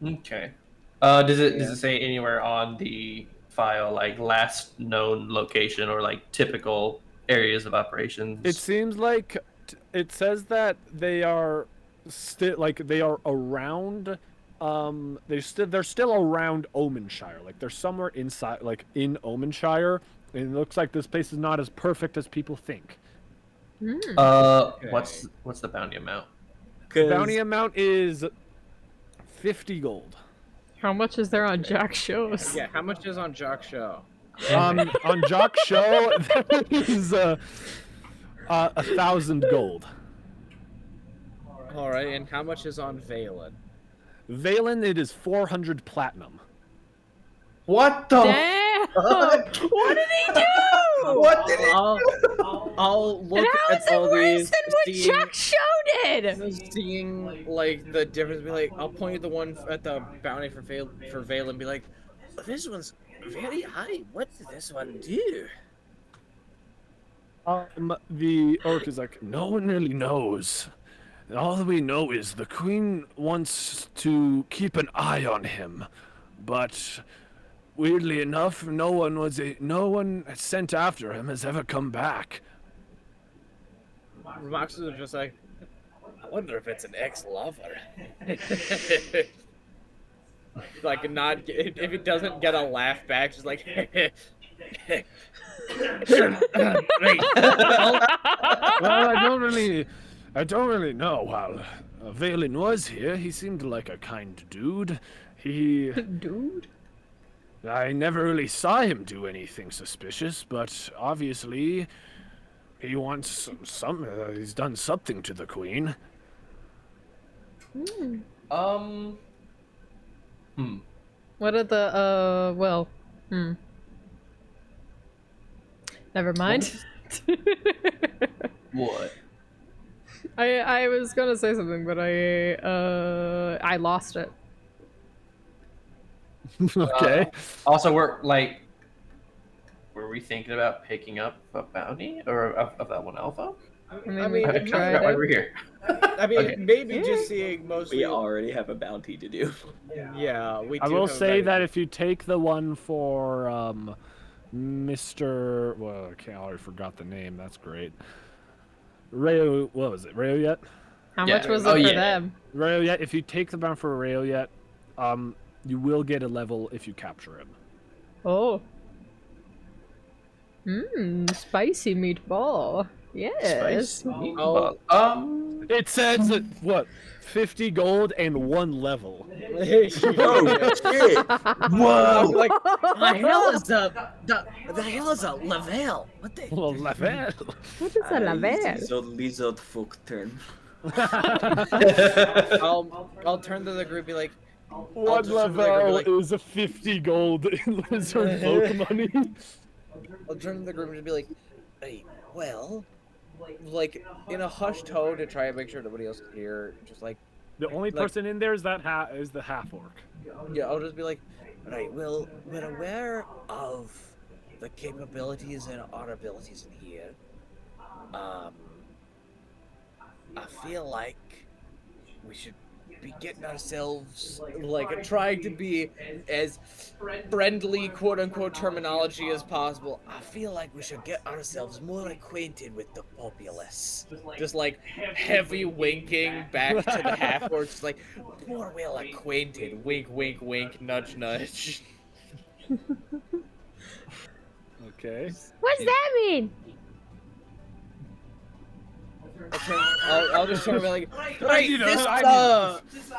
Okay. Does it say anywhere on the file like last known location or like typical areas of operations? It seems like it says that they are still like they are around. They're still around Omenshire. Like they're somewhere inside, like in Omenshire. And it looks like this place is not as perfect as people think. What's the bounty amount? The bounty amount is 50 gold. How much is there on Jack shows? Yeah, how much is on Jock Show? On Jock Show, that is 1,000 gold. All right, and how much is on Valen? Valen, it is 400 platinum. What the? Damn! What did he do? What did he? I'll look And how at is it all worse these, than what seeing, Jack Show did? seeing like the difference. Be like, I'll point at the one at the bounty for Valen, and be like, This one's very high. What did this one do? The orc is like, no one really knows. All we know is the queen wants to keep an eye on him, but weirdly enough, no one sent after him has ever come back. Max is just like, I wonder if it's an ex-lover. like not if it doesn't get a laugh back, just like. Well, I don't really know. While Valen was here, he seemed like a kind dude. Dude? I never really saw him do anything suspicious, but obviously he wants he's done something to the queen. What are the, Never mind. What? I was gonna say something, but I lost it. Okay. Also, were we thinking about picking up a bounty or of that one alpha? I mean, I we mean, could I try forgot why it. we're here. I mean, Okay. maybe just seeing mostly. We already have a bounty to do. Yeah, we. I do will have say that. that if you take the one for Mr. Well, I already forgot the name. That's great. Rayo, what was it? Rayoyet? How Yeah. much was it Oh, for yeah. them? Rayoyet. If you take the bound for Rayoyet, you will get a level if you capture him. Oh. Spicy meatball. Yes. Spicy Oh. meatball. It says that, what, 50 gold and 1 level. Oh shit! Whoa! Like, The hell is the hell is a Lavelle? What the? Well, level. What is a lavelle? So lizard folk turn. I'll turn to the group, and be like, One just turn to the group and be level like, is a 50 gold in lizard folk money. I'll turn to the group and be like, hey, well, like in a hushed tone to try and make sure nobody else can hear, just like, The only Like- person in there is is the half orc. yeah, I'll just be like, right, well, we're aware of the capabilities and our abilities in here. I feel like we should be getting ourselves, like, trying to be as friendly, quote-unquote, terminology as possible. I feel like we should get ourselves more acquainted with the populace. Just, like, heavy winking back to the half-orcs, just like, more well acquainted. Wink, wink, wink, nudge, nudge. Okay. What's that mean? I'll just turn around like, right, You know,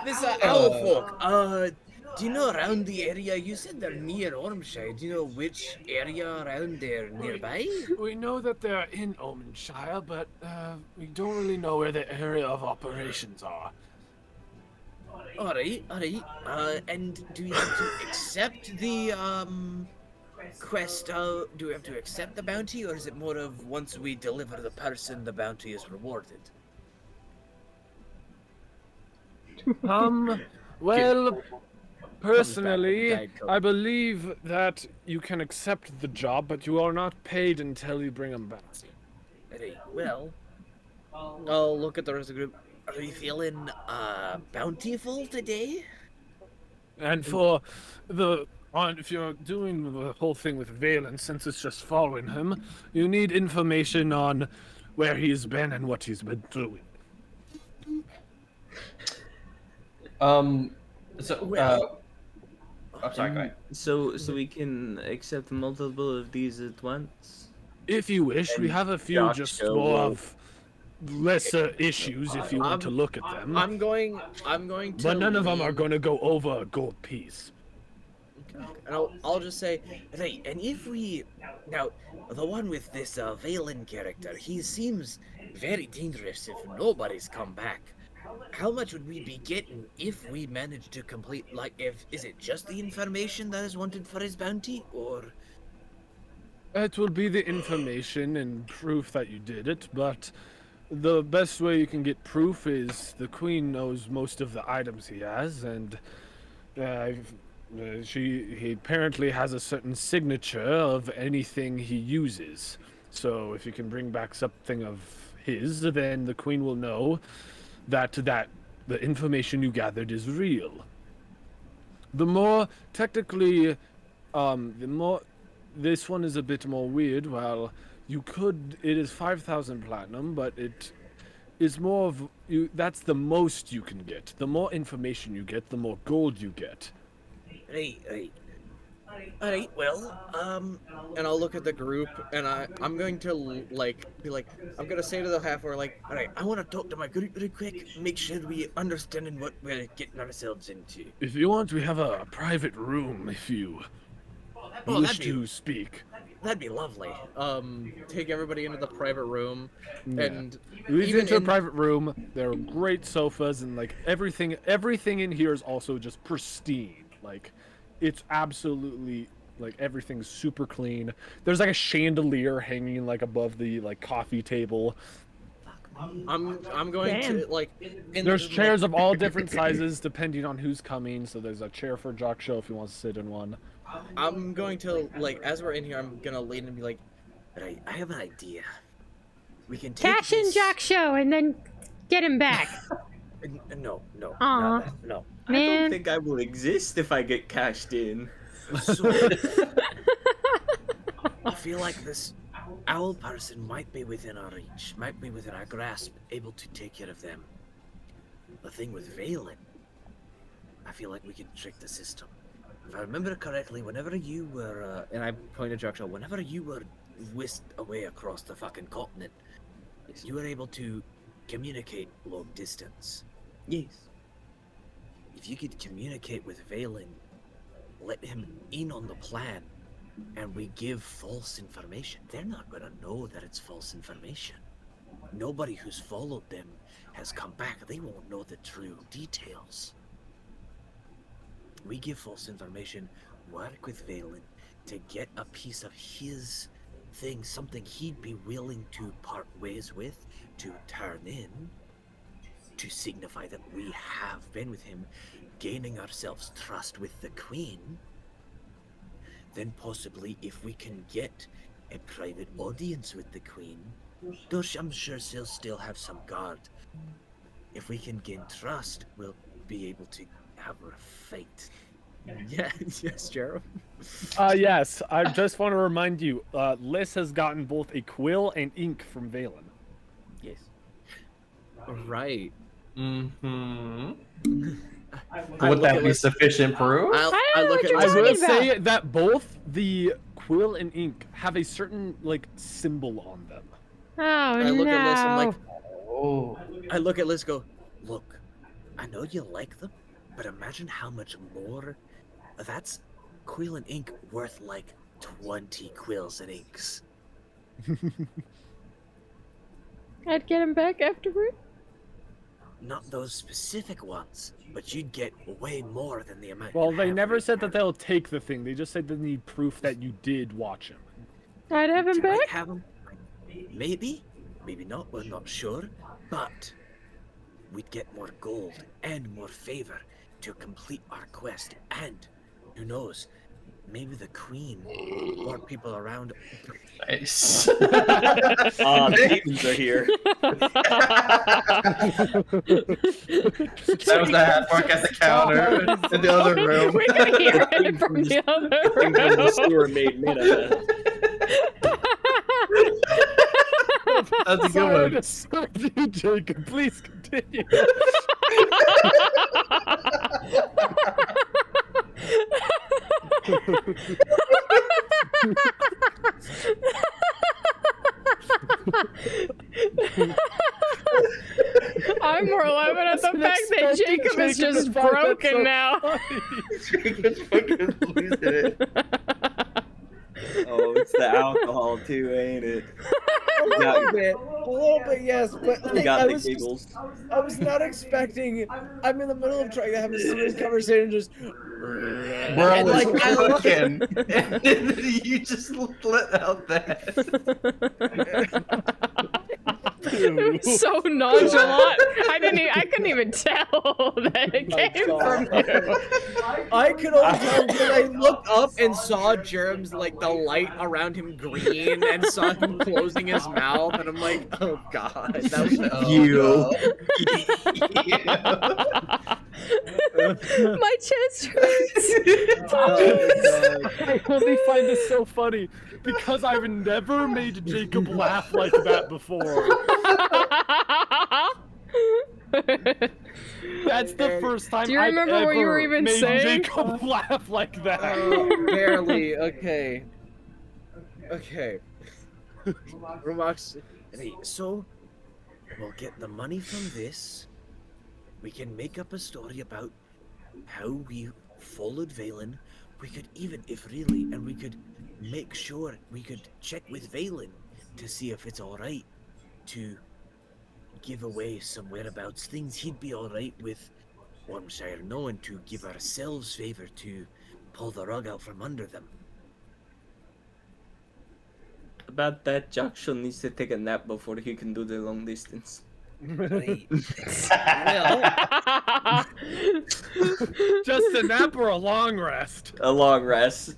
this owl folk, do you know around the area? You said they're near Ormshire. Do you know which area around there nearby? We know that they're in Omenshire, but we don't really know where the area of operations are. Alright. And do we have to accept the, quest? Do we have to accept the bounty, or is it more of once we deliver the person, the bounty is rewarded? Well, personally, I believe that you can accept the job, but you are not paid until you bring them back. Right, well, I'll look at the rest of the group. Are we feeling, bountiful today? And for if you're doing the whole thing with Valen, since it's just following him, you need information on where he's been and what he's been doing. I'm sorry, go ahead. So we can accept multiple of these at once. If you wish, we have a few Josh, just go more well. of lesser issues if you want to look at them. I'm going to. But none of them are going to go over a gold piece. And I'll just say, right, and if we... Now, the one with this Valen character, he seems very dangerous if nobody's come back. How much would we be getting if we managed to complete, like, is it just the information that is wanted for his bounty, or... It will be the information and proof that you did it, but the best way you can get proof is the Queen knows most of the items he has, and he apparently has a certain signature of anything he uses. So if you can bring back something of his, then the Queen will know that the information you gathered is real. The more technically, this one is a bit more weird. Well, it is 5,000 platinum, but it is more of that's the most you can get. The more information you get, the more gold you get. Right. Alright, well, and I'll look at the group, and I'm going to, I'm gonna say to the half-orc, alright, I want to talk to my group really quick, make sure we understand what we're getting ourselves into. If you want, we have a private room if you wish to speak. That'd be lovely. Take everybody into the private room, Yeah. and Leads even into a private room. There are great sofas, and everything in here is also just pristine. It's absolutely everything's super clean. There's a chandelier hanging above the coffee table. I'm going to There's chairs of all different sizes depending on who's coming. So there's a chair for Jock Show if he wants to sit in one. I'm going to as we're in here, I'm gonna lean and be like, I have an idea. We can take Cash in Jock Show and then get him back. No. Aw. No. I Man. don't think I will exist if I get cashed in. So, I feel like this owl person might be within our reach, might be within our grasp, able to take care of them. The thing with Valen, I feel like we can trick the system. If I remember correctly, whenever you were, and I pointed Joshua, whenever you were whisked away across the fucking continent, you were able to communicate long distance. Yes. If you could communicate with Valen, let him in on the plan, and we give false information, they're not gonna know that it's false information. Nobody who's followed them has come back. They won't know the true details. We give false information, work with Valen to get a piece of his thing, something he'd be willing to part ways with, to turn in, to signify that we have been with him, gaining ourselves trust with the Queen. Then possibly if we can get a private audience with the Queen, though I'm sure she'll still have some guard. If we can gain trust, we'll be able to have a fight. Yeah, yes, Jarom. Yes, I just want to remind you, Liz has gotten both a quill and ink from Valen. Yes. Right. Mm-hmm. I Would look that at be Liz- sufficient proof? I look at I Liz- will say that both the quill and ink have a certain like symbol on them. Oh I look at Liz, I'm like, Oh. I look at Liz, go, look, I know you like them, but imagine how much more. That's quill and ink worth like 20 quills and inks. I'd get him back afterward. Not those specific ones, but you'd get way more than the amount. Well, you they have never right said now. that they'll take the thing. They just said they need proof that you did watch him. I'd have him You might back. have 'em. Maybe, maybe not. We're not sure, but we'd get more gold and more favor to complete our quest. And who knows? Maybe the queen or people around. Nice. Demons are here. That was the hat mark at the counter in the other room. We can hear it from the other room. Sewer made manifest. That's a good Sorry one. to stop you, Jacob. Please continue. I'm more laughing at the fact that Jacob is just broken now. Jacob's fucking losing it. Oh, it's the alcohol too, ain't it? A little bit, yes, but You like, got I the was giggles. I was not expecting. I'm in the middle of trying to have a serious conversation, just. We're And, always like, I look- fucking. And then you just let out that. It was so nonchalant. I couldn't even tell that it came from you. I could only tell when I looked up and saw Jerem's like the light around him green and saw him closing his mouth, and I'm like, oh god, that was You. My chest hurts. I only find this so funny because I've never made Jacob laugh like that before. That's the first time Do you I've remember what you were ever even made saying? Jacob laugh like that. barely. Okay. Remarks. So we'll get the money from this. We can make up a story about how we followed Valen. We could even, if really, and we could make sure we could check with Valen to see if it's alright to give away some whereabouts, things he'd be alright with Wormshire knowing, to give ourselves favor to pull the rug out from under them. About that, Jackson needs to take a nap before he can do the long distance. Right. Just a nap or a long rest? A long rest.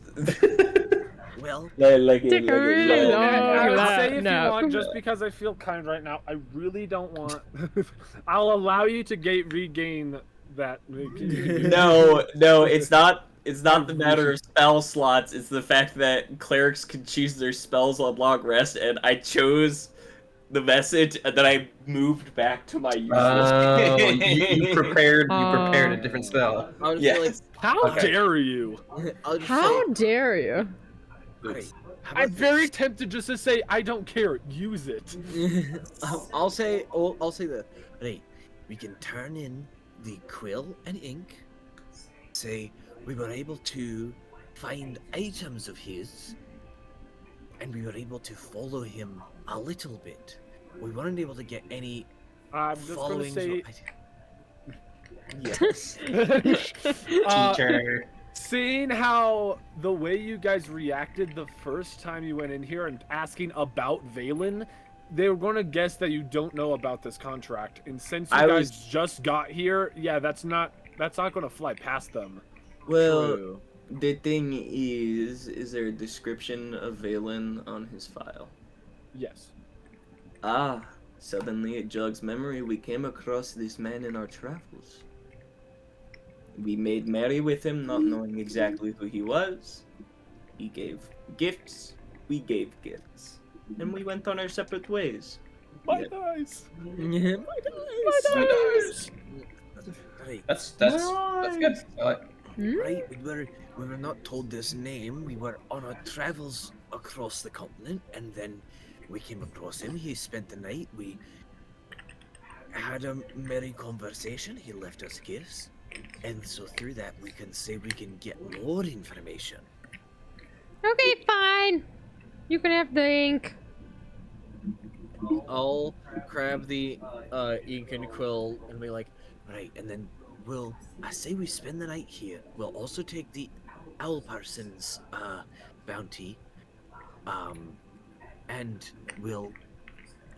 Well, Take a really And long I would say if nap. you want, just because I feel kind right now, I really don't want. I'll allow you to regain that. No, it's not. It's not the matter of spell slots. It's the fact that clerics can choose their spells on long rest, and I chose the message, and then I moved back to my usual. Oh, you prepared a different spell. I'll just Yes. How Okay. dare you? be like, I'll just How dare you? say, how I'm about very this? tempted just to say I don't care. Use it. I'll say that. Right, we can turn in the quill and ink. Say we were able to find items of his, and we were able to follow him a little bit. We weren't able to get any I'm just gonna followings. say. Yes. Teacher. Seeing how the way you guys reacted the first time you went in here and asking about Valen, they were going to guess that you don't know about this contract. And since you I guys was- just got here, yeah, that's not going to fly past them. Well, True. the thing is there a description of Valen on his file? Yes. Ah, suddenly it jogs memory. We came across this man in our travels. We made merry with him, not knowing exactly who he was. He gave gifts, we gave gifts. And we went on our separate ways. My dice. Yeah, My dice. Right, That's good. right. We were not told this name. We were on our travels across the continent, and then we came across him. He spent the night. We had a merry conversation. He left us gifts, and so through that we can say we can get more information. Okay, fine. You can have the ink. I'll grab the ink and quill and be like, Right, and then I say we spend the night here. We'll also take the owl person's bounty, and we'll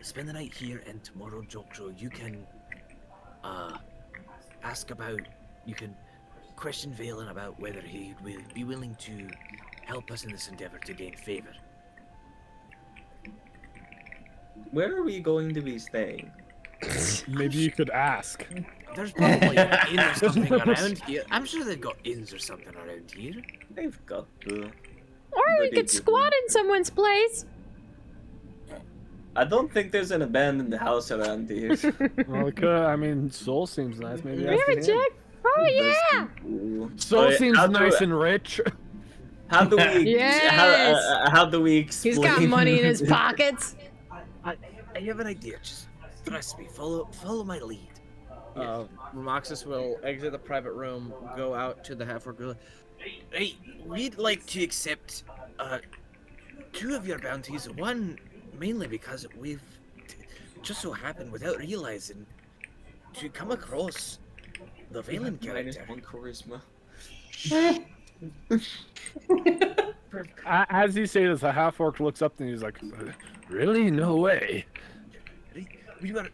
spend the night here. And tomorrow, Jokro, you can you can question Valen about whether he will be willing to help us in this endeavor to gain favor. Where are we going to be staying? Maybe you could ask. There's probably an inn or something around here. I'm sure they've got inns or something around here. They've got the... Or we could squat in someone's place. I don't think there's an abandoned house around here. Well, it could, I mean, Soul seems nice. Maybe ask Really, him. Jack? Oh, yeah. Soul Alright, seems how do nice I- and rich. How do we? Yes. How do we explain? He's got money in his pockets. I have an idea. Just trust me. Follow my lead. Romoxis will exit the private room, go out to the half-orc gorilla. Hey, we'd like to accept 2 of your bounties. One mainly because we've just so happened, without realizing, to come across the Valen character. -1 charisma. As you say this, a half-orc looks up and he's like, really? No way. We were.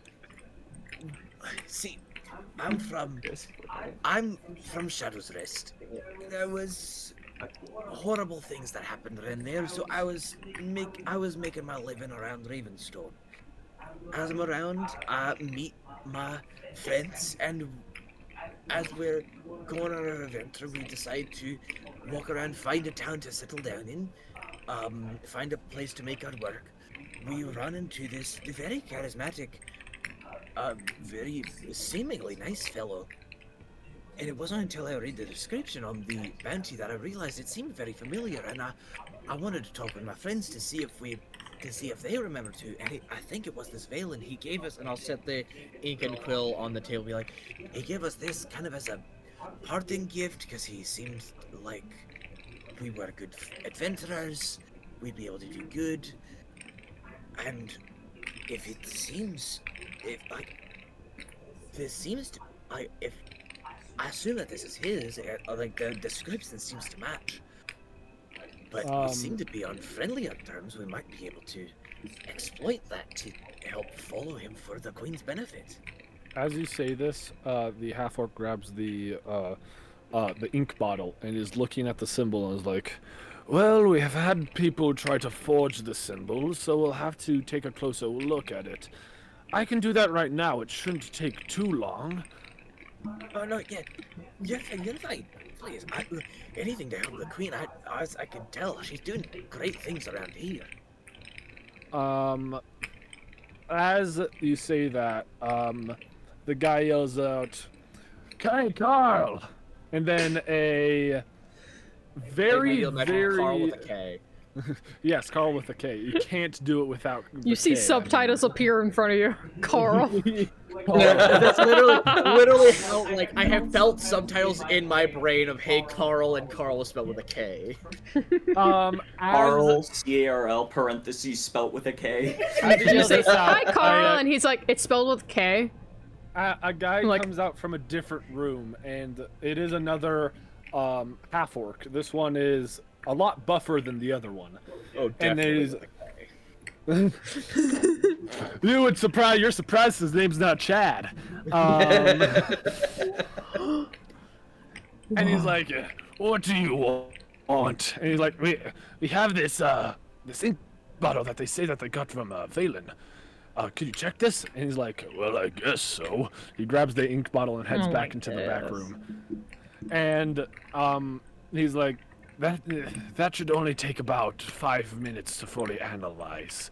See, I'm from Shadow's Rest. There was horrible things that happened around there, so I was making my living around Ravenstone. As I'm around, I meet my friends, and as we're going on our adventure, we decide to walk around, find a town to settle down in, find a place to make our work. We run into this very charismatic, very seemingly nice fellow. And it wasn't until I read the description on the bounty that I realized it seemed very familiar, and I wanted to talk with my friends to see if they remember too. And I think it was this Valen. He gave us, And I'll set the ink and quill on the table, be like, he gave us this kind of as a parting gift because he seemed like we were good adventurers. We'd be able to do good. And if I assume that this is his, like the description seems to match. But we seem to be on friendlier terms. We might be able to exploit that to help follow him for the Queen's benefit. As you say this, the half-orc grabs the ink bottle and is looking at the symbol and is like, well, we have had people try to forge the symbol, so we'll have to take a closer look at it. I can do that right now. It shouldn't take too long. Oh no, yeah, you're fine. Please, anything to help the Queen. I can tell she's doing great things around here. As you say that, the guy yells out, "Hey, Carl!" And then a very, Carl with a K. Yes, Carl with a K. You can't do it without. You see subtitles appear in front of you, Carl. That's literally how, like, I have felt subtitles in my brain of "Hey Carl" and Carl is spelled with a K. Carl, C-A-R-L, parentheses, spelt with a K. You say, hi, Carl, and he's like, it's spelled with K. A guy comes out from a different room, and it is another half-orc. This one is a lot buffer than the other one. Oh, definitely. And you're surprised his name's not Chad. And he's like, what do you want? And he's like, we have this ink bottle that they say that they got from Valen. Could you check this? And he's like, well, I guess so. He grabs the ink bottle and heads back into the back room. And he's like, that should only take about 5 minutes to fully analyze.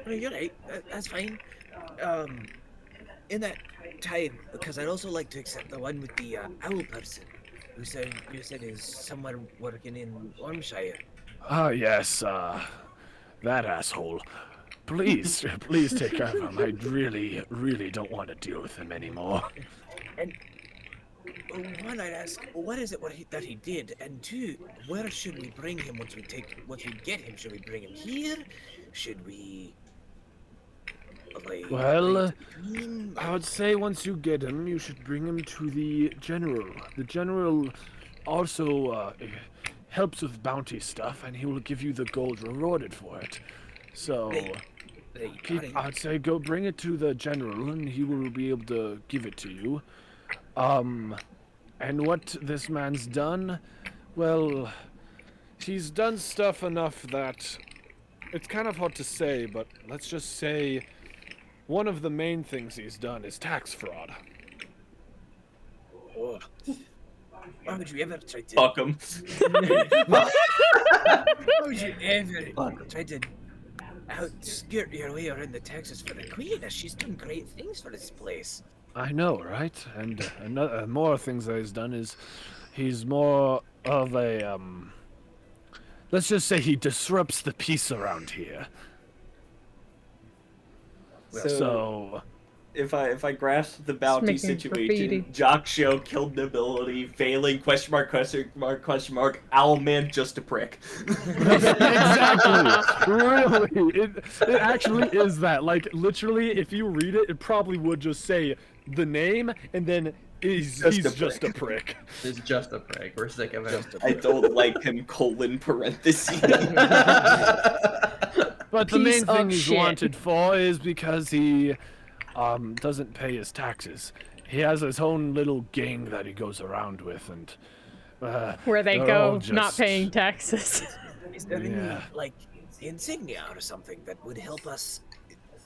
Well, you're right. That's fine. In that time, because I'd also like to accept the one with the owl person, who said is somewhere working in Ormshire. Ah, yes, that asshole. Please take care of him. I really don't want to deal with him anymore. And one, I'd ask, what is it that he did? And two, where should we bring him once we get him? Should we bring him here? Should we? Well, I would say once you get him, you should bring him to the general. The general also helps with bounty stuff, and he will give you the gold rewarded for it. So, I'd say go bring it to the general, and he will be able to give it to you. And what this man's done, well, he's done stuff enough that it's kind of hard to say, but let's just say one of the main things he's done is tax fraud. Oh. Why would you ever try to... Fuck him. Why would you ever try to skirt your way around the taxes for the queen? She's done great things for this place. I know, right? And another more things that he's done is he's more of a let's just say he disrupts the peace around here. So if I grasp the bounty situation, graffiti. Jock Show killed nobility, failing .. Owlman just a prick. Exactly. Really, it actually is that. Like literally, if you read it, it probably would just say the name and then he's just a prick. He's just a prick. We're sick of him. I don't like him, parentheses. But the main thing he's shit. wanted for is because he doesn't pay his taxes. He has his own little gang that he goes around with, and Where they they're go all just... not paying taxes. Is there any, Yeah. like, insignia or something that would help us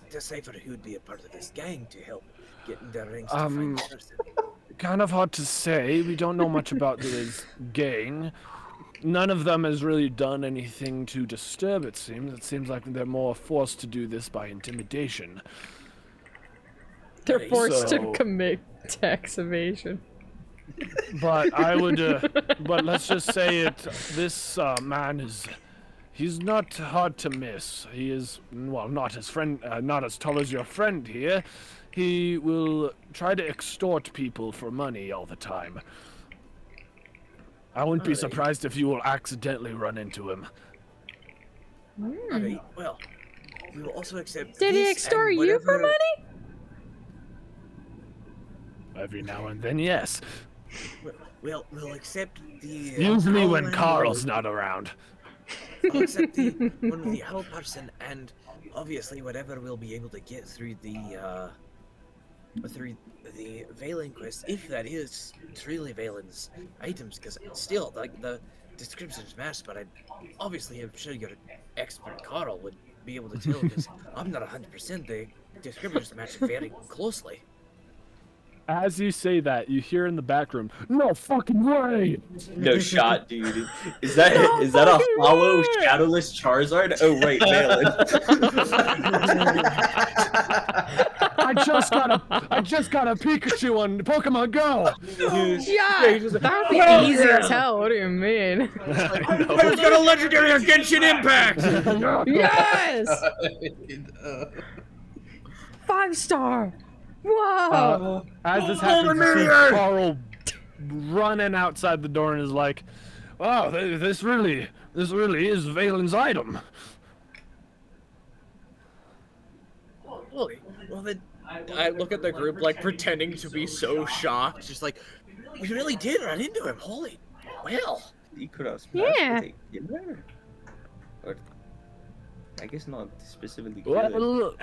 decipher who would be a part of this gang to help get in the ranks to find the person? Kind of hard to say. We don't know much about his gang. None of them has really done anything to disturb, it seems. It seems like they're more forced to do this by intimidation. They're forced So- to commit tax evasion. But I would, but let's just say it, this man he's not hard to miss. He is, well, not as tall as your friend here. He will try to extort people for money all the time. I wouldn't be surprised if you will accidentally run into him. Alright, well, we will also accept Did he this extort and you for whatever- money? Every now and then, yes. Well, we'll accept the... Usually when owl Carl's and- not around. I'll accept the one with the owl person, and obviously whatever we'll be able to get through the Valen quest, if that is truly Valen's items, because still, like, the description's masked, but I'm sure your expert Carl would be able to tell, because I'm not 100%, the descriptions match very closely. As you say that, you hear in the back room, "No fucking way!" No shot, dude. Is that a hollow, shadowless Charizard? Oh, right, Valen. I just got a Pikachu on Pokemon Go. Yeah, that'd be easy as hell. What do you mean? I just got a legendary on Genshin Impact! Yes! 5-star! Whoa! As this happens, you see Carl running outside the door and is like, "Wow, this really is Valen's item." Holy. Well then, I look at the group like pretending to be so shocked, just like, we really did run into him. Holy, well. He could have Yeah. Or, I guess not specifically. Well,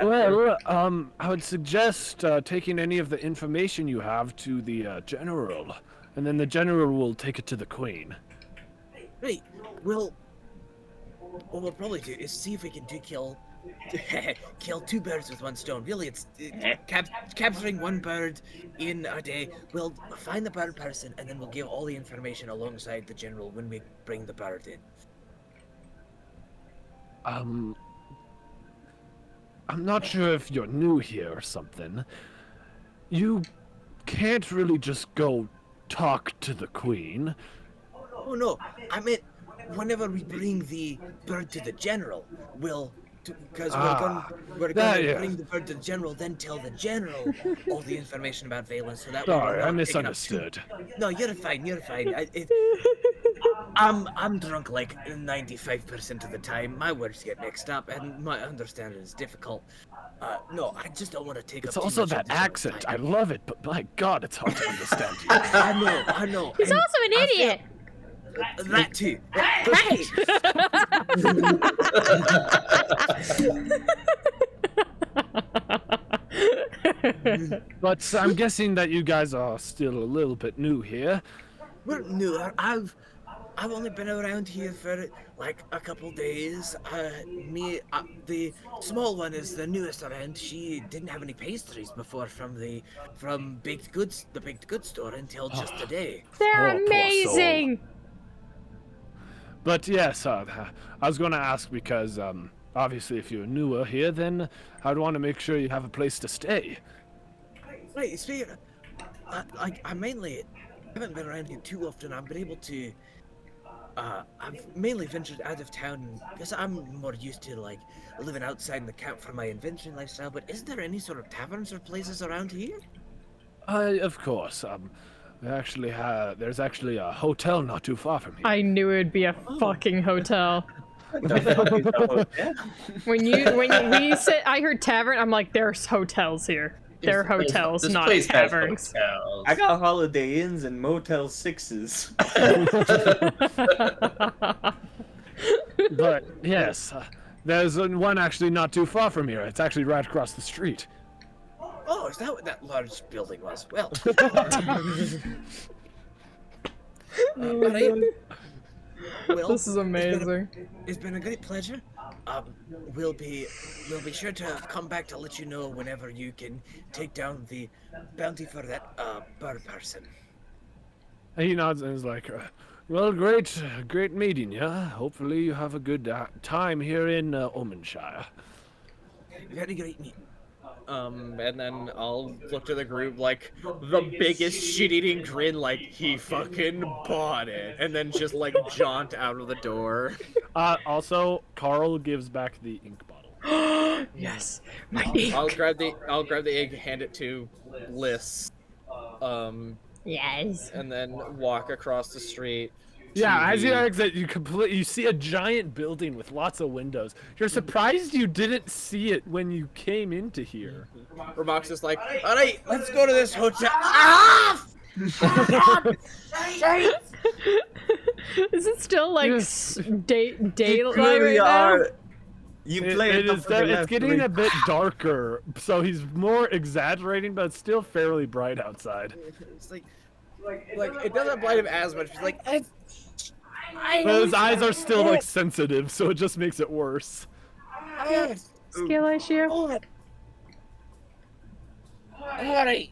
I would suggest taking any of the information you have to the general, and then the general will take it to the queen. Right. Well, what we'll probably do is see if we can kill Kill two birds with one stone. Really, it's capturing one bird in a day. We'll find the bird person, and then we'll give all the information alongside the general when we bring the bird in. I'm not sure if you're new here or something. You can't really just go talk to the queen. Oh no, I meant whenever we bring the bird to the general, because we're gonna bring the bird to the general, then tell the general all the information about Valence. So that way Sorry, we're I not misunderstood. No, you're fine. You're fine. I'm drunk like 95% of the time. My words get mixed up, and my understanding is difficult. No, I just don't want to take It's up too also much that additional accent. time. I love it, but my God, it's hard to understand you. I know. He's and also an I idiot. feel- That too. But I'm guessing that you guys are still a little bit new here. We're new. I've only been around here for like a couple days. The small one is the newest around. She didn't have any pastries before from the baked goods store until just today. They're Oh, poor soul. amazing. But yes, I was going to ask because obviously if you're newer here, then I'd want to make sure you have a place to stay. Right, speaking I mainly haven't been around here too often. I've been able to I've mainly ventured out of town because I'm more used to like living outside the camp for my adventuring lifestyle. But is there any sort of taverns or places around here? Of course. There's actually a hotel not too far from here. I knew it would be a fucking hotel. When we said I heard tavern, I'm like, there's hotels here. They're hotels, This not place has taverns. hotels. I got Holiday Inns and Motel 6s. But yes, there's one actually not too far from here. It's actually right across the street. Oh, is that what that large building was? Well, alright. Well, This is amazing. It's been a great pleasure. We'll be sure to come back to let you know whenever you can take down the bounty for that bird person. And he nods and is like, well, great meeting you. Hopefully you have a good time here in Omenshire. Very great meeting. And then I'll look to the group like the biggest shit-eating grin, like he fucking bought it, and then just like jaunt out of the door. Also, Carl gives back the ink bottle. Yes, my ink. I'll grab the egg, hand it to Liz, Yes. and then walk across the street. Yeah, to as you the- exit, you see a giant building with lots of windows. You're surprised you didn't see it when you came into here. Ramox is like, all right, let's go to this hotel. Is it still like daylight Clearly right now? are. You play it up It's for the last getting week. a bit darker, so he's more exaggerating, but it's still fairly bright outside. It's like it doesn't blind him as much. He's like, But his eyes are still like sensitive, so it just makes it worse. Skill issue. Alright.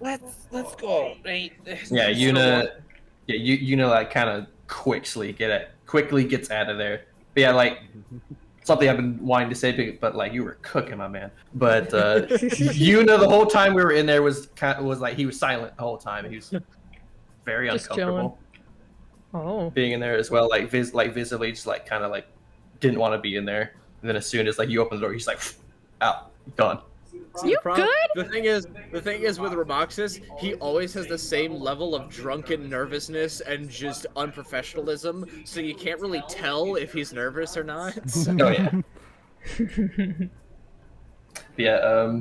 Let's go. Right. Yeah, Yuna like kind of quickly gets out of there. But yeah, like something I've been wanting to say, but like you were cooking, my man. But Yuna, the whole time we were in there was like he was silent the whole time. He was very Just uncomfortable Oh. being in there as well. Like visibly, just like kind of like didn't want to be in there. And then as soon as like you open the door, he's like out, gone. You good? The thing is with Ramoxis, he always has the same level of drunken nervousness and just unprofessionalism, so you can't really tell if he's nervous or not. Oh yeah. Yeah.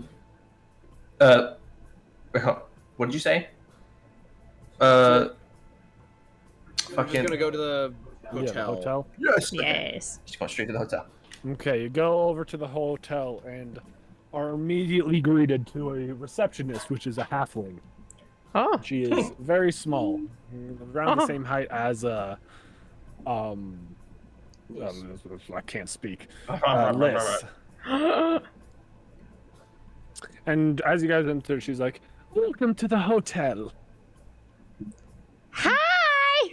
What did you say? I'm just Fucking. gonna go to the Yeah, hotel. the hotel. Yes. Yes. Just going straight to the hotel. Okay, you go over to the hotel and are immediately greeted to a receptionist, which is a halfling. Oh. She is very small, around the Oh. same height as I can't speak. Liz. And as you guys enter, she's like, "Welcome to the hotel." Hi!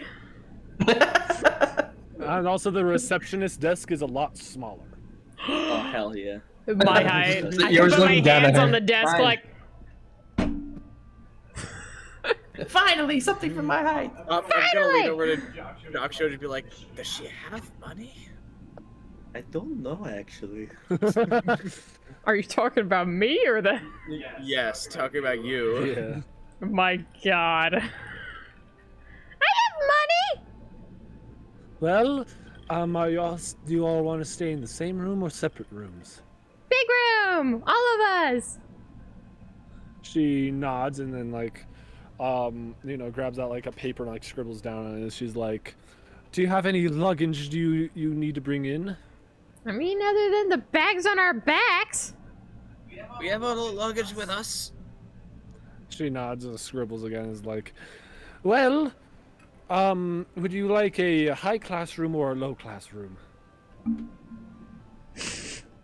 And also the receptionist desk is a lot smaller. Oh hell yeah. My height. I Yours put my looking down at hands her. on the desk Fine. like. Finally, something from my height. I'm gonna lean over to Jockshow to be like, does she have money? I don't know actually. Are you talking about me or the? Yes, talking about you. Yeah. My God. I have money! Well, are do you all want to stay in the same room or separate rooms? Big room! All of us! She nods and then like, grabs out like a paper and like scribbles down on it. She's like, "Do you have any luggage you need to bring in?" I mean, other than the bags on our backs. We have all the luggage with us. She nods and scribbles again. Is like, "Well, would you like a high class room or a low class room?"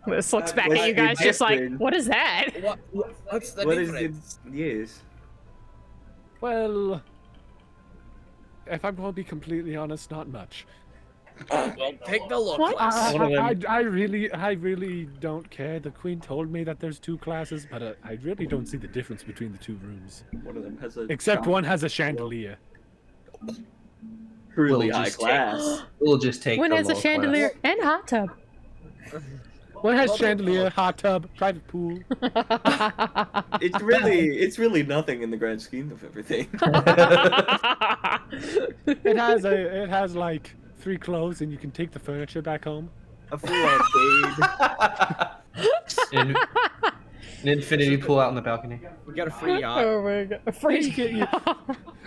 This looks back at you guys just like, what is that? What's the What is difference? it? Yes. Well, if I'm going to be completely honest, not much. Well, take the look What? class. I really don't care. The queen told me that there's 2 classes, but I really don't see the difference between the 2 rooms. One of them has a Except one has a chandelier. truly We'll high just class. We'll just take. One the has a low chandelier class. and hot tub. One has chandelier, hot tub, private pool. It's really nothing in the grand scheme of everything. It has like 3 clothes, and you can take the furniture back home. A full arcade. An infinity pool out on the balcony. We got a free yacht. Oh my God. Free.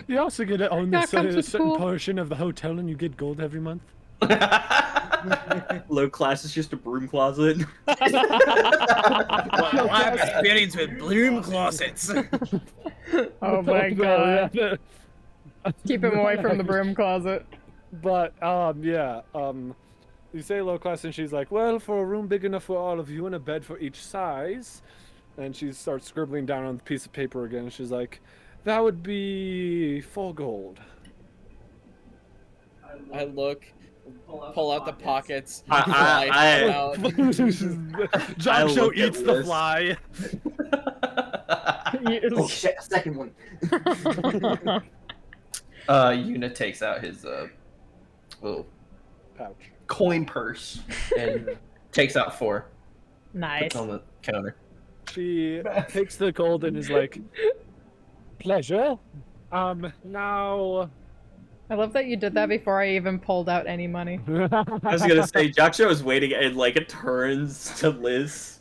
You also get to own That comes a with certain pool. portion of the hotel, and you get gold every month. Low class is just a broom closet. Well, I have experience with broom closets. Oh my God. Keep him away from the broom closet. But you say low class, and she's like, "Well, for a room big enough for all of you and a bed for each size," and she starts scribbling down on the piece of paper again. She's like, "That would be 4 gold." I look, pull out the pockets. John Show look at eats the this. fly. Oh shit, a second one. Una takes out his little Pouch. coin purse and takes out 4. Nice. Puts on the counter. She takes the gold and is like, "Pleasure. Now." I love that you did that before I even pulled out any money. I was gonna say, Jaksha was waiting and like it turns to Liz.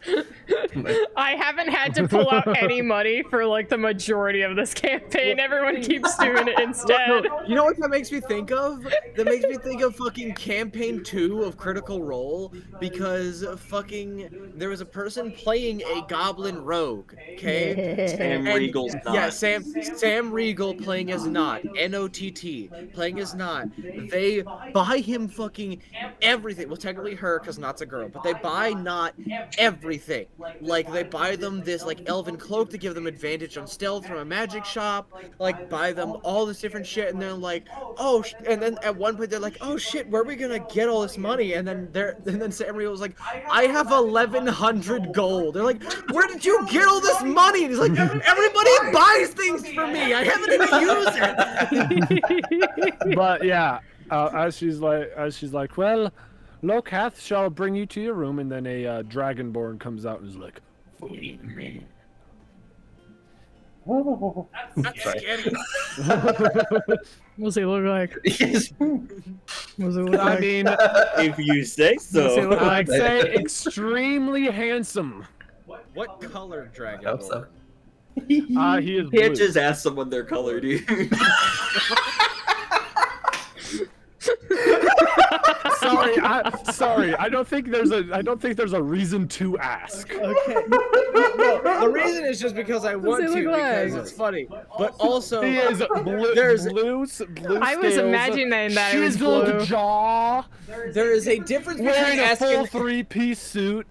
I haven't had to pull out any money for like the majority of this campaign. Everyone keeps doing it instead. No, you know what that makes me think of? That makes me think of fucking campaign 2 of Critical Role, because fucking there was a person playing a goblin rogue, okay? Sam And- Regal's not. Yeah, Sam Regal playing as Not, N-O-T-T, playing as Not. They buy him fucking everything. Well, technically her, because Not's a girl, but they buy Not everything. Like, they buy them this, like, elven cloak to give them advantage on stealth from a magic shop. Like, buy them all this different shit, and they're like, oh, and then at one point they're like, oh shit, where are we gonna get all this money? And then Sam Regal was like, I have 1,100 gold. They're like, where did you get all this money? And he's like, everybody buys things for me. I haven't even used it. But yeah, as she's like, "Well, Locath shall bring you to your room," and then a dragonborn comes out and is like, That's scary. What's he look like? Yes. What's he look I like? mean, If you say so. I'd say extremely handsome. What color dragon? I hope so. He is You blue. can't just ask someone their color, dude. So Sorry. I don't think there's a reason to ask. Okay. No, the reason is just because I want he to, look because like? it's funny. But also, He is blue. there's blue I was scales, imagining that it was chiseled blue. jaw, there is a difference wearing between a full asking. three-piece suit.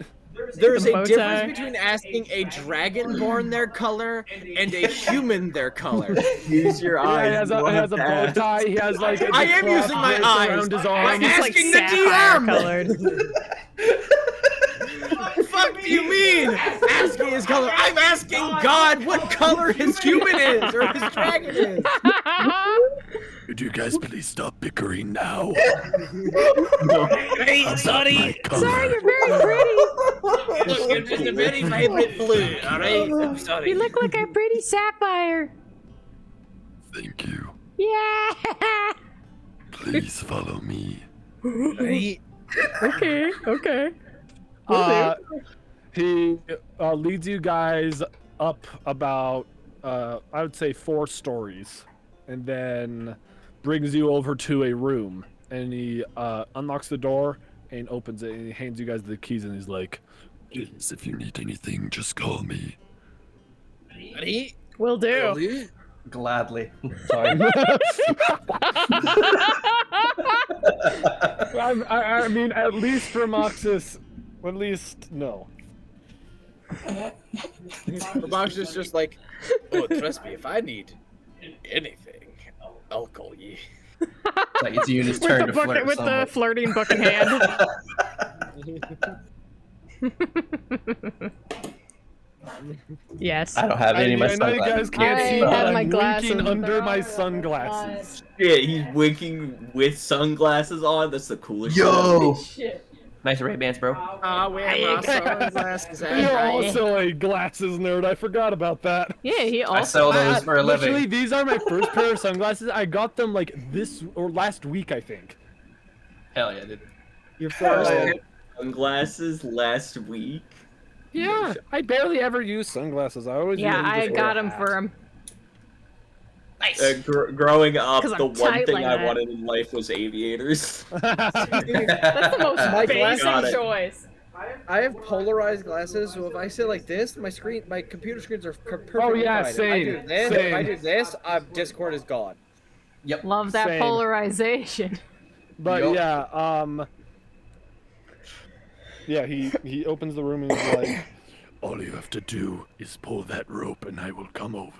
There is The a bow difference tie. between asking a dragonborn their color and a human their color. Use your Yeah, eyes. he has a bow tie. He has like. I am cloth using my draped eyes. around his I'm arm. It's like asking the sapphire DM. colored. What the fuck do you mean? Asking his color. I'm asking God what color his human is or his dragon is. Could you guys please stop bickering now? Hey, sorry. Sorry, you're very pretty. Look, you're just a very vibrant blue, alright? I'm sorry. You look like a pretty sapphire. Thank you. Yeah. Please follow me. Okay. He leads you guys up about, I would say 4 stories, and then brings you over to a room, and he unlocks the door and opens it, and he hands you guys the keys, and he's like, "Please, if you need anything, just call me." Ready? Will do. Ready? Gladly. Sorry. I mean, at least for Moxus, at least, no. The box is just like, Oh, trust me, if I need anything, I'll call ye. Like it's Eunice's With turn the to book, flirt with the somewhat. flirting book in hand. Yes. I don't have any of my I know you guys sunglasses. can't I see, but have I'm my winking glasses. under They're my all sunglasses. Yeah, he's winking with sunglasses on. That's the coolest Yo! Shit. Nice Ray-Bans, bro. I wear my sunglasses at You're night. also a glasses nerd. I forgot about that. Yeah, he I also. sell those for a Literally, living. these are my first pair of sunglasses. I got them like this or last week, I think. Hell yeah, dude. Your shit. first. Sunglasses last week. Yeah, I barely ever use sunglasses. I always Yeah, usually I just got wear a him hat. for him. Nice. Growing up, 'Cause I'm the one tight thing like I that. wanted in life was aviators. That's the most My basic glasses- choice. I have polarized glasses, so if I sit like this, my computer screens are perfectly Oh, yeah, fine. same, If I do same. this, Discord is gone. Yep. Love that Same. polarization. But Yup. yeah, he opens the room and he's like, "All you have to do is pull that rope, and I will come over."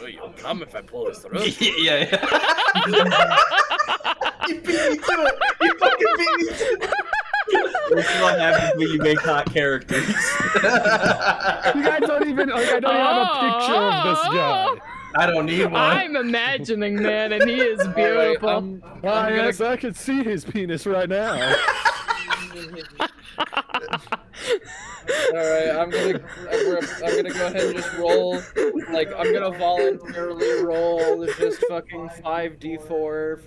Oh, you'll come if I pull this through. yeah. You beat me to it. You fucking beat me to it. This is what happens when you make hot characters. You guys don't even like. I don't have a picture of this guy. I don't need one. I'm imagining, man, and he is beautiful. Yes, I can see his penis right now. Alright, I'm gonna go ahead and just roll. Like, I'm gonna voluntarily roll just fucking 5d4 for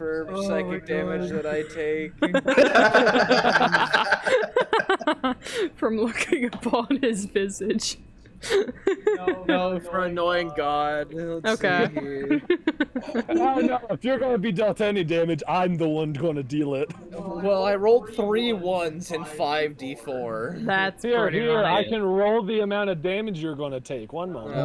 psychic damage that I take. From looking upon his visage. No, for annoying God. Let's Okay. see here. Oh no! If you're gonna be dealt any damage, I'm the one gonna deal it. Well, I rolled 3 1s and 5d4. That's Here, pretty here, I funny. can roll the amount of damage you're gonna take. One moment.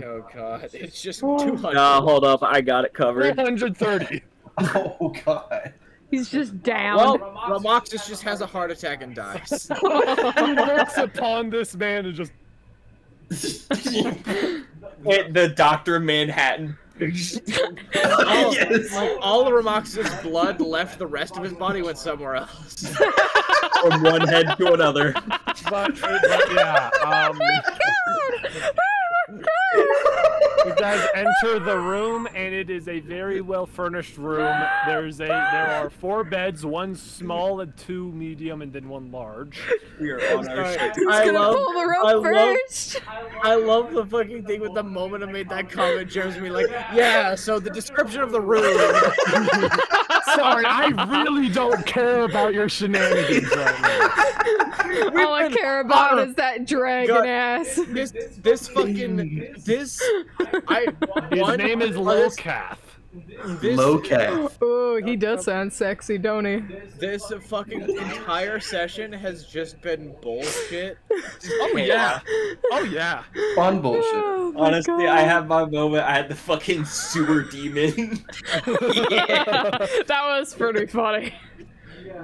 Oh God. It's just 200. Nah, hold up. I got it covered. 330. Oh god. He's just down. Well, Ramoxis just has a heart attack and dies. He looks upon this man and just. Hit the Dr. Manhattan. Yes. All of Ramoxis' blood left the rest of his body, went somewhere else. From one head to another. But yeah, you guys enter the room, and it is a very well furnished room. There are 4 beds, 1 small and 2 medium, and then 1 large. We are on our shit. He's gonna pull the rope first. I love the fucking thing with the moment I made that comment, James me like, yeah, so the description of the room. Sorry, I really don't care about your shenanigans right now. All I care about is that dragon God. ass. His name is Lil Cath. Low cat. Oh, he does sound sexy, don't he? This fucking entire session has just been bullshit. Oh yeah. Oh yeah. Fun bullshit. Oh, my Honestly, God. I had my moment. I had the fucking sewer demon. That was pretty funny.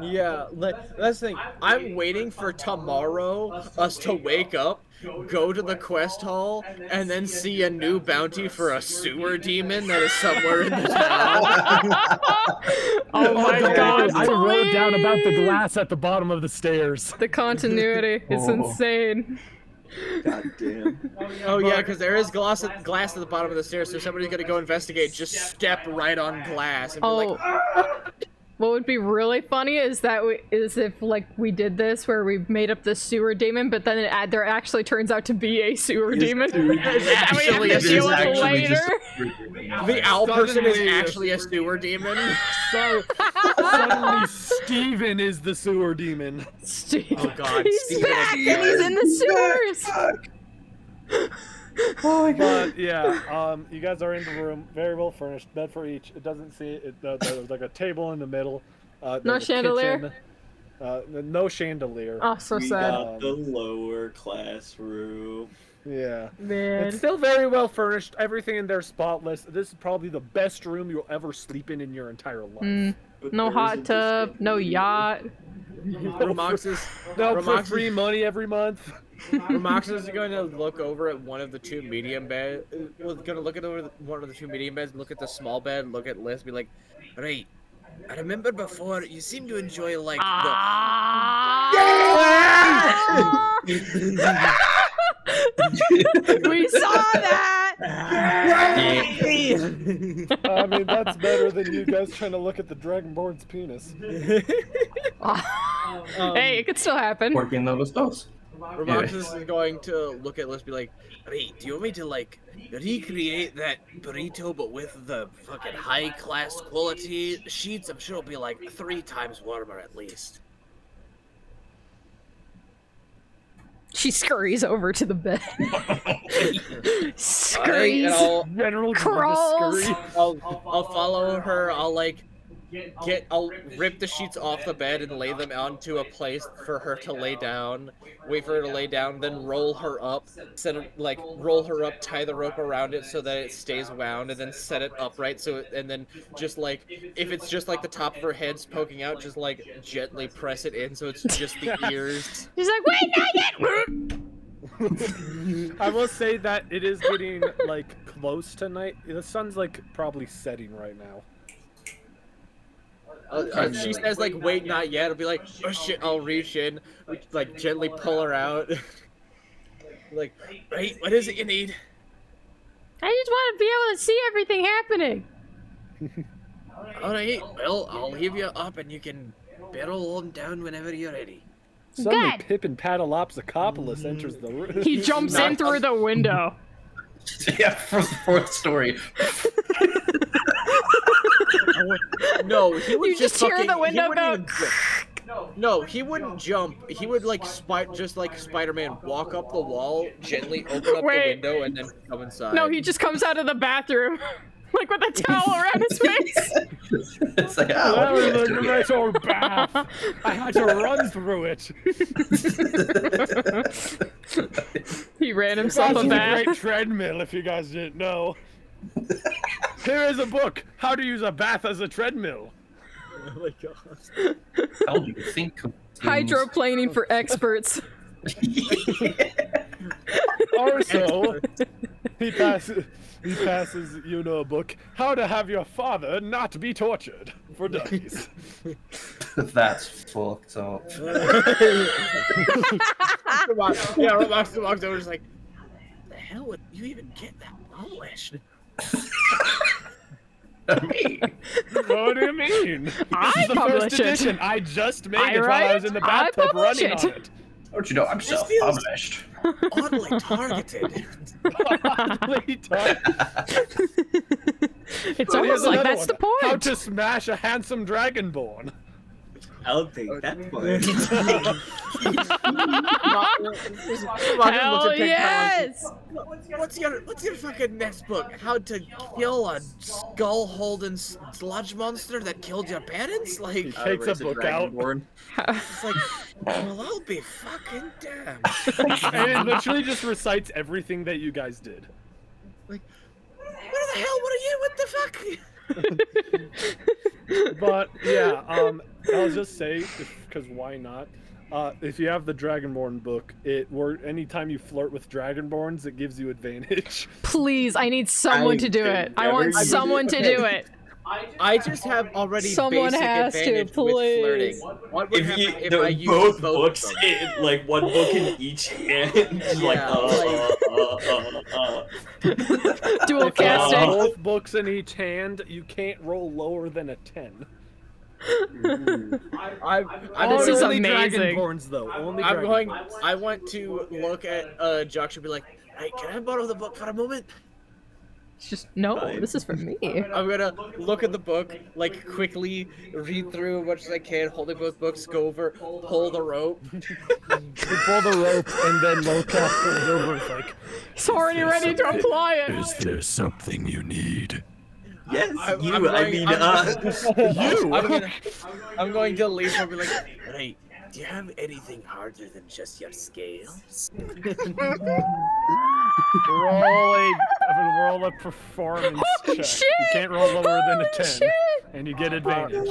Yeah, that's the thing. I'm waiting for tomorrow us to wake up, go to the quest hall, and then see a new bounty for a sewer demon that is somewhere in the town. Oh my God! I wrote down about the please! glass at the bottom of the stairs. The continuity is Oh. insane. God damn. Oh yeah, because there is glass at the bottom of the stairs, so somebody's gonna go investigate. Just step right on glass and be Oh. like, What would be really funny is if like we did this where we made up this sewer demon, but then there actually turns out to be a sewer demon that we have actually to a deal sewer with demon. later. the owl person is Suddenly- actually a sewer demon. So suddenly Steven is the sewer demon. Oh God, He's Steven back is and he's dead. in the sewers. But yeah, you guys are in the room, very well furnished, bed for each. It doesn't see it. There's like a table in the middle. No there's a chandelier? kitchen, no chandelier. Oh, so We sad. got the lower classroom. Yeah. Man. It's still very well furnished. Everything in there spotless. This is probably the best room you'll ever sleep in your entire life. But No there hot isn't tub, no yacht. Ramoxis, No, for Ramoxis- free money every month. Ramoxis is going to look over at one of the two medium beds. Going to look at one of the two medium beds, look at the small bed, look at Liz, be like, Right. I remember before you seemed to enjoy like We saw that. I mean, that's better than you guys trying to look at the Dragonborn's penis. Hey, it could still happen. Working those those. Ramoxis is going to look at Liz, be like, Hey, do you want me to like recreate that burrito but with the fucking high class quality sheets? I'm sure it'll be like 3 times warmer at least. She scurries over to the bed. and Scurries. General Crawls. scurry. I'll follow her. I'll rip the sheets off the bed and lay them onto a place for her to lay down. Wait for her to lay down, then roll her up. Roll her up, tie the rope around it so that it stays wound, and then set it upright. And then just like if it's just like the top of her head's poking out, just like gently press it in so it's just the ears. She's like, wait, not yet. I will say that it is getting like close tonight. The sun's like probably setting right now. She says like, wait, not yet. I'll be like, oh shit, I'll reach in, like gently pull her out. Like, Right, what is it you need? I just want to be able to see everything happening. Alright, well, I'll leave you up and you can barrel on down whenever you're ready. Suddenly, Good. Pippin Patalopsicopoulos enters the room. He jumps in through the window. Yeah, from the fourth story. no, he would You just hear fucking, the he window wouldn't go. even jump. No, he wouldn't jump. He would like just like Spider-Man, walk up the wall, gently open up Wait. the window, and then come inside. No, he just comes out of the bathroom, like with a towel around his face. It's like, That oh, was what a do you nice old bath. I had to run through it. He ran himself That's a a bath. great treadmill, if you guys didn't know. Here is a book, How to Use a Bath as a Treadmill. Oh my god. How do you think? of things? Hydroplaning for experts. Also, he passes, a book, How to Have Your Father Not Be Tortured for Dummies. That's fucked up. Robox walks over, just like, The hell would you even get that published? Me? What do you mean? This I is the publish first it. edition. I just made I it while I was write, in the I bathtub publish running it. on it. Don't you know I'm feels- self-published? Oddly targeted. It's So here's almost like another that's the one. How point. to smash a handsome dragonborn. I'll take that point. Hell yes! What's your fucking next book? How to kill a skull holding sludge monster that killed your parents? He Like, takes a book out. it's like, well, I'll be fucking damned. And it literally just recites everything that you guys did. Like, where the hell were you? What the fuck? But yeah, I'll just say, because why not? If you have the Dragonborn book, anytime you flirt with Dragonborns, it gives you advantage. Please, I need someone to do it. I want someone to do it. I just have already Someone basic has to, advantage please. with flirting. What would happen if I used both both books, of them? like one book in each hand, just like, Dual If you have casting. both books in each hand, you can't roll lower than a 10. This is Only amazing. Dragonborns, though. Only I'm going. Dragonborns. I want to look at Josh and be like, "Hey, can I borrow the book for a moment?" It's just, no, this is for me. I'm gonna look at the book, like quickly read through as much as I can, holding both books, go over, pull the rope. You pull the rope, and then Locust comes over. It's like, He's already ready to apply it. Is there something you need? yes, I'm you, going- I mean, I'm going to leave and be like, "Hey, do you have anything harder than just your scales?" roll a performance Oh, check. shit! You can't roll lower than a 10, shit! and you get advantage.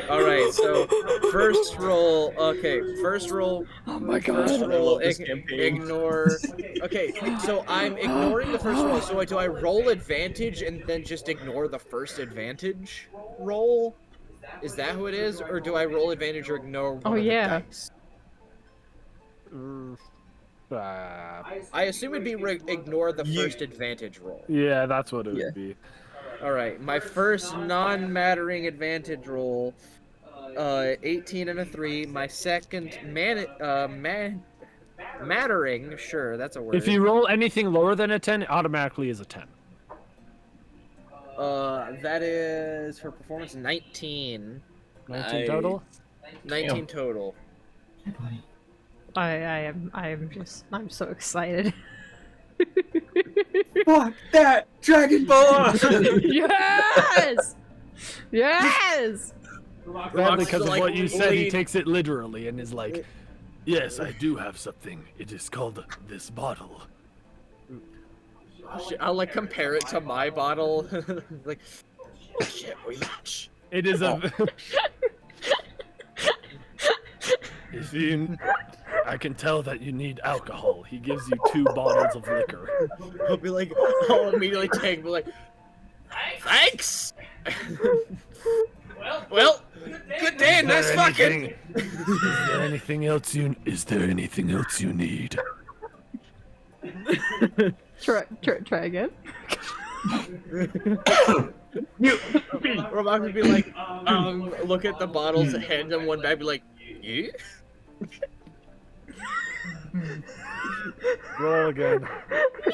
All right. So first roll. Okay, first roll. Oh my First god. roll. this campaign. Ignore. Okay, so I'm ignoring the first roll. So do I roll advantage and then just ignore the first advantage roll? Is that who it is, or do I roll advantage or ignore one Oh, of yeah. the dice? I assume it'd be ignore the first advantage roll. Yeah, that's what it would be. All right, my first non-mattering advantage roll, 18 and a 3. My second mattering, sure, that's a word. If you roll anything lower than a 10, it automatically is a 10. That is for performance 19. 19 total? 19 total. I'm so excited. fuck that Dragon Ball. Yes! Yes! Probably because of like, what you said, he lean- takes it literally and is like, yes, I do have something. It is called this bottle. I'll like compare it to my bottle. Like, oh, shit, we match. It is a... If you... I can tell that you need alcohol. He gives you 2 bottles of liquor. I'll be like, I'll immediately take, be like, thanks. Well, good day, Is nice there fucking. Is there anything else you need? Try again. Rob would be like, look at the bottles, hand them one back, be like, yeah? Roll again.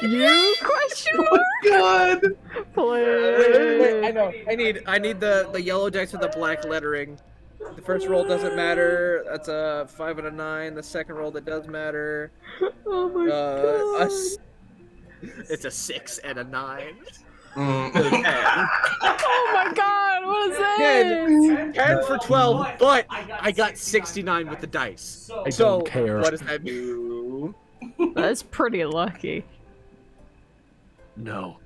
You question mark? God. Please. I know. I need the yellow dice with the black lettering. The first roll doesn't matter. That's a 5 and a 9. The second roll that does matter. Oh my god. It's a 6 and a 9. Oh my god, what is this? 10 for 12, but I got 69 with the dice. I So don't care. what does that mean? That's pretty lucky. No.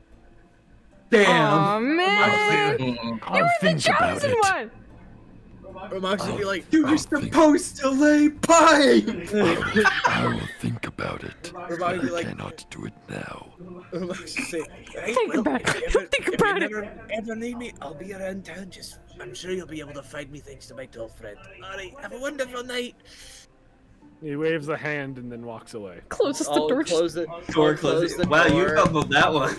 Aw, man. I'll think about Chosen it. one. Romax would be like, You're supposed to lay pipe. I will think about it. Everybody But be I like- cannot do it now. Romax would say, hey, Think well, about it. if you ever- Think if about you it. ever need me, I'll be around town. I'm sure you'll be able to find me thanks to my tall friend. Alright, have a wonderful night. He waves a hand and then walks away. Closes the I'll door. close it. Door I'll close closing. the Wow, you door. fumbled that one.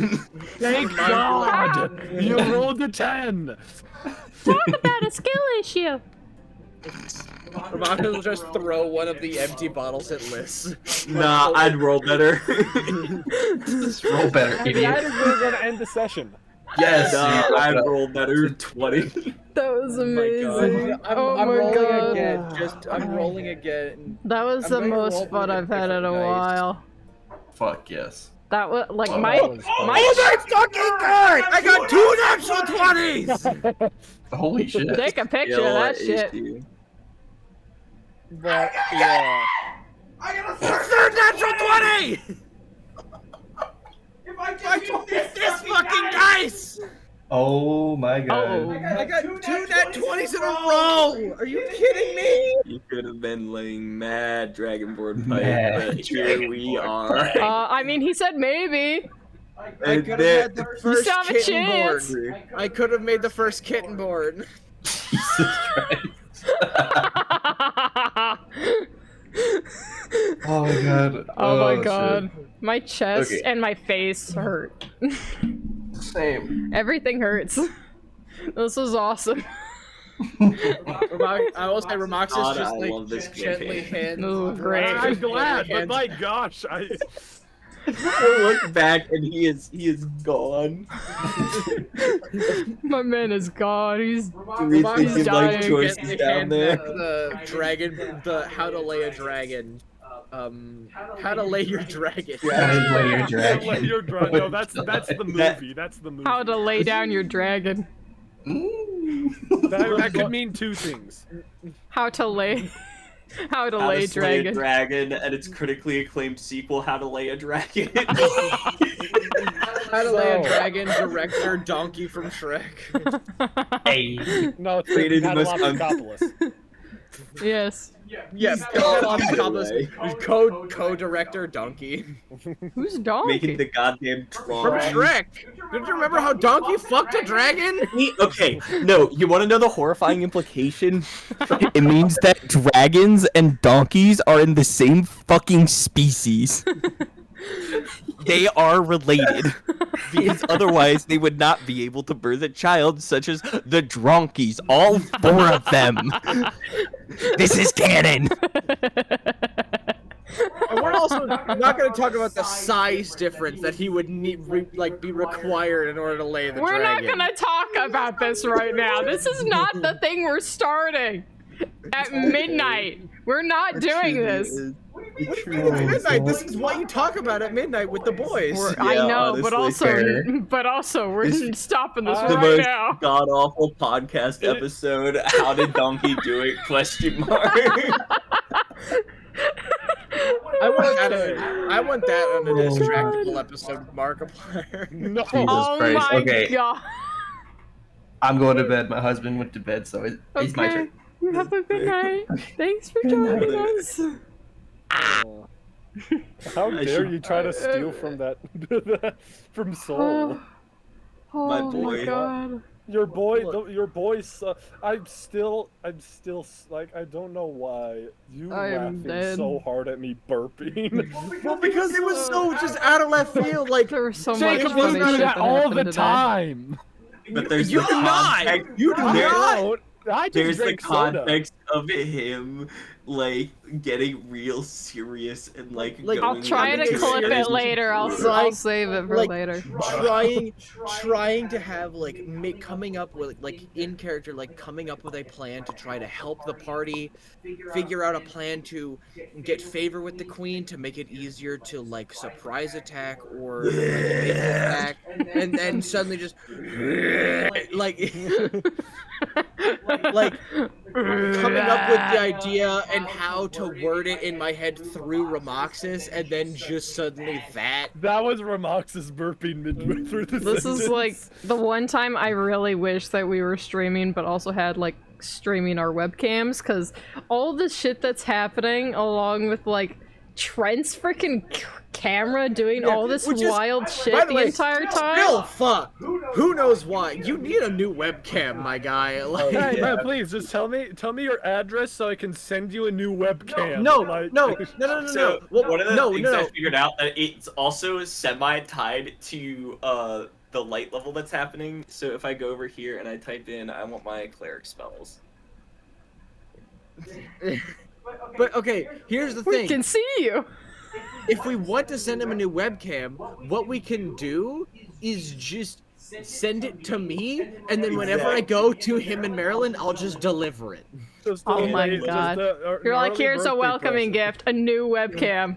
Thank God! You rolled a 10! Talk about a skill issue. Romax will just throw one of the empty bottles at Liz. Nah, I'd roll better. Just roll better, That idiot. is where we're gonna end the session. Yes, I rolled better 20. That was Oh my amazing. God. I'm Oh my rolling god. again. I'm rolling again. That was I'm the going to roll most fun with a I've had in a different dice. while. Fuck yes. That was like Oh, my that was fun. my my fucking god! I got 2 natural 20s! Holy shit. take a picture of that shit. But, yeah. I got a Third natural 20! If I It's this fucking dice! Oh my god. Oh, I got 2 nat 20s in a row! Are you kidding me? You could have been laying mad Dragonborn pipe, Mad but here we are. I mean, he said maybe. I And could have had the then- first still have a kitten chance. board. I could have made the first kitten board. Jesus Christ. Oh my god. Oh my shit. god. My chest Okay. and my face hurt. Same. Everything hurts. This was awesome. I will say Ramoxis God, just I like love this gently campaign. hands. Oh, great. I'm glad, but hands- my gosh, I I look back and he is gone. My man is gone. He's He's Ramoxis thinking like dying. choices gently down hands there. the dragon, the how to lay a dragon. How to lay your dragon. Lay your dragon. Lay your dragon. No, that's the movie. That's the movie. how to lay down your dragon. That could mean two things. How to lay. How to How lay to Slay a dragon. Dragon and its critically acclaimed sequel, How to Lay a Dragon. How to lay a So- dragon, director Donkey from Shrek. Hey. No, it's Created the most Papadopoulos. Yes. Yes, Anyway. co-director Donkey. Who's Donkey? Making the goddamn From Tron. Shrek. Did you remember how Donkey fucked a dragon? Okay, no, you want to know the horrifying implication? It means that dragons and donkeys are in the same fucking species. They are related. Because otherwise they would not be able to birth a child, such as the dronkies. All 4 of them. This is canon. And we're also not going to talk about the size difference that he would need, be required in order to lay the We're not dragon. gonna talk about this right now. This is not the thing we're starting. At midnight. We're not doing this. It's midnight. This is what you talk about at midnight with the boys. I Yeah, know, but honestly, fair. also we're stopping this The right most now. god awful podcast episode. How did Donkey do it? Question mark. I want that on a distractible episode with Markiplier. No. Oh Christ, my okay. god. I'm going to bed. My husband went to bed, so it's my Okay. turn. You have a good night. Thanks for joining us. How I dare should- you try to steal from that from Soul? Oh My my boy. god. Your boy's. I'm still like I don't know why you I am laughing dead. so hard at me burping. Well, because it was so just out of left field. Like, There was so much Jacob funny doesn't do shit that all happened the today. time. But there's You the do not! context. You do there- not! I just There's the drank soda. context of him, like, getting real serious and, like I'll going try to into clip it serious later. I'll Like- save it for like, later. trying to have coming up with in character, coming up with a plan to try to help the party figure out a plan to get favor with the queen to make it easier to surprise attack or invasive attack, and then suddenly just coming up with the idea and how to word it in my head through Ramoxis, and then just suddenly that. That was Ramox's burping midway through the This sentence. is like the one time I really wish that we were streaming, but also had streaming our webcams, because all the shit that's happening, along with Trent's freaking camera doing all this which is- wild by shit the way, entire time. Still fuck. Who knows why? You need a new webcam, my guy. Hey, man, please just tell me your address so I can send you a new webcam. No. So Well, one of the no, things no, I no. figured out that it's also semi-tied to the light level that's happening. So if I go over here and I type in, I want my cleric spells. But okay, here's the We thing. can see you. If we want to send him a new webcam, what we can do is just send it to me, and then whenever I go to him in Maryland, I'll just deliver it. Just Oh a my late- just god. an You're like, early here's a birthday welcoming present. gift, a new webcam.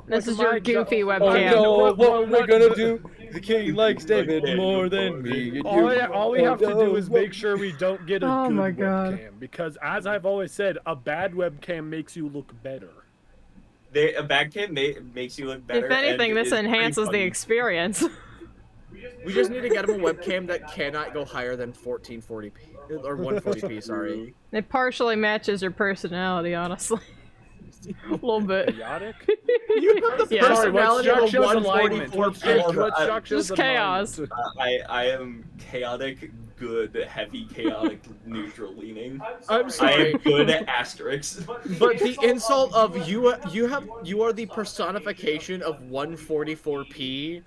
This is your my goofy God. webcam. no. what we're what gonna the- do? The king likes David more than me. All we have to do is make sure we don't get a Oh good my God. webcam, because as I've always said, a bad webcam makes you look better. A bad kid makes you look better. If anything, and this is pretty enhances the funny. experience. We just need to get him a webcam that cannot go higher than 1440p or 140p. Sorry. It partially matches your personality, honestly. A little bit. Chaotic? You have the Yeah. Sorry, what's personality of a Jack-Show's alignment? 144p. What's Jack-Show's Just chaos. alignment? I am chaotic, good, heavy, chaotic, neutral leaning. I'm I sorry, am good at asterisks. but the insult of you are the personification of 144p.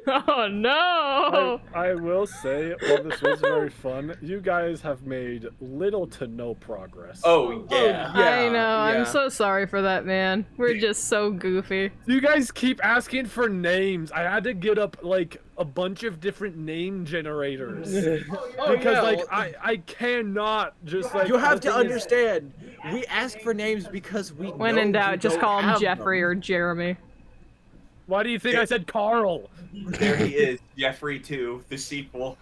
Oh no! I will say, while this was very fun, you guys have made little to no progress. Oh yeah. I know, I'm yeah. so sorry for that, man. We're just so goofy. You guys keep asking for names. I had to get up like a bunch of different name generators because like I cannot just like. You have the to thing is- understand. We ask for names because we When know in you doubt, just don't call him have Jeffrey them. or Jeremy. Why do you think I said Carl? There he is, Jeffrey 2, the sequel.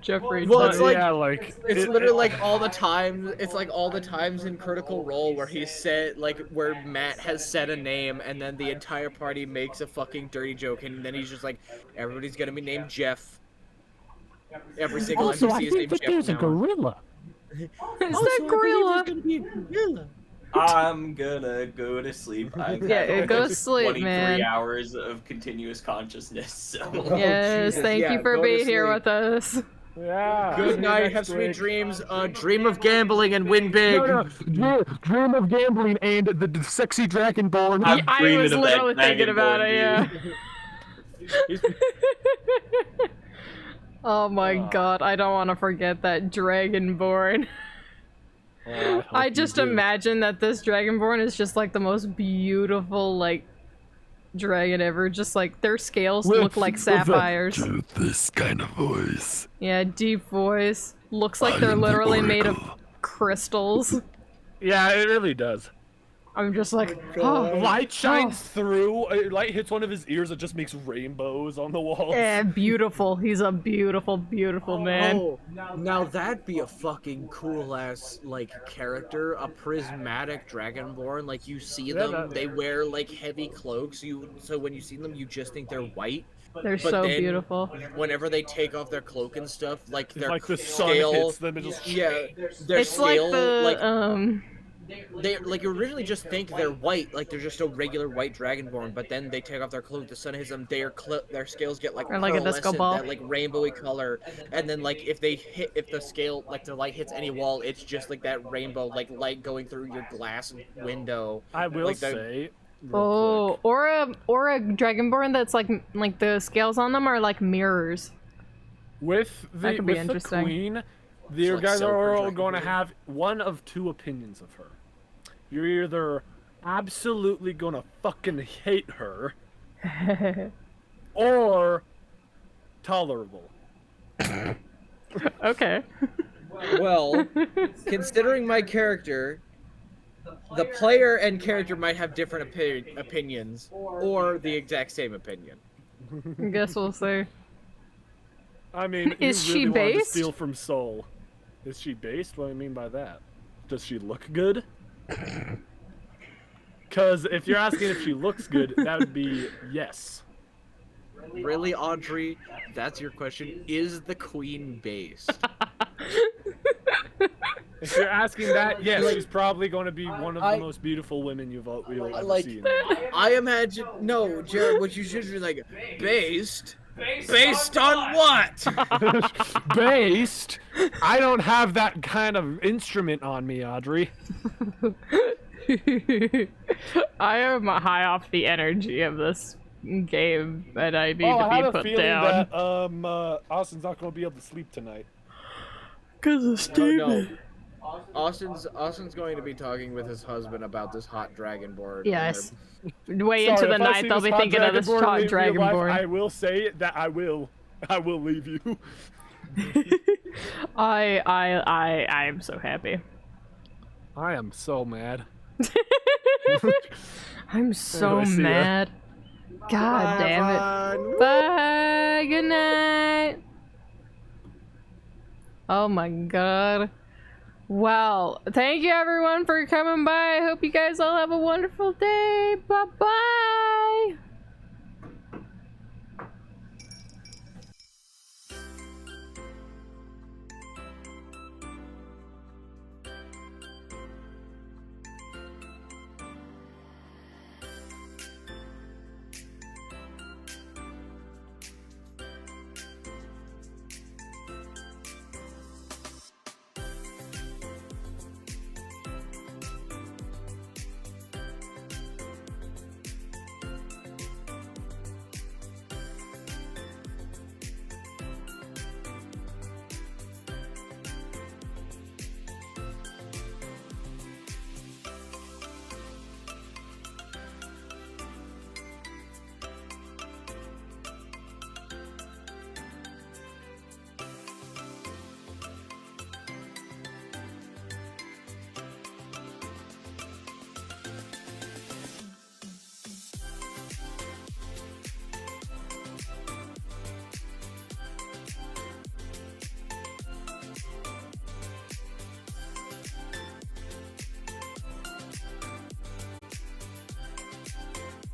Jeffrey. Well, it's like yeah, like it's literally like all the time. It's like all the times in Critical Role where he said like where Matt has said a name and then the entire party makes a fucking dirty joke and then he's just like, everybody's gonna be named Jeff. Every single NPC is named Jeff now. gorilla. Is that gorilla? I'm gonna go to sleep. I've Yeah, had go to almost sleep, 23 man. hours of continuous consciousness, so... Yes, Jesus, thank yeah, you for go to being here sleep. with us. Yeah. Good night, have sweet dreams. Dream of gambling and win big. Dream of gambling and the sexy dragonborn. I'm I dreaming was of that literally thinking about it, Dragonborn, yeah. Oh my god, I don't want to forget that Dragonborn. I just imagine that this Dragonborn is just like the most beautiful, like, dragon ever. Just like their scales look like sapphires. To this kind of voice. Yeah, deep voice. Looks like I they're am the literally made of Oracle. crystals. Yeah, it really does. I'm just like, Light shines through. Light hits one of his ears. It just makes rainbows on the walls. yeah, beautiful. He's a beautiful, beautiful man. Oh, now that'd be a fucking cool ass like character, a prismatic dragonborn. Like you see them, they wear like heavy cloaks. So when you see them, you just think they're white. They're But so then, beautiful. Whenever they take off their cloak and stuff, like their Like the sun scale, hits them, it just yeah, their It's like scale, the they like you originally just think they're white, like they're just a regular white dragonborn, but then they take off their cloak, the sun hits them, their scales get like Or like a disco pearlescent, ball. that like rainbowy color, and then like if the scale, like the light hits any wall, it's just like that rainbow, like light going through your glass window. I will like the- say. oh, or a Dragonborn that's like the scales on them are like mirrors. With That could be the interesting. queen, the like guys silver are all dragon going to blade. have one of two opinions of her. You're either absolutely gonna fucking hate her, or tolerable. Okay. Well, considering my character, the player and character might have different opinions, or the exact same opinion. I guess we'll see. I mean, Is you she really wanted to based? steal from Soul. Is she based? What do I mean by that? Does she look good? Because if you're asking if she looks good, that would be yes. Really, Audrey? That's your question. Is the queen based? If you're asking that, yes, Like, she's probably going to be one of I- the most beautiful women you'll ever Like, seen. I imagine. No, Jared, what you should be like, based? Based on what? Based? I don't have that kind of instrument on me, Audrey. I am high off the energy of this game, and I need I to have be a put feeling down. that Austin's not going to be able to sleep tonight. Cause of Oh, no. Austin's going to be talking with his husband about this hot dragonborn. and Yes. they're- Way Sorry, into the if I night, see they'll this be hot thinking of this dragonborn hot leave me alive, dragonborn. I will say that I will leave you. I am so happy. I am so mad. I'm so Anyway, see ya. mad. God damn it. Bye. Good night. Oh my god. Well, thank you everyone for coming by. I hope you guys all have a wonderful day. Bye bye.